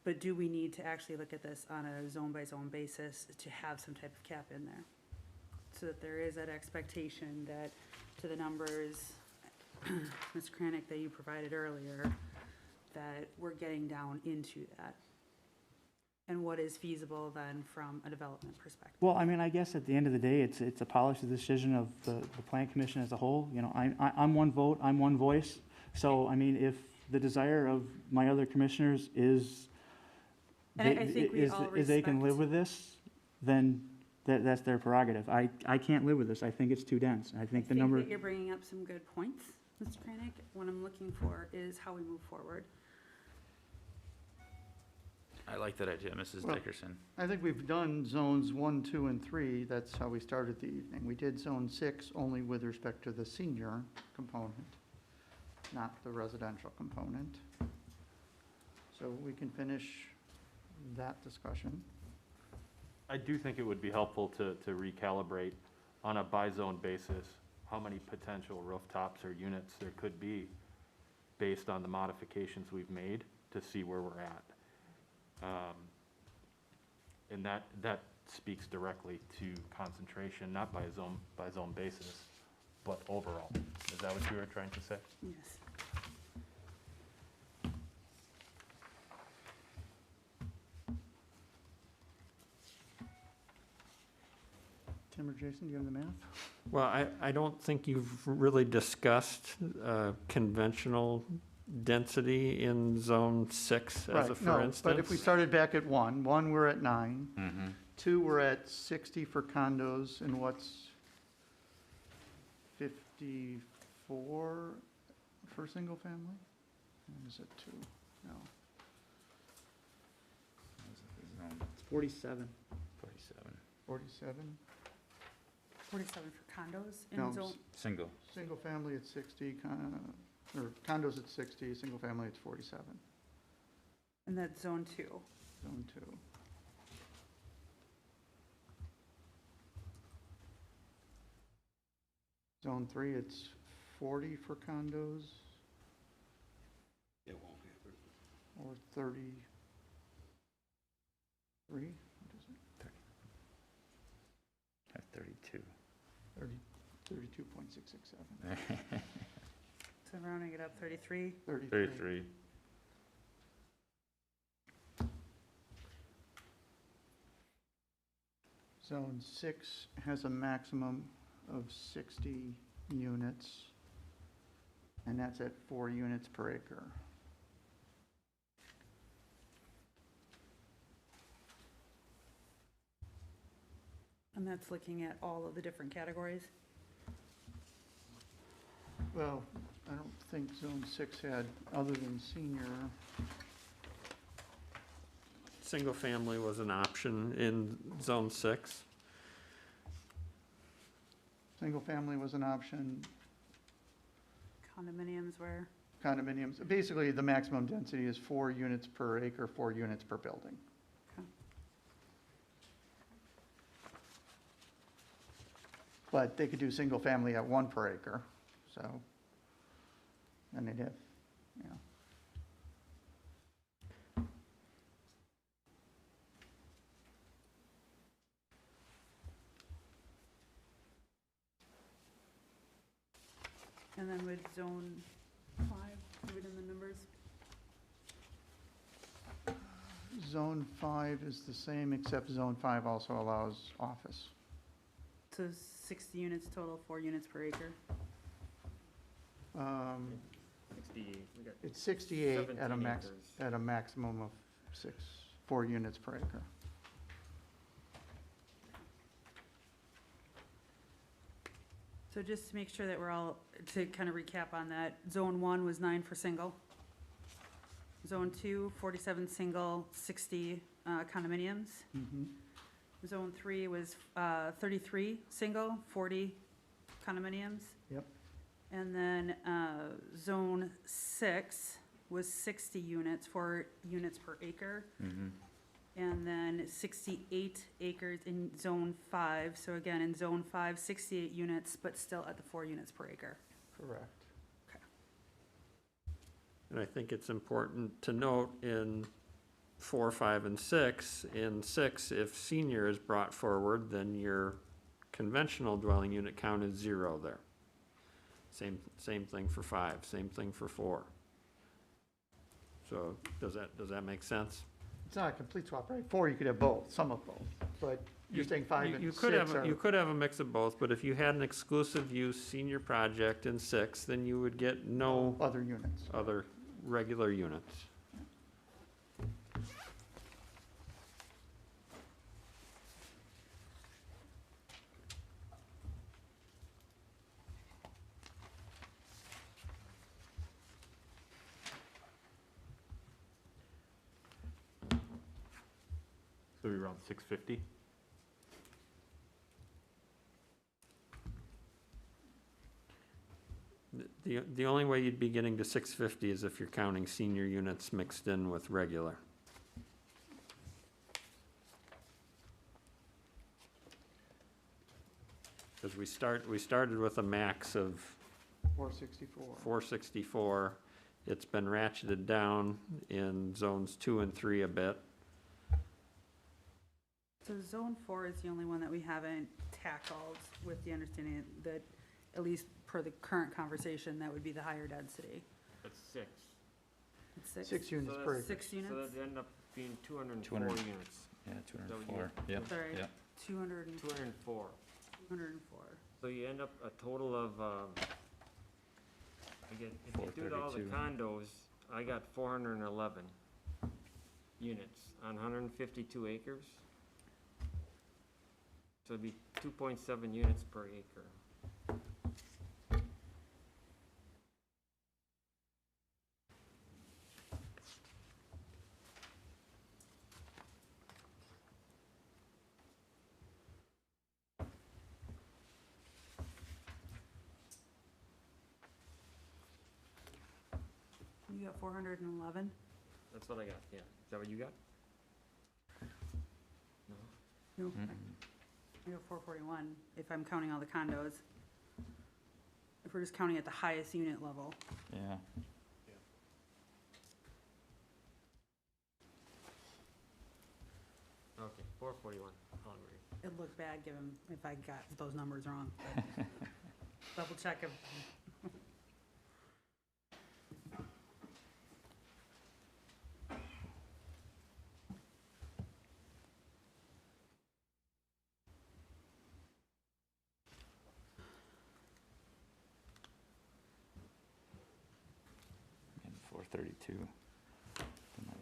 But do we need to actually look at this on a zone-by-zone basis to have some type of cap in there? So that there is that expectation that to the numbers, Ms. Kranick, that you provided earlier, that we're getting down into that. And what is feasible then from a development perspective? Well, I mean, I guess at the end of the day, it's a policy decision of the plan commission as a whole. You know, I'm one vote, I'm one voice. So, I mean, if the desire of my other commissioners is And I think we all is they can respect- live with this, then that's their prerogative. I can't live with this. I think it's too dense. I think the number. I think that you're bringing up some good points, Mr. Kranick. What I'm looking for is how we move forward. I like that idea, Mrs. Well, Dickerson. I think we've done zones 1, 2, and 3. That's how we started the evening. We did zone 6 only with respect to the senior component, not the residential component. So we can finish that discussion. I do think it would be helpful to recalibrate on a by-zone basis how many potential rooftops or units there could be based on the modifications we've made to see where we're at. And that speaks directly to concentration, not by zone basis, but overall. Is that what you were trying to say? Yes. Tim or Jason, do you have the math? Well, I don't think you've really discussed conventional density in zone 6 as a for instance. But if we started back at 1, we're at 9. Mm-hmm. 2, we're at 60 for condos, and what's 54 for single family? Or is it 2? No. It's 47. 47. 47? 47 for condos in No, zone. Single. Single family at 60, or condos at 60, single family at 47. And that's zone 2. Zone 2. Zone 3, it's 40 for condos, It won't be. or 33? What is it? At 32. 32.667. So rounding it up, 33. 33. Zone 6 has a maximum of 60 units, and that's at 4 units per acre. And that's looking at all of the different categories. Well, I don't think Zone 6 had, other than senior, Single family was an option in zone 6. single family was an option, Condominiums were, condominiums. Basically, the maximum density is 4 units per acre, 4 units per building. Okay. But they could do single family at 1 per acre, so, and they'd have, you know. and then with zone 5, put it in the numbers. Zone 5 is the same, except Zone 5 also allows office. So 60 units total, 4 units per acre. 68, we got It's 68 at a 17 max, acres. at a maximum of 4 units per acre. So just to make sure that we're all, to kind of recap on that, zone 1 was 9 for single. Zone 2, 47 single, 60 condominiums. Zone 3 was 33 single, 40 condominiums. Yep. And then zone 6 was 60 units, 4 units per acre. And then 68 acres in zone 5. So again, in zone 5, 68 units, but still at the 4 units per acre. Correct. And I think it's important to note in 4, 5, and 6, in 6, if senior is brought forward, then your conventional dwelling unit count is 0 there. Same thing for 5, same thing for 4. So does that make sense? It's not a complete swap, right? 4, you could have both, some of both, but you're saying 5 and 6 are... You could have a mix of both, but if you had an exclusive use senior project in 6, then you would get no Other units. other regular units. So we around 650? The only way you'd be getting to 650 is if you're counting senior units mixed in with regular. Because we started with a max of 464. 464. It's been ratcheted down in zones 2 and 3 a bit. So zone 4 is the only one that we haven't tackled, with the understanding that, at least per the current conversation, that would be the higher density. That's 6. It's 6. 6 units So per that's acre. 6 So units? that end up being 204 200. units. Yeah, what 204. Yep. Sorry, Yep. 204. 204. So you end up a total of, again, if you do all the 432. condos, I got 411 units on 152 acres. So it'd be 2.7 units per acre. You got 411? That's what I got, yeah. Is that what you got? No, I go 441, if I'm counting all the condos. If we're just counting at the highest unit level. Yeah. Okay, 441, I'll agree. It'd look bad given if I got those numbers wrong. but Double check if, And 432. all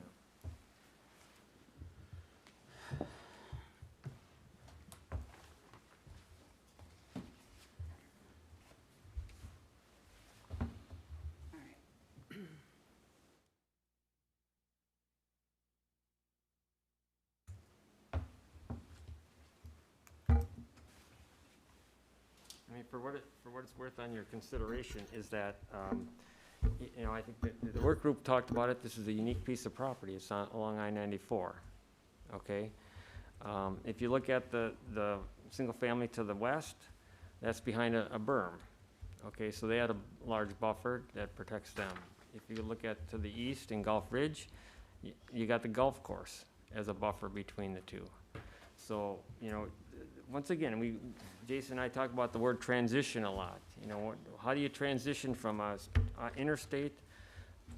right. I mean, for what it's worth on your consideration is that, you know, I think the work group talked about it, this is a unique piece of property, it's on, along I-94, okay? If you look at the single family to the west, that's behind a berm, okay? So they had a large buffer that protects them. If you look at to the east in Gulf Ridge, you got the golf course as a buffer between the two. So, you know, once again, Jason and I talk about the word transition a lot. You know, how do you transition from a interstate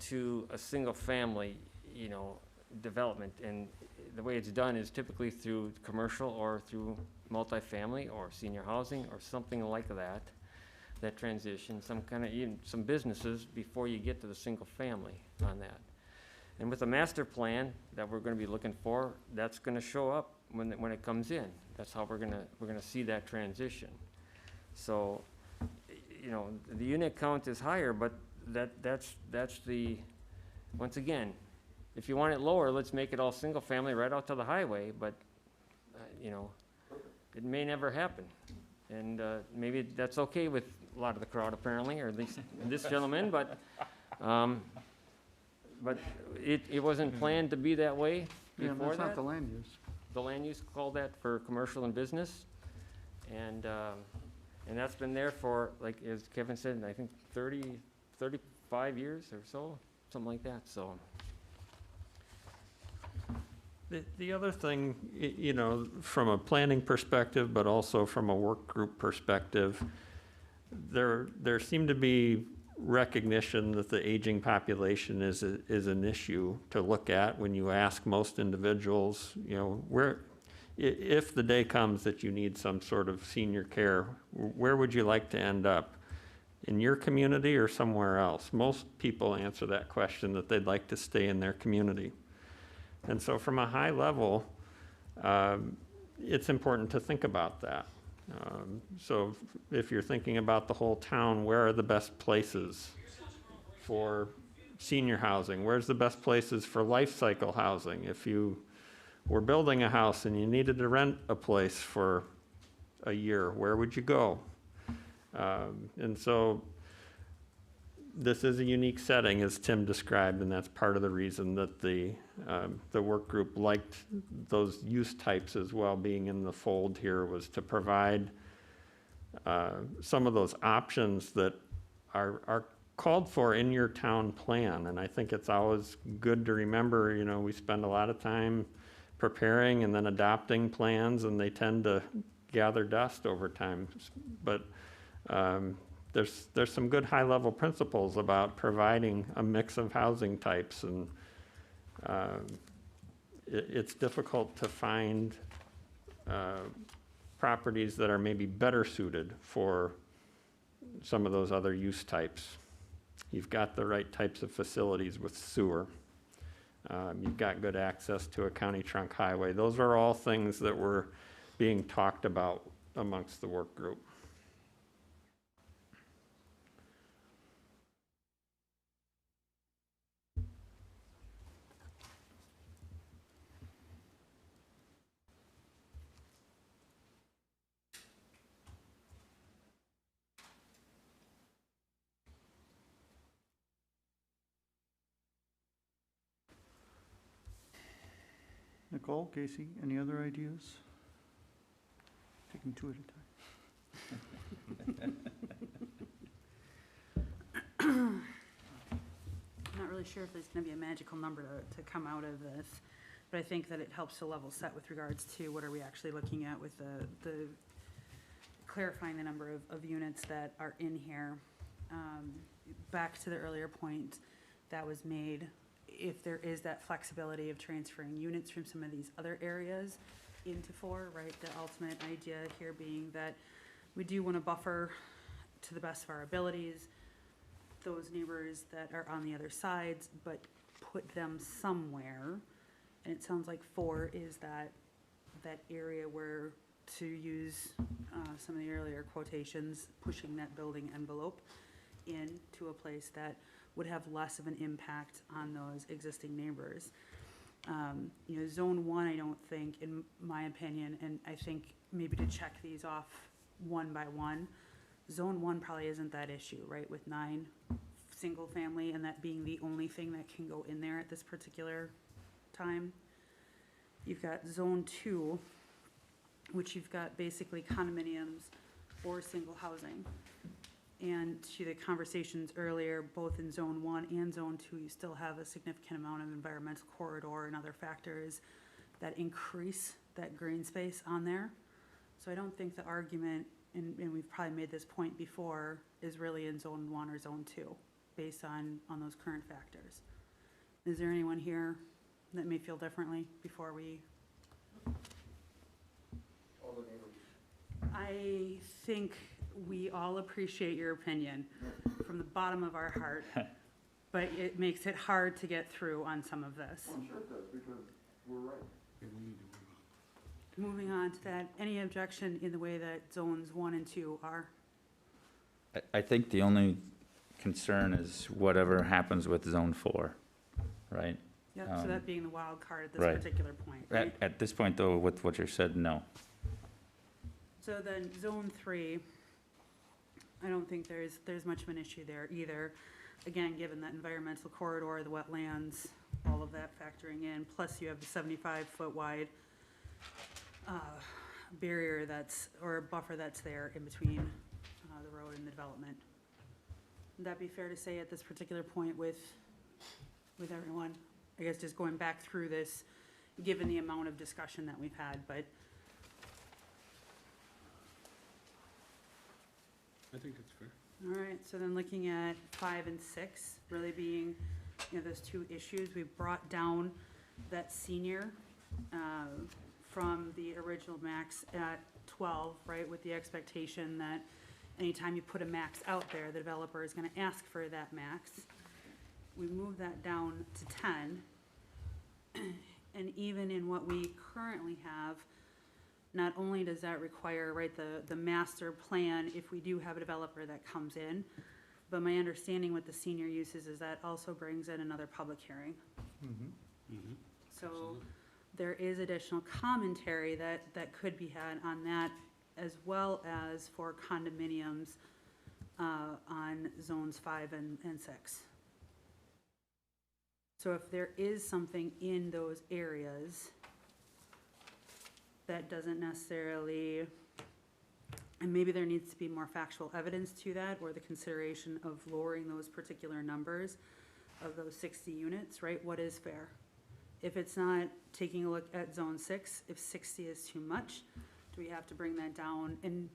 to a single family, you know, development? And the way it's done is typically through commercial or through multifamily or senior housing or something like that, that transition, some kind of, even some businesses before you get to the single family on that. And with the master plan that we're gonna be looking for, that's gonna show up when it comes in. That's how we're gonna see that transition. So, you know, the unit count is higher, but that's the, once again, if you want it lower, let's make it all single family right out to the highway, but, you know, it may never happen. And, maybe that's okay with a lot of the crowd apparently, or at least this gentleman, but it wasn't planned to be that way Yeah, before that's not that. the land use. The land use called that for commercial and business. And that's been there for, like, as Kevin said, I think 35 years or so, something like that, so. The other thing, you know, from a planning perspective, but also from a work group perspective, there seemed to be recognition that the aging population is an issue to look at when you ask most individuals, you know, if the day comes that you need some sort of senior care, where would you like to end up? In your community or somewhere else? Most people answer that question that they'd like to stay in their community. And so from a high level, it's important to think about that. So if you're thinking about the whole town, where are the best places for senior housing? Where's the best places for life cycle housing? If you were building a house and you needed to rent a place for a year, where would you go? And so this is a unique setting, as Tim described, and that's part of the reason that the work group liked those use types as well being in the fold here, was to provide some of those options that are called for in your town plan. And I think it's always good to remember, you know, we spend a lot of time preparing and then adopting plans, and they tend to gather dust over time. But there's some good high-level principles about providing a mix of housing types, and it's difficult to find properties that are maybe better suited for some of those other use types. You've got the right types of facilities with sewer. You've got good access to a county trunk highway. Those are all things that were being talked about amongst the work group. Nicole, Casey, any other ideas? Take them two at a time. I'm not really sure if there's gonna be a magical number to come out of this, but I think that it helps to level set with regards to what are we actually looking at with the clarifying the number of units that are in here. Back to the earlier point that was made, if there is that flexibility of transferring units from some of these other areas into 4, right? The ultimate idea here being that we do want to buffer to the best of our abilities those neighbors that are on the other sides, but put them somewhere. And it sounds like 4 is that area where, to use some of the earlier quotations, pushing that building envelope into a place that would have less of an impact on those existing neighbors. Zone 1, I don't think, in my opinion, and I think maybe to check these off one by one, Zone 1 probably isn't that issue, right, with 9 single family and that being the only thing that can go in there at this particular time. You've got Zone 2, which you've got basically condominiums or single housing. And to the conversations earlier, both in Zone 1 and Zone 2, you still have a significant amount of environmental corridor and other factors that increase that green space on there. So I don't think the argument, and we've probably made this point before, is really in Zone 1 or Zone 2, based on those current factors. Is there anyone here that may feel differently before we? All the neighbors. I think we all appreciate your opinion from the bottom of our heart, but it makes it hard to get through on some of this. I'm sure it does, because we're right. Yeah, we need to move on. Moving on to that, any objection in the way that zones 1 and 2 are? I think the only concern is whatever happens with Zone 4, right? Yep, so that being the wild card at this right. particular point, right? At this point, though, with what you said, no. So then Zone 3, I don't think there's much of an issue there either. Again, given that environmental corridor, the wetlands, all of that factoring in, plus you have the 75-foot wide barrier or buffer that's there in between the road and the development. Would that be fair to say at this particular point with everyone? I guess just going back through this, given the amount of discussion that we've had, but I think that's fair. all right, so then looking at 5 and 6, really being, those two issues, we brought down that senior from the original max at 12, right, with the expectation that anytime you put a max out there, the developer is gonna ask for that max. We moved that down to 10, and even in what we currently have, not only does that require, right, the master plan if we do have a developer that comes in, but my understanding with the senior uses is that also brings in another public hearing. Mm-hmm. So Absolutely. there is additional commentary that could be had on that, as well as for condominiums on zones 5 and 6. So if there is something in those areas that doesn't necessarily, and maybe there needs to be more factual evidence to that, or the consideration of lowering those particular numbers of those 60 units, right? What is fair? If it's not taking a look at zone 6, if 60 is too much, do we have to bring that down? And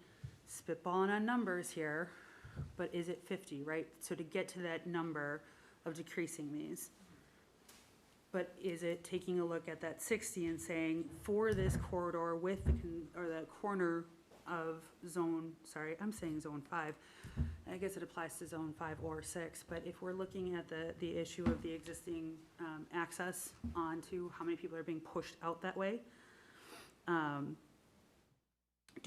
spitballing on numbers here, but is it 50, right? So to get to that number of decreasing these. But is it taking a look at that 60 and saying, for this corridor with the corner of zone, sorry, I'm saying zone 5. I guess it applies to zone 5 or 6, but if we're looking at the issue of the existing access onto how many people are being pushed out that way, do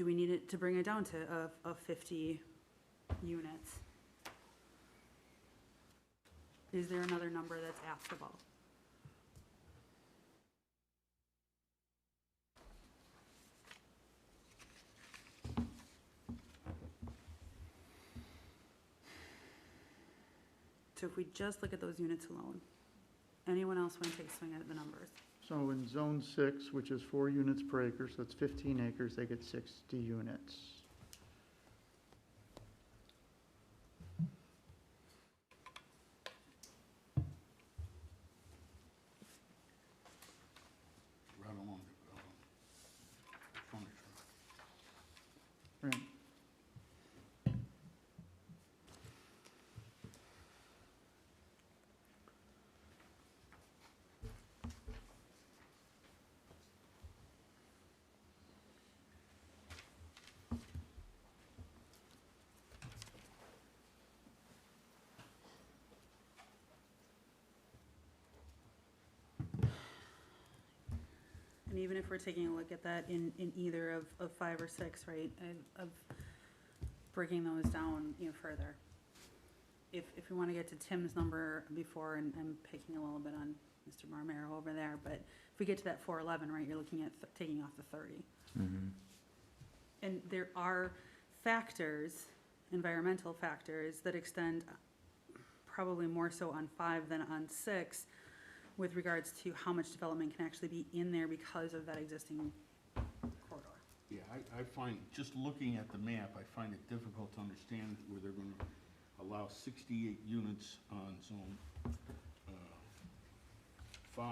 we need it to bring it down to a 50 units? Is there another number that's askable? So if we just look at those units alone, anyone else want to take a swing at the numbers? So in zone 6, which is 4 units per acre, so it's 15 acres, they get 60 units. Right along the frontage. Right. And even if we're taking a look at that in either of 5 or 6, right, of breaking those down, further. If we want to get to Tim's number before, and I'm picking a little bit on Mr. Marmero over there, but if we get to that 411, right, you're looking at taking off the 30. And there are factors, environmental factors, that extend probably more so on 5 than on 6, with regards to how much development can actually be in there because of that existing corridor. Yeah, I find, just looking at the map, I find it difficult to understand where they're gonna allow 68 units on zone 5,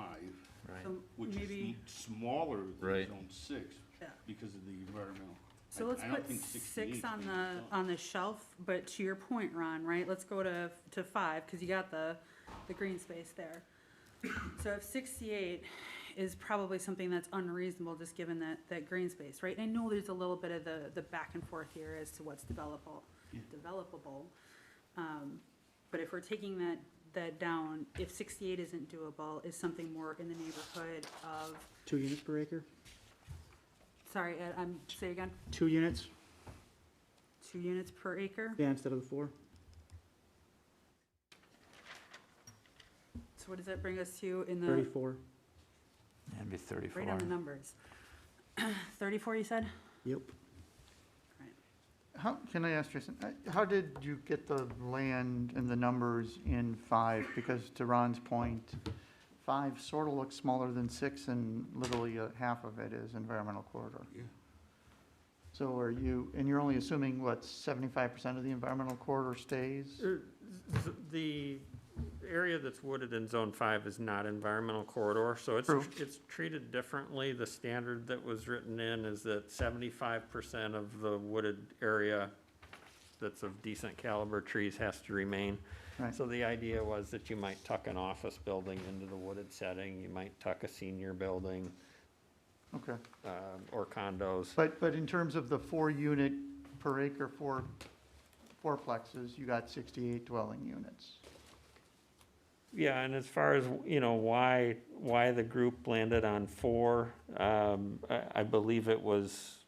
So which maybe, is smaller than Right. zone 6 yeah. because of the environmental. So let's I don't put think 68 6 is on gonna be on the shelf, but to your point, Ron, right, let's go to 5, because you got the green space there. So if 68 is probably something that's unreasonable, just given that green space, right? And I know there's a little bit of the back and forth here as to what's developable. Yeah. But if we're taking that down, if 68 isn't doable, is something more in the neighborhood of, 2 units per acre? sorry, Ed, say again, 2 units? 2 units per acre? Yeah, instead of the 4. So what does that bring us to in the, 34. It'd be 34. right on the numbers? 34, you said? Yep. Can I ask Jason, how did you get the land and the numbers in 5? Because to Ron's point, 5 sort of looks smaller than 6, and literally half of it is environmental corridor. Yeah. So you're only assuming, what, 75% of the environmental corridor stays? The area that's wooded in zone 5 is not environmental corridor, so True. it's treated differently. The standard that was written in is that 75% of the wooded area that's of decent caliber trees has to remain. Right. So the idea was that you might tuck an office building into the wooded setting, you might tuck a senior building, Okay. or condos. But in terms of the 4 unit per acre, fourplexes, you got 68 dwelling units. Yeah, and as far as, why the group landed on 4, I believe it was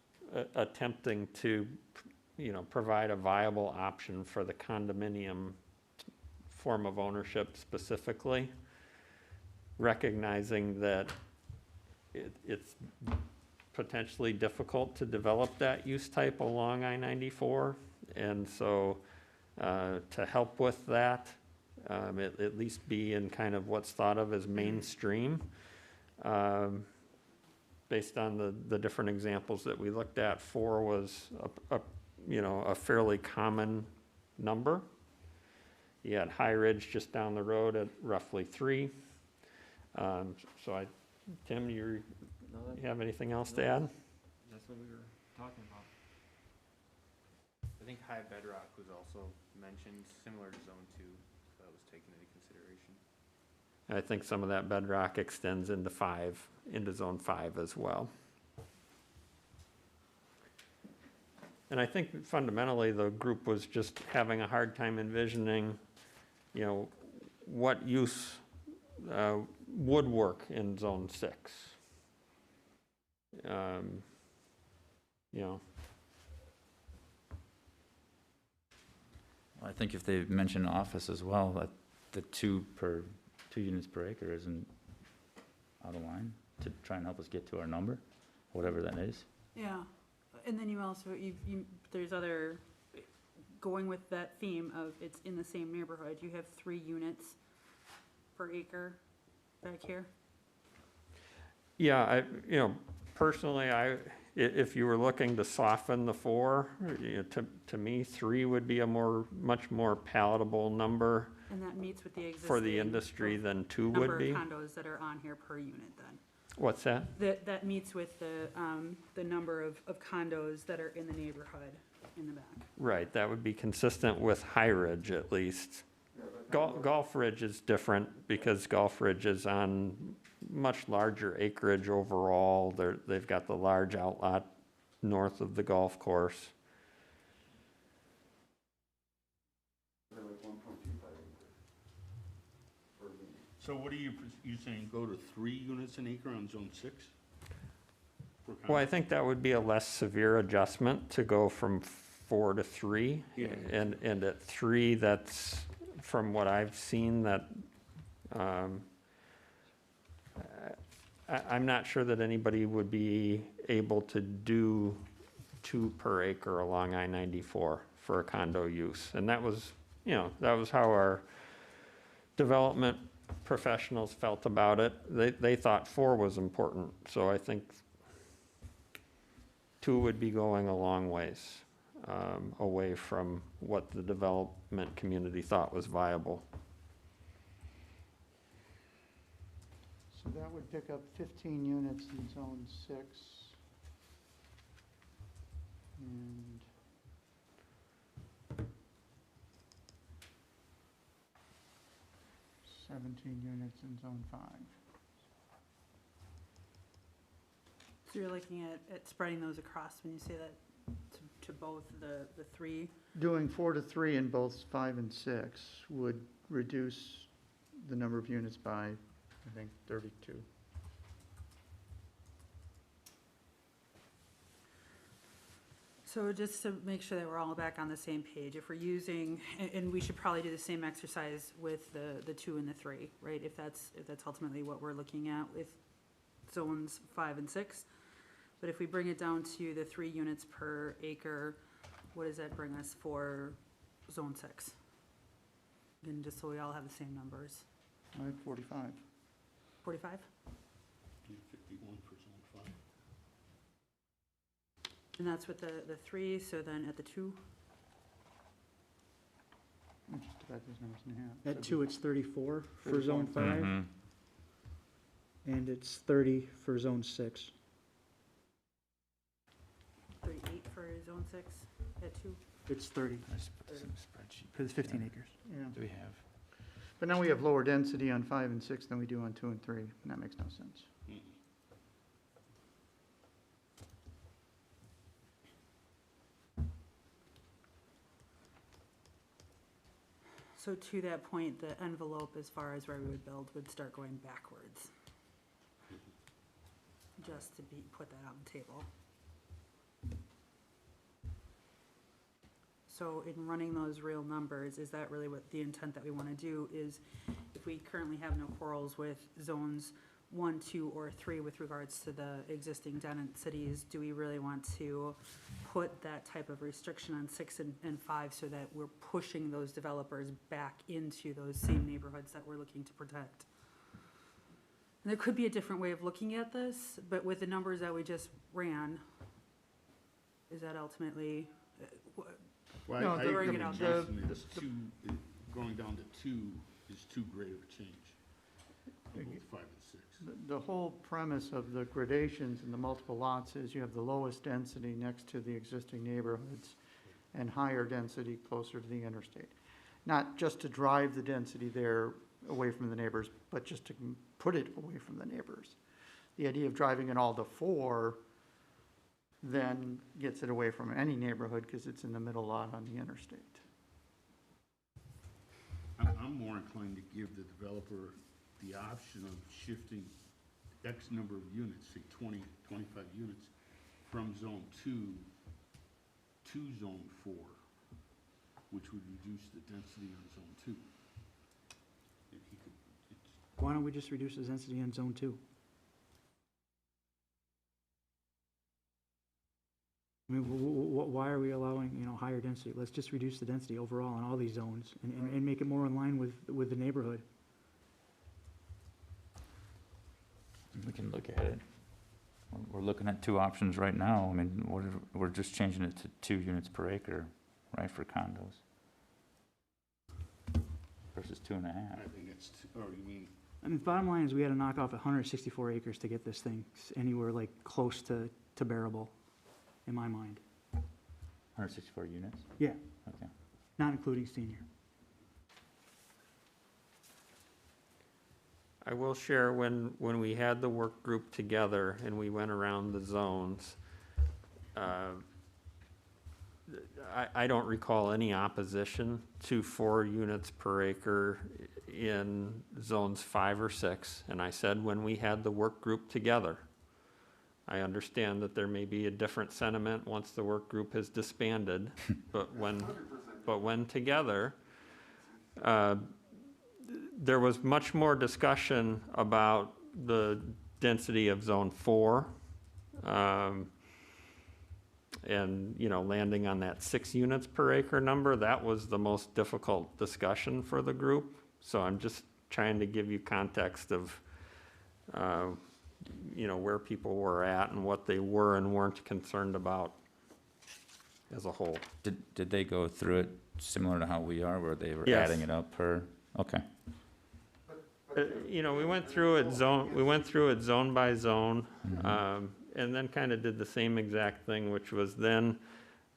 attempting to, provide a viable option for the condominium form of ownership specifically, recognizing that it's potentially difficult to develop that use type along I-94, and so to help with that, at least be in kind of what's thought of as mainstream. Based on the different examples that we looked at, 4 was a fairly common number. You had High Ridge just down the road at roughly 3. Tim, you have anything else to add? That's what we were talking about. I think high bedrock was also mentioned, similar to zone 2, so that was taken into consideration. I think some of that bedrock extends into zone 5 as well. And I think fundamentally the group was just having a hard time envisioning, what use would work in zone 6. I think if they mention office as well, that the 2 units per acre isn't out of line to try and help us get to our number, whatever that is. Yeah, and then you also, there's other, going with that theme of it's in the same neighborhood, you have 3 units per acre back here. Yeah, personally, if you were looking to soften the 4, to me, 3 would be a much more palatable number And that meets with the existing. for the industry than 2 would Number of be. condos that are on here per unit then. What's that? That meets with the number of condos that are in the neighborhood in the back. Right, that would be consistent with High Ridge at least. Gulf Ridge is different because Gulf Ridge is on much larger acreage overall. They've got the large outlot north of the golf course. So what are you saying, go to 3 units an acre on zone 6? Well, I think that would be a less severe adjustment to go from 4 to 3. Yeah. And at 3, that's, from what I've seen, that, I'm not sure that anybody would be able to do 2 per acre along I-94 for a condo use. And that was how our development professionals felt about it. They thought 4 was important, so I think 2 would be going a long ways away from what the development community thought was viable. So that would pick up 15 units in zone 6. And 17 units in zone 5. So you're looking at spreading those across when you say that to both the 3? Doing 4 to 3 in both 5 and 6 would reduce the number of units by, I think, 32. So just to make sure that we're all back on the same page, if we're using, and we should probably do the same exercise with the 2 and the 3, right? If that's ultimately what we're looking at with zones 5 and 6. But if we bring it down to the 3 units per acre, what does that bring us for zone 6? Again, just so we all have the same numbers. I had 45. 45? 51 for zone 5. And that's with the 3, so then at the 2? Just divide those numbers in half. At 2, it's 34 for zone 5, Mhm. and it's 30 for zone 6. 38 for zone 6 at 2? It's 30, Let's put this in the spreadsheet. because it's 15 acres. Yeah. Do we have? But now we have lower density on 5 and 6 than we do on 2 and 3, and that makes no sense. So to that point, the envelope as far as where we would build would start going backwards. Just to put that on the table. So in running those real numbers, is that really what the intent that we want to do is, if we currently have no quarrels with zones 1, 2, or 3 with regards to the existing densities, do we really want to put that type of restriction on 6 and 5 so that we're pushing those developers back into those same neighborhoods that we're looking to protect? And there could be a different way of looking at this, but with the numbers that we just ran, is that ultimately, Well, No, I the- agree the- with the- Jason, it's 2, going down to 2 is too great of a change. In both 5 and 6. The whole premise of the gradations and the multiple lots is you have the lowest density next to the existing neighborhoods and higher density closer to the interstate. Not just to drive the density there away from the neighbors, but just to put it away from the neighbors. The idea of driving it all to 4 then gets it away from any neighborhood because it's in the middle lot on the interstate. I'm more inclined to give the developer the option of shifting X number of units, say 20, 25 units, from zone 2 to zone 4, which would reduce the density on zone 2. If he could, Why don't we just reduce the density in zone 2? I mean, why are we allowing, higher density? Let's just reduce the density overall in all these zones and make it more in line with the neighborhood. We can look at it. we're looking at two options right now. I mean, we're just changing it to 2 units per acre, right, for condos? Versus 2.5. I think it's, or you mean, I mean, bottom line is we had to knock off 164 acres to get this thing anywhere like close to bearable, in my mind. 164 units? Yeah, Okay. not including senior. I will share, when we had the work group together and we went around the zones, I don't recall any opposition to 4 units per acre in zones 5 or 6. And I said, when we had the work group together, I understand that there may be a different sentiment once the work group has disbanded, but when together, there was much more discussion about the density of zone 4, and, you know, landing on that 6 units per acre number. That was the most difficult discussion for the group. So I'm just trying to give you context of, you know, where people were at and what they were and weren't concerned about as a whole. Did they go through it similar to how we are, where they were Yes. adding it up per? Okay. You know, we went through it zone by zone, and then kind of did the same exact thing, which was then,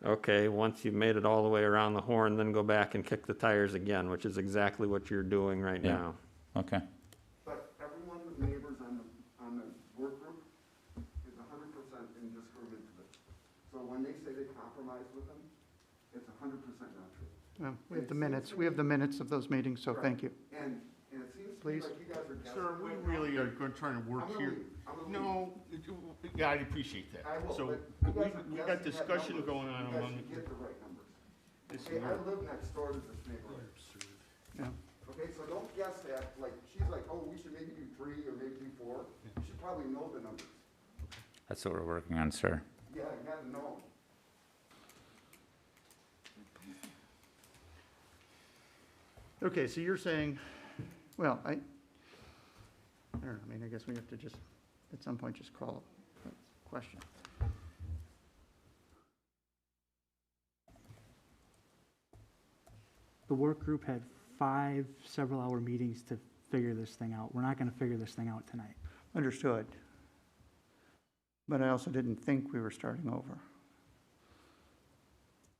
okay, once you've made it all the way around the horn, then go back and kick the tires again, which is exactly what you're doing right Yeah. now. Okay. But every one of the neighbors on the work group is 100% in disagreement with it. So when they say they compromise with them, it's 100% not true. Well, we have the minutes, of those meetings, so thank you. And it seems to me Please. like you guys are guessing. sir, we right really now. are trying to work I'm gonna here. leave. I'm gonna leave. No, yeah, I appreciate that. I will, So, but you guys are we got guessing at discussion numbers. going on You guys among. should get the right numbers. This Okay, is- I live next door to this neighborhood. Yeah. Okay, so don't guess that, like, she's like, oh, we should maybe do 3 or maybe do 4. You should probably know the numbers. That's what we're working on, sir. Yeah, you gotta know 'em. Okay, so you're saying, well, I don't know, I mean, I guess we have to just, at some point, just call a question. The work group had 5 several-hour meetings to figure this thing out. We're not gonna figure this thing out tonight. Understood. But I also didn't think we were starting over.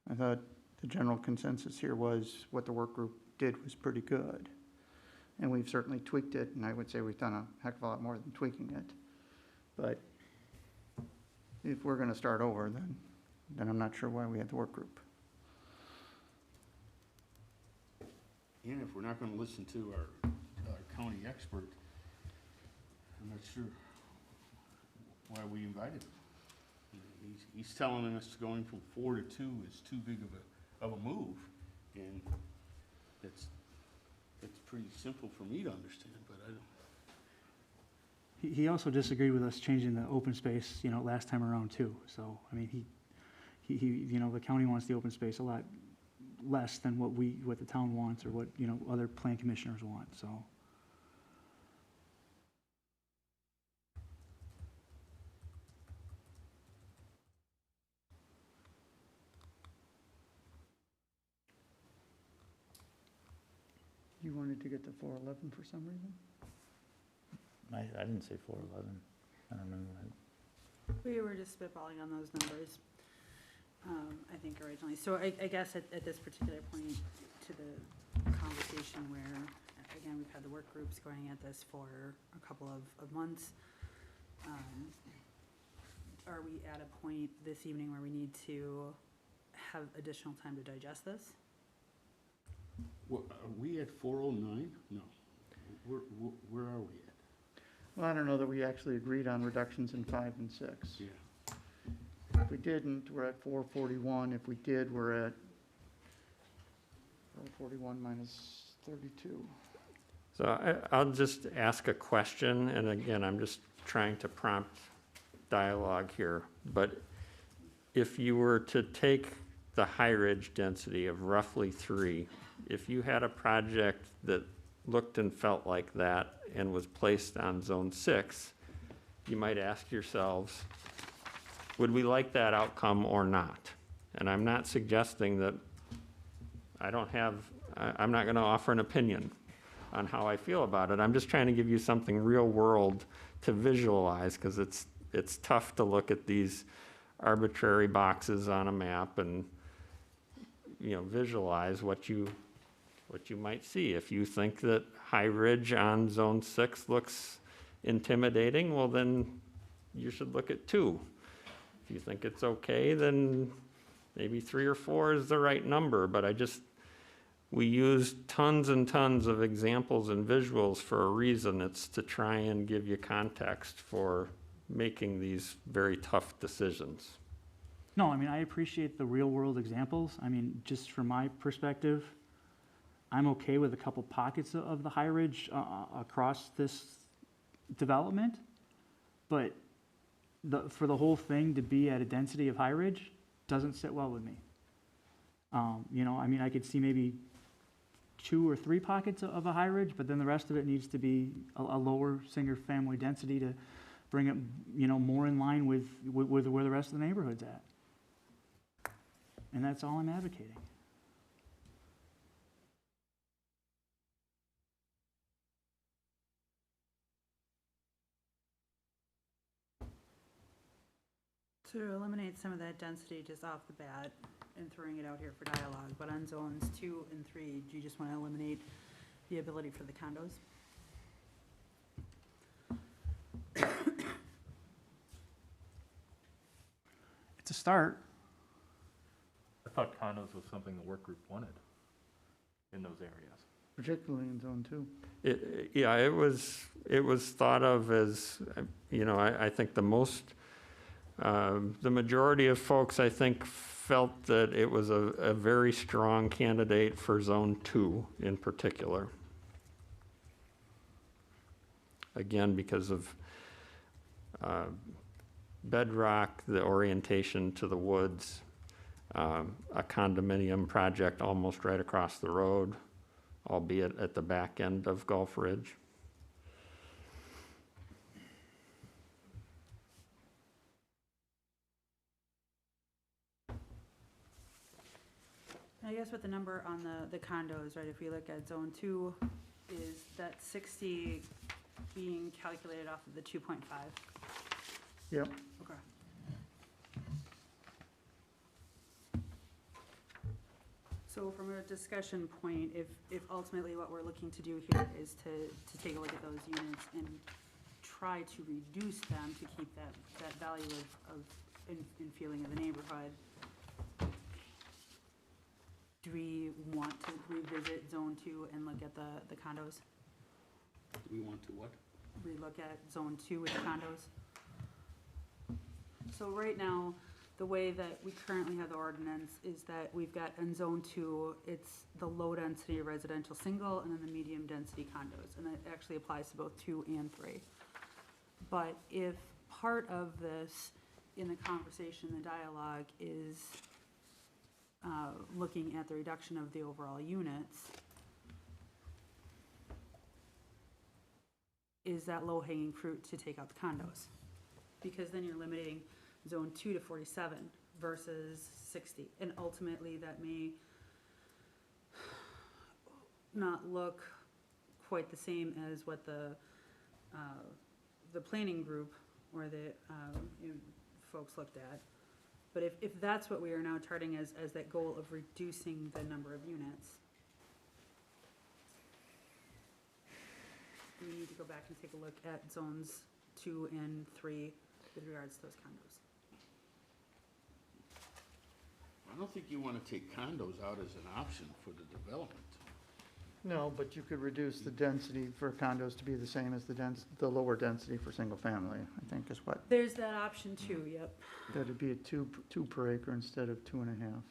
I thought the general consensus here was what the work group did was pretty good. And we've certainly tweaked it, and I would say we've done a heck of a lot more than tweaking it. But if we're gonna start over, then I'm not sure why we had the work group. And if we're not gonna listen to our county expert, I'm not sure why we invited him. You know, he's telling us going from 4 to 2 is too big of a move, and that's pretty simple for me to understand, but I don't. He also disagreed with us changing the open space, you know, last time around too. So, I mean, he, you know, the county wants the open space a lot less than what the town wants or what, you know, other plan commissioners want, so. You wanted to get to 411 for some reason? I didn't say 411. I don't remember that. We were just spitballing on those numbers, I think originally. So I guess at this particular point to the conversation where, again, we've had the work groups going at this for a couple of months. Are we at a point this evening where we need to have additional time to digest this? What, are we at 409? No. Where are we at? Well, I don't know that we actually agreed on reductions in 5 and 6. Yeah. If we didn't, we're at 441. If we did, we're at 441 minus 32. So I'll just ask a question, and again, I'm just trying to prompt dialogue here. But if you were to take the high ridge density of roughly 3, if you had a project that looked and felt like that and was placed on zone 6, you might ask yourselves, would we like that outcome or not? And I'm not suggesting that I'm not going to offer an opinion on how I feel about it. I'm just trying to give you something real world to visualize, because it's tough to look at these arbitrary boxes on a map and, visualize what you might see. If you think that High Ridge on Zone 6 looks intimidating, well, then you should look at 2. If you think it's okay, then maybe 3 or 4 is the right number. But we use tons and tons of examples and visuals for a reason. It's to try and give you context for making these very tough decisions. No, I mean, I appreciate the real-world examples. I mean, just from my perspective, I'm okay with a couple pockets of the High Ridge across this development, but for the whole thing to be at a density of High Ridge doesn't sit well with me. I mean, I could see maybe 2 or 3 pockets of a High Ridge, but then the rest of it needs to be a lower single-family density to bring it, more in line with where the rest of the neighborhood's at. And that's all I'm advocating. To eliminate some of that density just off the bat and throwing it out here for dialogue, but on zones 2 and 3, do you just want to eliminate the ability for the condos? It's a start. I thought condos was something the work group wanted in those areas. Particularly in Zone 2. It was thought of as, I think the majority of folks, I think, felt that it was a very strong candidate for Zone 2 in particular. Again, because of bedrock, the orientation to the woods, a condominium project almost right across the road, albeit at the back end of Gulf Ridge. I guess with the number on the condos, right, if we look at Zone 2, is that 60 being calculated off of the 2.5? Yep. Okay. So from a discussion point, if ultimately what we're looking to do here is to take a look at those units and try to reduce them to keep that value in feeling of the neighborhood, do we want to revisit Zone 2 and look at the condos? Do we want to what? Relook at Zone 2 with the condos? So right now, the way that we currently have the ordinance is that we've got in Zone 2, it's the low-density residential single and then the medium-density condos. And it actually applies to both 2 and 3. But if part of this in the conversation, the dialogue is looking at the reduction of the overall units, is that low-hanging fruit to take out the condos? Because then you're limiting Zone 2 to 47 versus 60. And ultimately, that may not look quite the same as what the planning group or the folks looked at. But if that's what we are now charting as that goal of reducing the number of units, we need to go back and take a look at zones 2 and 3 with regards to those condos. I don't think you want to take condos out as an option for the development. No, but you could reduce the density for condos to be the same as the lower density for single family, I think is what. There's that option too, yep. That'd be a two per acre instead of 2.5.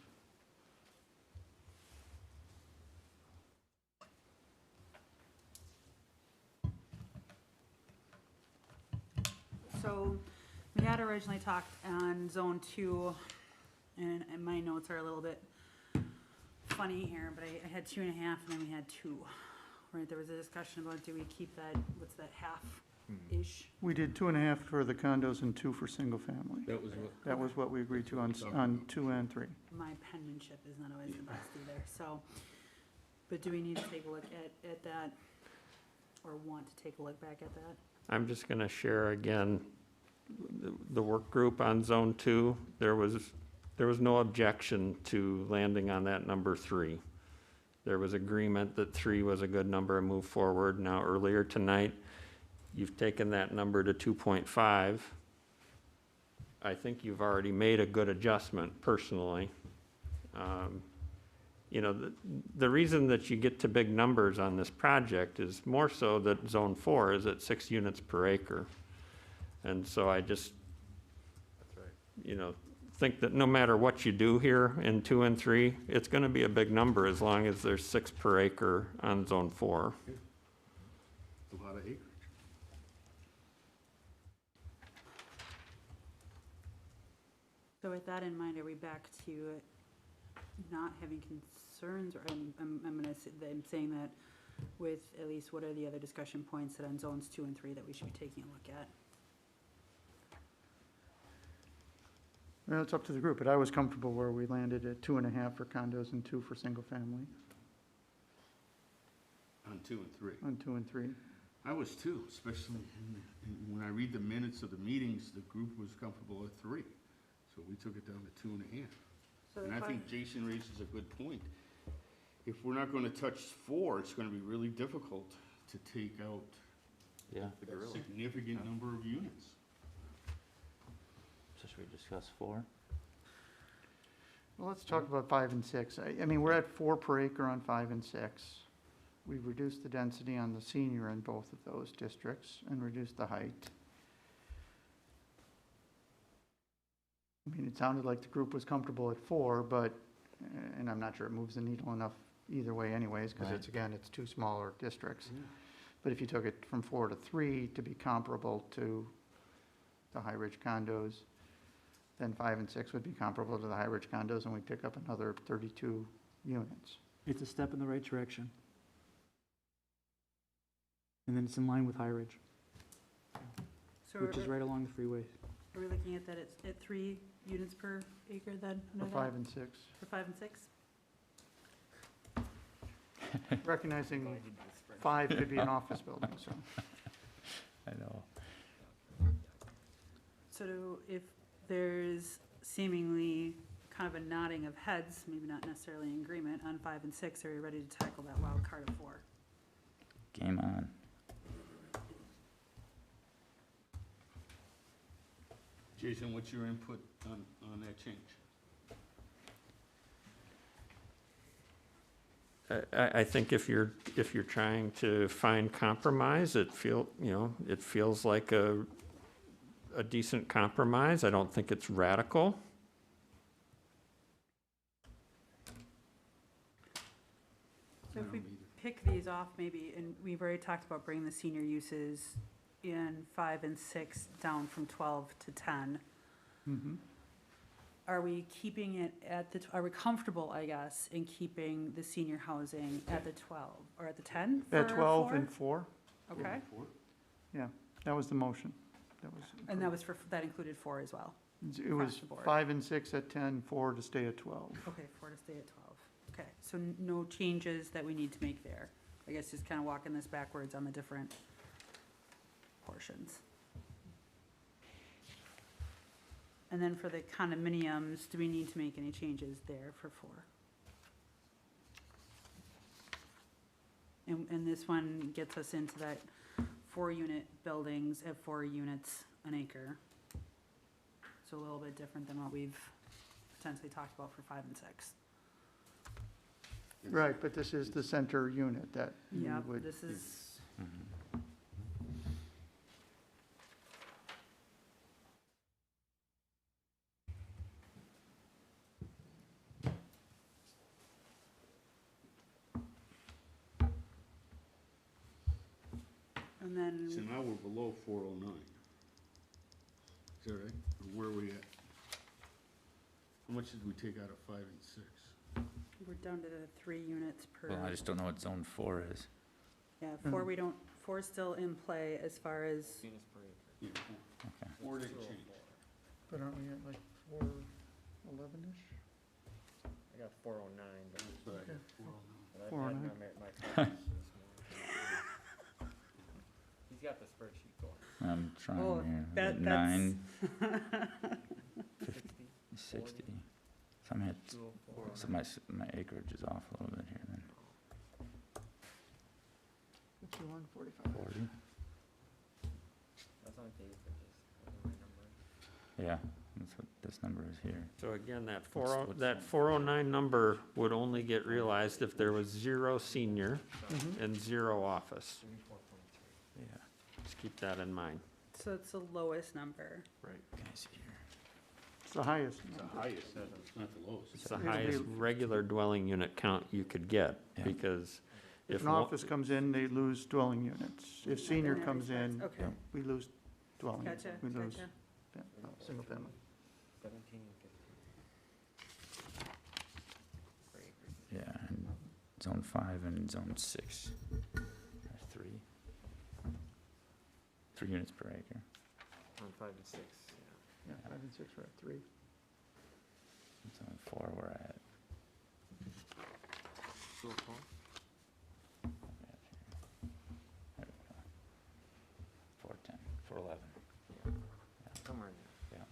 So we had originally talked on Zone 2, and my notes are a little bit funny here, but I had 2.5 and then we had 2. Right, there was a discussion about do we keep that, what's that, half? 2.5-ish. We did 2.5 for the condos and 2 for single family. That was what. That was what we agreed to on 2 and 3. My penmanship is not always the best either, so. But do we need to take a look at that, or want to take a look back at that? I'm just gonna share again, the work group on Zone 2, there was no objection to landing on that number 3. There was agreement that 3 was a good number and move forward. Now, earlier tonight, you've taken that number to 2.5. I think you've already made a good adjustment personally. You know, the reason that you get to big numbers on this project is more so that Zone 4 is at 6 units per acre. And so I just, you know, think that no matter what you do here in 2 and 3, it's gonna be a big number as long as there's 6 per acre on Zone 4. A lot of acreage. So with that in mind, are we back to not having concerns, or I'm saying that with at least what are the other discussion points that on zones 2 and 3 that we should be taking a look at? Well, it's up to the group, but I was comfortable where we landed at 2.5 for condos and 2 for single family On 2 and 3. on 2 and 3. I was too, especially when I read the minutes of the meetings, the group was comfortable at 3. So we took it down to 2.5. So And I if think Jason raises a good point. If we're not gonna touch 4, it's gonna be really difficult to take out Yeah. a significant number of units. So should we discuss 4? Well, let's talk about 5 and 6. I mean, we're at 4 per acre on 5 and 6. We've reduced the density on the senior in both of those districts and reduced the height. I mean, it sounded like the group was comfortable at 4, but, and I'm not sure it moves the needle enough either way anyways, because it's, again, it's 2 smaller districts. But if you took it from 4 to 3 to be comparable to the High Ridge condos, then 5 and 6 would be comparable to the High Ridge condos, and we pick up another 32 units. It's a step in the right direction. And then it's in line with High Ridge, So which is right along the freeway. are we looking at that at 3 units per acre then? For 5 and 6. For 5 and 6? Recognizing 5 could be an office building, so. I know. So if there's seemingly kind of a nodding of heads, maybe not necessarily in agreement, on 5 and 6, are you ready to tackle that wild card of 4? Game on. Jason, what's your input on that change? I think if you're trying to find compromise, it feels like a decent compromise. I don't think it's radical. So if we pick these off maybe, and we've already talked about bringing the senior uses in 5 and 6 down from 12 to 10. Mhm. Are we keeping it at are we comfortable, I guess, in keeping the senior housing at the 12 or at the 10? At for 12 4? and 4? Okay, Yeah, that was the motion. That was. and that was that included 4 as well? It was across the board. 5 and 6 at 10, 4 to stay at 12. Okay, 4 to stay at 12. Okay, so no changes that we need to make there. I guess just kind of walking this backwards on the different portions. And then for the condominiums, do we need to make any changes there for 4? And this one gets us into that 4-unit buildings at 4 units an acre. So a little bit different than what we've potentially talked about for 5 and 6. Right, but this is the center unit that you Yeah, would. this is, and then. So now we're below 409. Is that right? Or where are we at? How much did we take out of 5 and 6? We're down to the 3 units per. Well, I just don't know what zone 4 is. Yeah, 4 we don't, 4's still in play as far as, Units per acre. Yeah, Okay. four didn't change. But aren't we at like 411-ish? I got 409, but That's what I got, but I 409. had my calculations this morning. He's got the spreadsheet going. I'm trying Oh, here. that's- 9, 60, 60. So I'm at, 204. so my acreage is off a little bit here then. 51, 45. 40? That's on the acreages. That's the right number. Yeah, that's what this number is here. So again, that What's that 409 number would only get realized if there was 0 senior and 0 office. 34.3. Yeah. Just keep that in mind. so it's the lowest number. Can I see here? It's the highest. It's the highest, it's not the lowest. It's the It'll be- highest regular dwelling unit count you could get, Yeah. because If if an office comes in, they lose dwelling units. If senior that comes in, Okay. we lose dwelling units. Gotcha, We lose, gotcha. yeah, no, single family. 17 and 15. Per acre. Yeah, and zone 5 and zone 6 are 3. 3 units per acre. On 5 and 6, yeah. Yeah, 5 and 6 are at 3. Zone 4 we're at. 204? There we go. 410, 411. Somewhere in there. Yeah.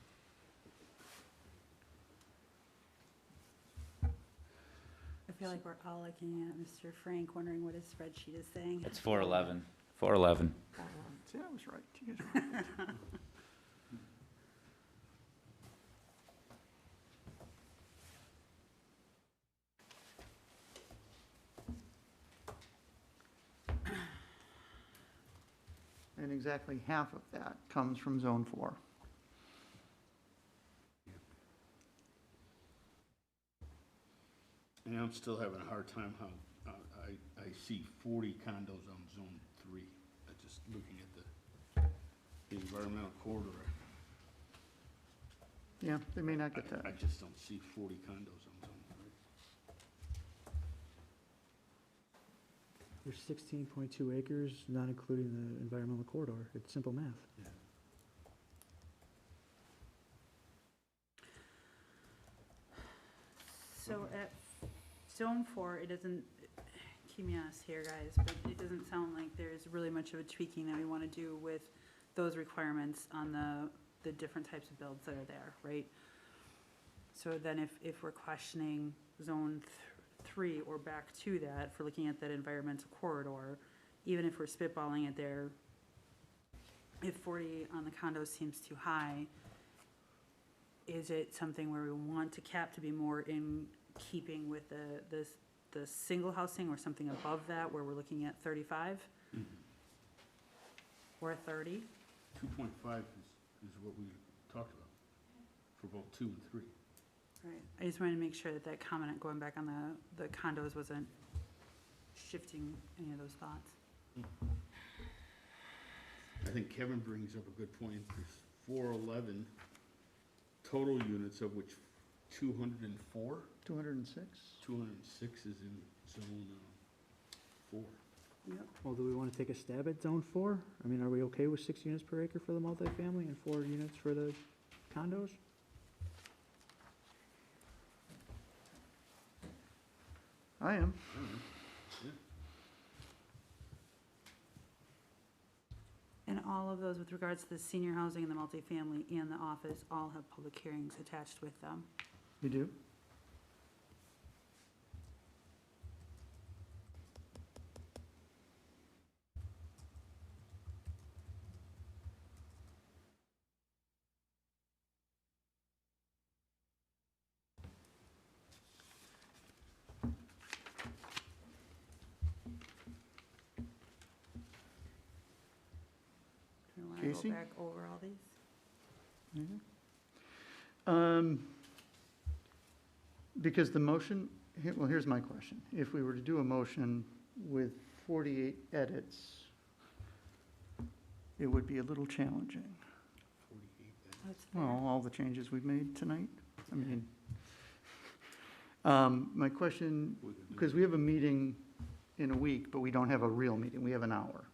I feel like we're all looking at Mr. Frank, wondering what his spreadsheet is saying. It's 411. 411. See, I was right. You guys were right. And exactly half of that comes from Zone 4. And I'm still having a hard time how, I see 40 condos on zone 3. Just looking at the environmental corridor. Yeah, they may not get that. I just don't see 40 condos on zone 3. There's 16.2 acres, not including the environmental corridor. It's simple math. So at Zone 4, it doesn't, keep me honest here, guys, but it doesn't sound like there's really much of a tweaking that we want to do with those requirements on the different types of builds that are there, right? So then if we're questioning Zone 3 or back to that, for looking at that environmental corridor, even if we're spitballing it there, if 40 on the condos seems too high, is it something where we want to cap to be more in keeping with the single housing, or something above that where we're looking at 35? Or 30? 2.5 is what we talked about for both 2 and 3. Right, I just wanted to make sure that that comment going back on the condos wasn't shifting any of those thoughts. I think Kevin brings up a good point. There's 411 total units, of which 204, 206? 206 is in zone 4. Yep. Well, do we want to take a stab at zone 4? I mean, are we okay with 6 units per acre for the multifamily and 4 units for the condos? I am. And all of those with regards to the senior housing and the multifamily and the office all have public hearings attached with them. You do? Do you want to Casey? go back over all these? Because the motion, well, here's my question. If we were to do a motion with 48 edits, it would be a little challenging. 48. That's fair. Well, all the changes we've made tonight, I mean, my question, because we have a meeting in a week, but we don't have a real meeting, we have an hour.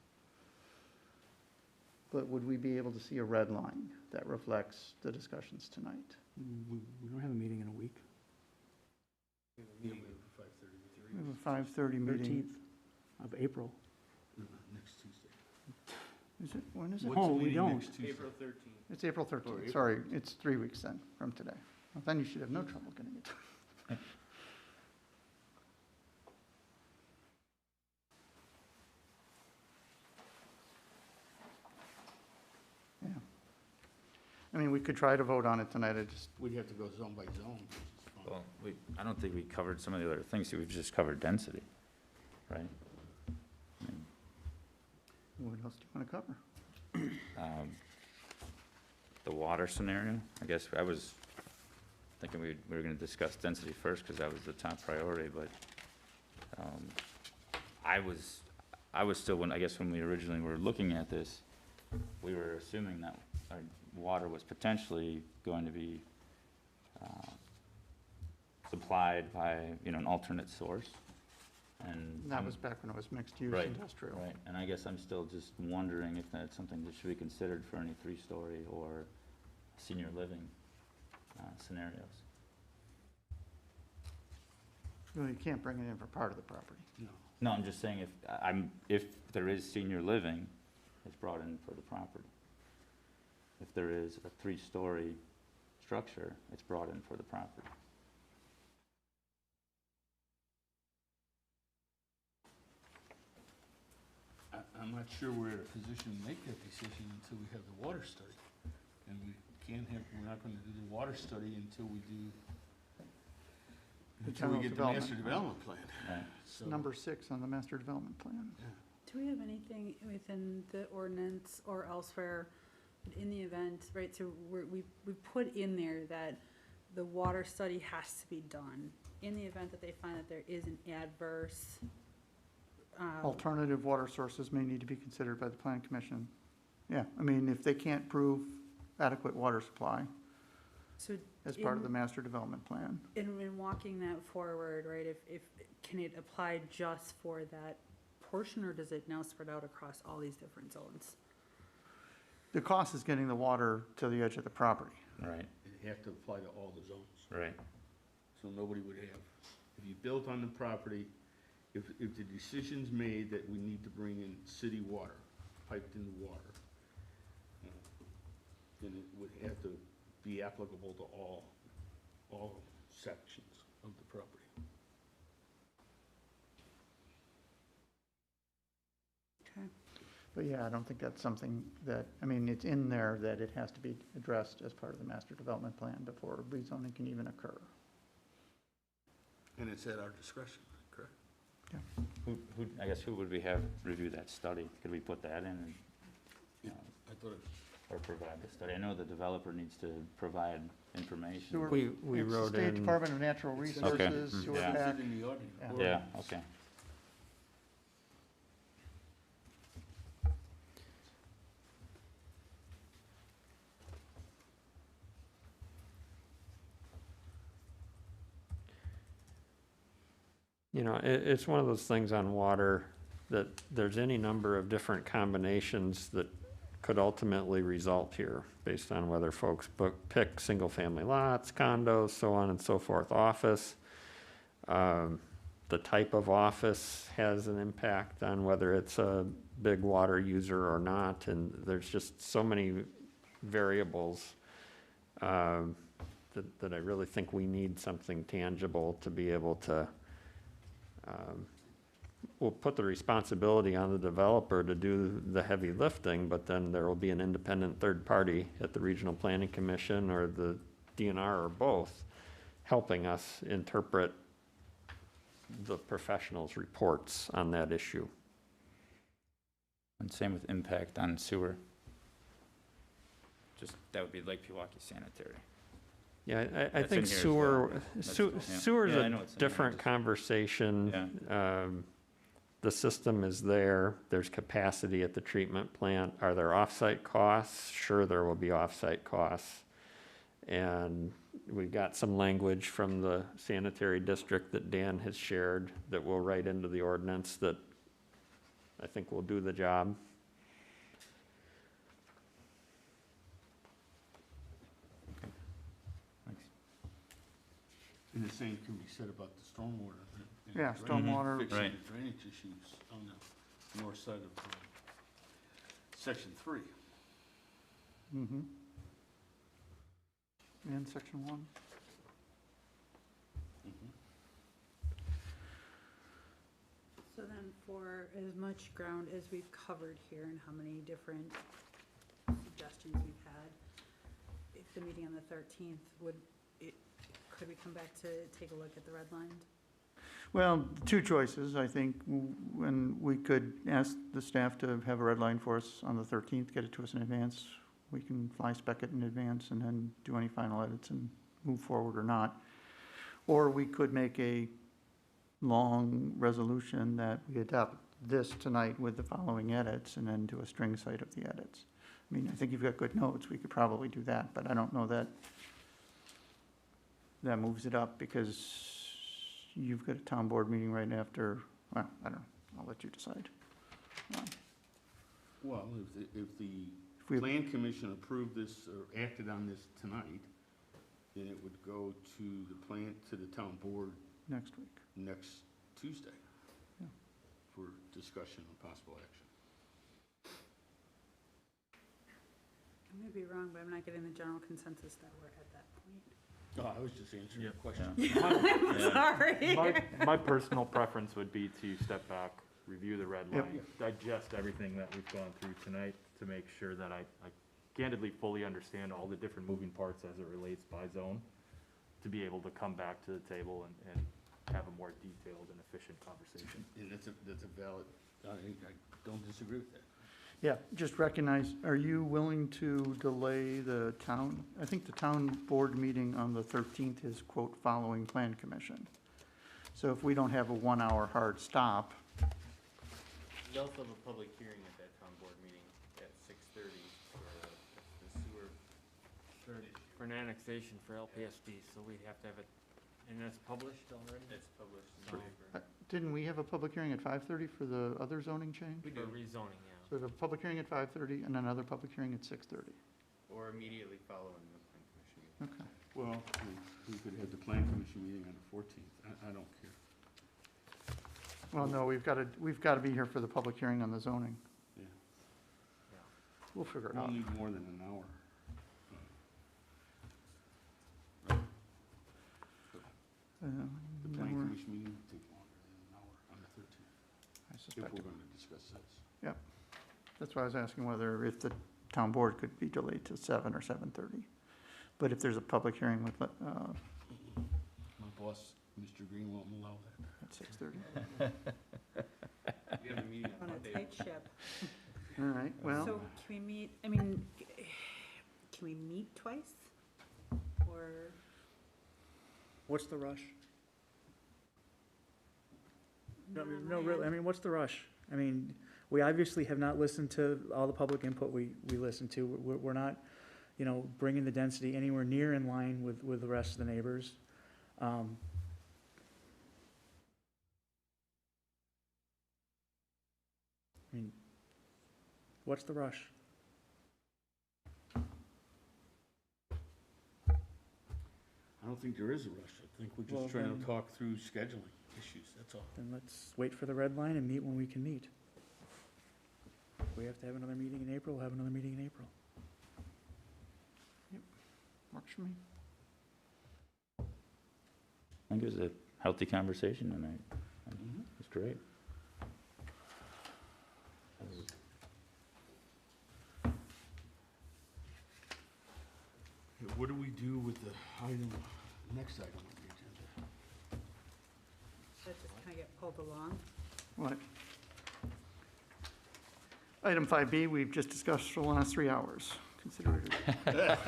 but would we be able to see a red line that reflects the discussions tonight? We don't have a meeting in a week. We have a 5:30 with We have a 5:30 meeting. 13th of April. next Tuesday. Is it, when is it? What's Oh, the we meeting don't. next Tuesday? April 13th. It's April Or 13th, April sorry, it's 3 weeks then, from today. Well, then you should have no trouble getting it. Yeah. I mean, we could try to vote on it tonight, I just, We'd have to go zone by zone, which is fine. Well, I don't think we covered some of the other things, we've just covered density, right? I mean, what else do you want to cover? The water scenario, I guess I was thinking we were gonna discuss density first, because that was the top priority, but, I was still, I guess when we originally were looking at this, we were assuming that our water was potentially going to be, supplied by, an alternate source, and. That was back when it was mixed-use Right, industrial. Right, and I guess I'm still just wondering if that's something that should be considered for any three-story or senior living scenarios. Well, you can't bring it in for part of the property. No. No, I'm just saying if there is senior living, it's brought in for the property. If there is a three-story structure, it's brought in for the property. I'm not sure we're in a position to make that decision until we have the water study. And we're not gonna do the water study until we general get the development master plan. development plan. Right. It's number 6 on the master development plan. Do we have anything within the ordinance or elsewhere in the event, right, so we put in there that the water study has to be done in the event that they find that there is an adverse, Alternative water sources may need to be considered by the plan commission. Yeah, I mean, if they can't prove adequate water supply so as part of the in- master development plan. in walking that forward, right, if, can it apply just for that portion, or does it now spread out across all these different zones? The cost is getting the water to the edge of the property. Right, It'd have to apply to all the zones. right. So nobody would have, if you built on the property, if the decision's made that we need to bring in city water, piped in water, then it would have to be applicable to all sections of the property. Okay. But yeah, I don't think that's something that, I mean, it's in there that it has to be addressed as part of the master development plan before rezoning can even occur. And it's at our discretion, correct? I guess who would we have review that study? Could we put that in and, I thought it, or provide the study? I know the developer needs to provide information. Sewer- We It's the wrote State in, Department of Natural Resources, Mhm. sewer Yeah. pack. it's in the ordinance. Yeah. Yeah, okay. it's one of those things on water that there's any number of different combinations that could ultimately result here based on whether folks pick single-family lots, condos, so on and so forth, office. The type of office has an impact on whether it's a big water user or not, and there's just so many variables that I really think we need something tangible to be able to, we'll put the responsibility on the developer to do the heavy lifting, but then there will be an independent third party at the Regional Planning Commission or the DNR or both, helping us interpret the professionals' reports on that issue. And same with impact on sewer. Just, that would be Lake Pewaukee Sanitary. Yeah, I That's in think here as sewer, well. That's- sewer's yeah, I a know it's in here, different just- conversation. The system is there, there's capacity at the treatment plant. Are there off-site costs? Sure, there will be off-site costs. And we've got some language from the sanitary district that Dan has shared that we'll write into the ordinance that I think will do the job. And the same can be said about the stormwater. and Yeah, drainage- stormwater. Fixing Right. the drainage issues on the north side of section 3. Mm-hmm. And section 1. So then for as much ground as we've covered here and how many different suggestions we've had, if the meeting on the 13th, could we come back to take a look at the red line? Well, two choices, I think, when we could ask the staff to have a red line for us on the 13th, get it to us in advance. We can fly spec it in advance and then do any final edits and move forward or not. Or we could make a long resolution that we adopt this tonight with the following edits and then do a string cite of the edits. I mean, I think you've got good notes, we could probably do that, but I don't know that that moves it up because you've got a town board meeting right after, well, I don't know, I'll let you decide. Well, if the If we- plan commission approved this or acted on this tonight, then it would go to the town board Next week. next Tuesday Yeah. for discussion and possible action. I may be wrong, but I'm not getting the general consensus that we're at that point. Oh, I was just answering your question. I'm sorry. My personal preference would be to step back, review the red Yep. line, digest everything that we've gone through tonight to make sure that I candidly fully understand all the different moving parts as it relates by zone, to be able to come back to the table and have a more detailed and efficient conversation. And that's a valid, I don't disagree with that. Yeah, just recognize, are you willing to delay the town, I think the town board meeting on the 13th is, quote, following plan commission. So if we don't have a 1-hour hard stop, We also have a public hearing at that town board meeting at 6:30 for the sewer. For an annexation for LPSD, so we have to have it, and that's published already? It's published in the paper. didn't we have a public hearing at 5:30 for the other zoning change? We For do, rezoning, yeah. So we have a public hearing at 5:30 and another public hearing at 6:30. or immediately following the plan commission meeting. Okay. Well, we could have the plan commission meeting on the 14th. I don't care. Well, no, we've got to be here for the public hearing on the zoning. Yeah. We'll figure it We'll out. need more than an hour. The Then plan we're- commission meeting will take longer than an hour on the 13th, I if suspect we're it. going to discuss this. That's why I was asking whether if the town board could be delayed to 7 or 7:30. But if there's a public hearing with, My boss, Mr. Green, won't allow that. at 6:30. We have a meeting On on a Monday. tight ship. All right, well, So can we meet, can we meet twice? Or, What's the rush? No, Not on no, my really, I end. mean, what's the rush? I mean, we obviously have not listened to all the public input we listened to. We're not, bringing the density anywhere near in line with the rest of the neighbors. I mean, what's the rush? I don't think there is a rush. I think we're Well, just trying then- to talk through scheduling issues, that's all. Then let's wait for the red line and meet when we can meet. If we have to have another meeting in April, we'll have another meeting in April. works for me. I think it was a healthy conversation tonight. It was great. What do we do with the next item on the agenda? that just kind of get pulled along? What? Item 5B, we've just discussed for the last 3 hours. Consider it.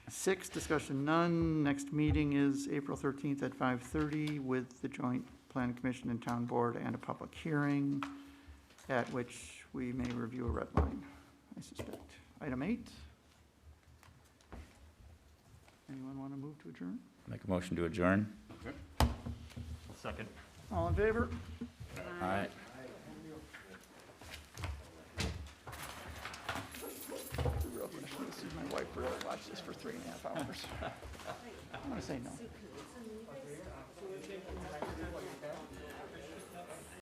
6, discussion none. Next meeting is April 13th at 5:30 with the Joint Plan Commission and Town Board and a public hearing at which we may review a red line, I suspect. Item 8. Anyone want to move to adjourn? Make a motion to adjourn. Second. All in favor? Aye. Real question, this is my wife really watched this for 3.5 hours. say no. So can somebody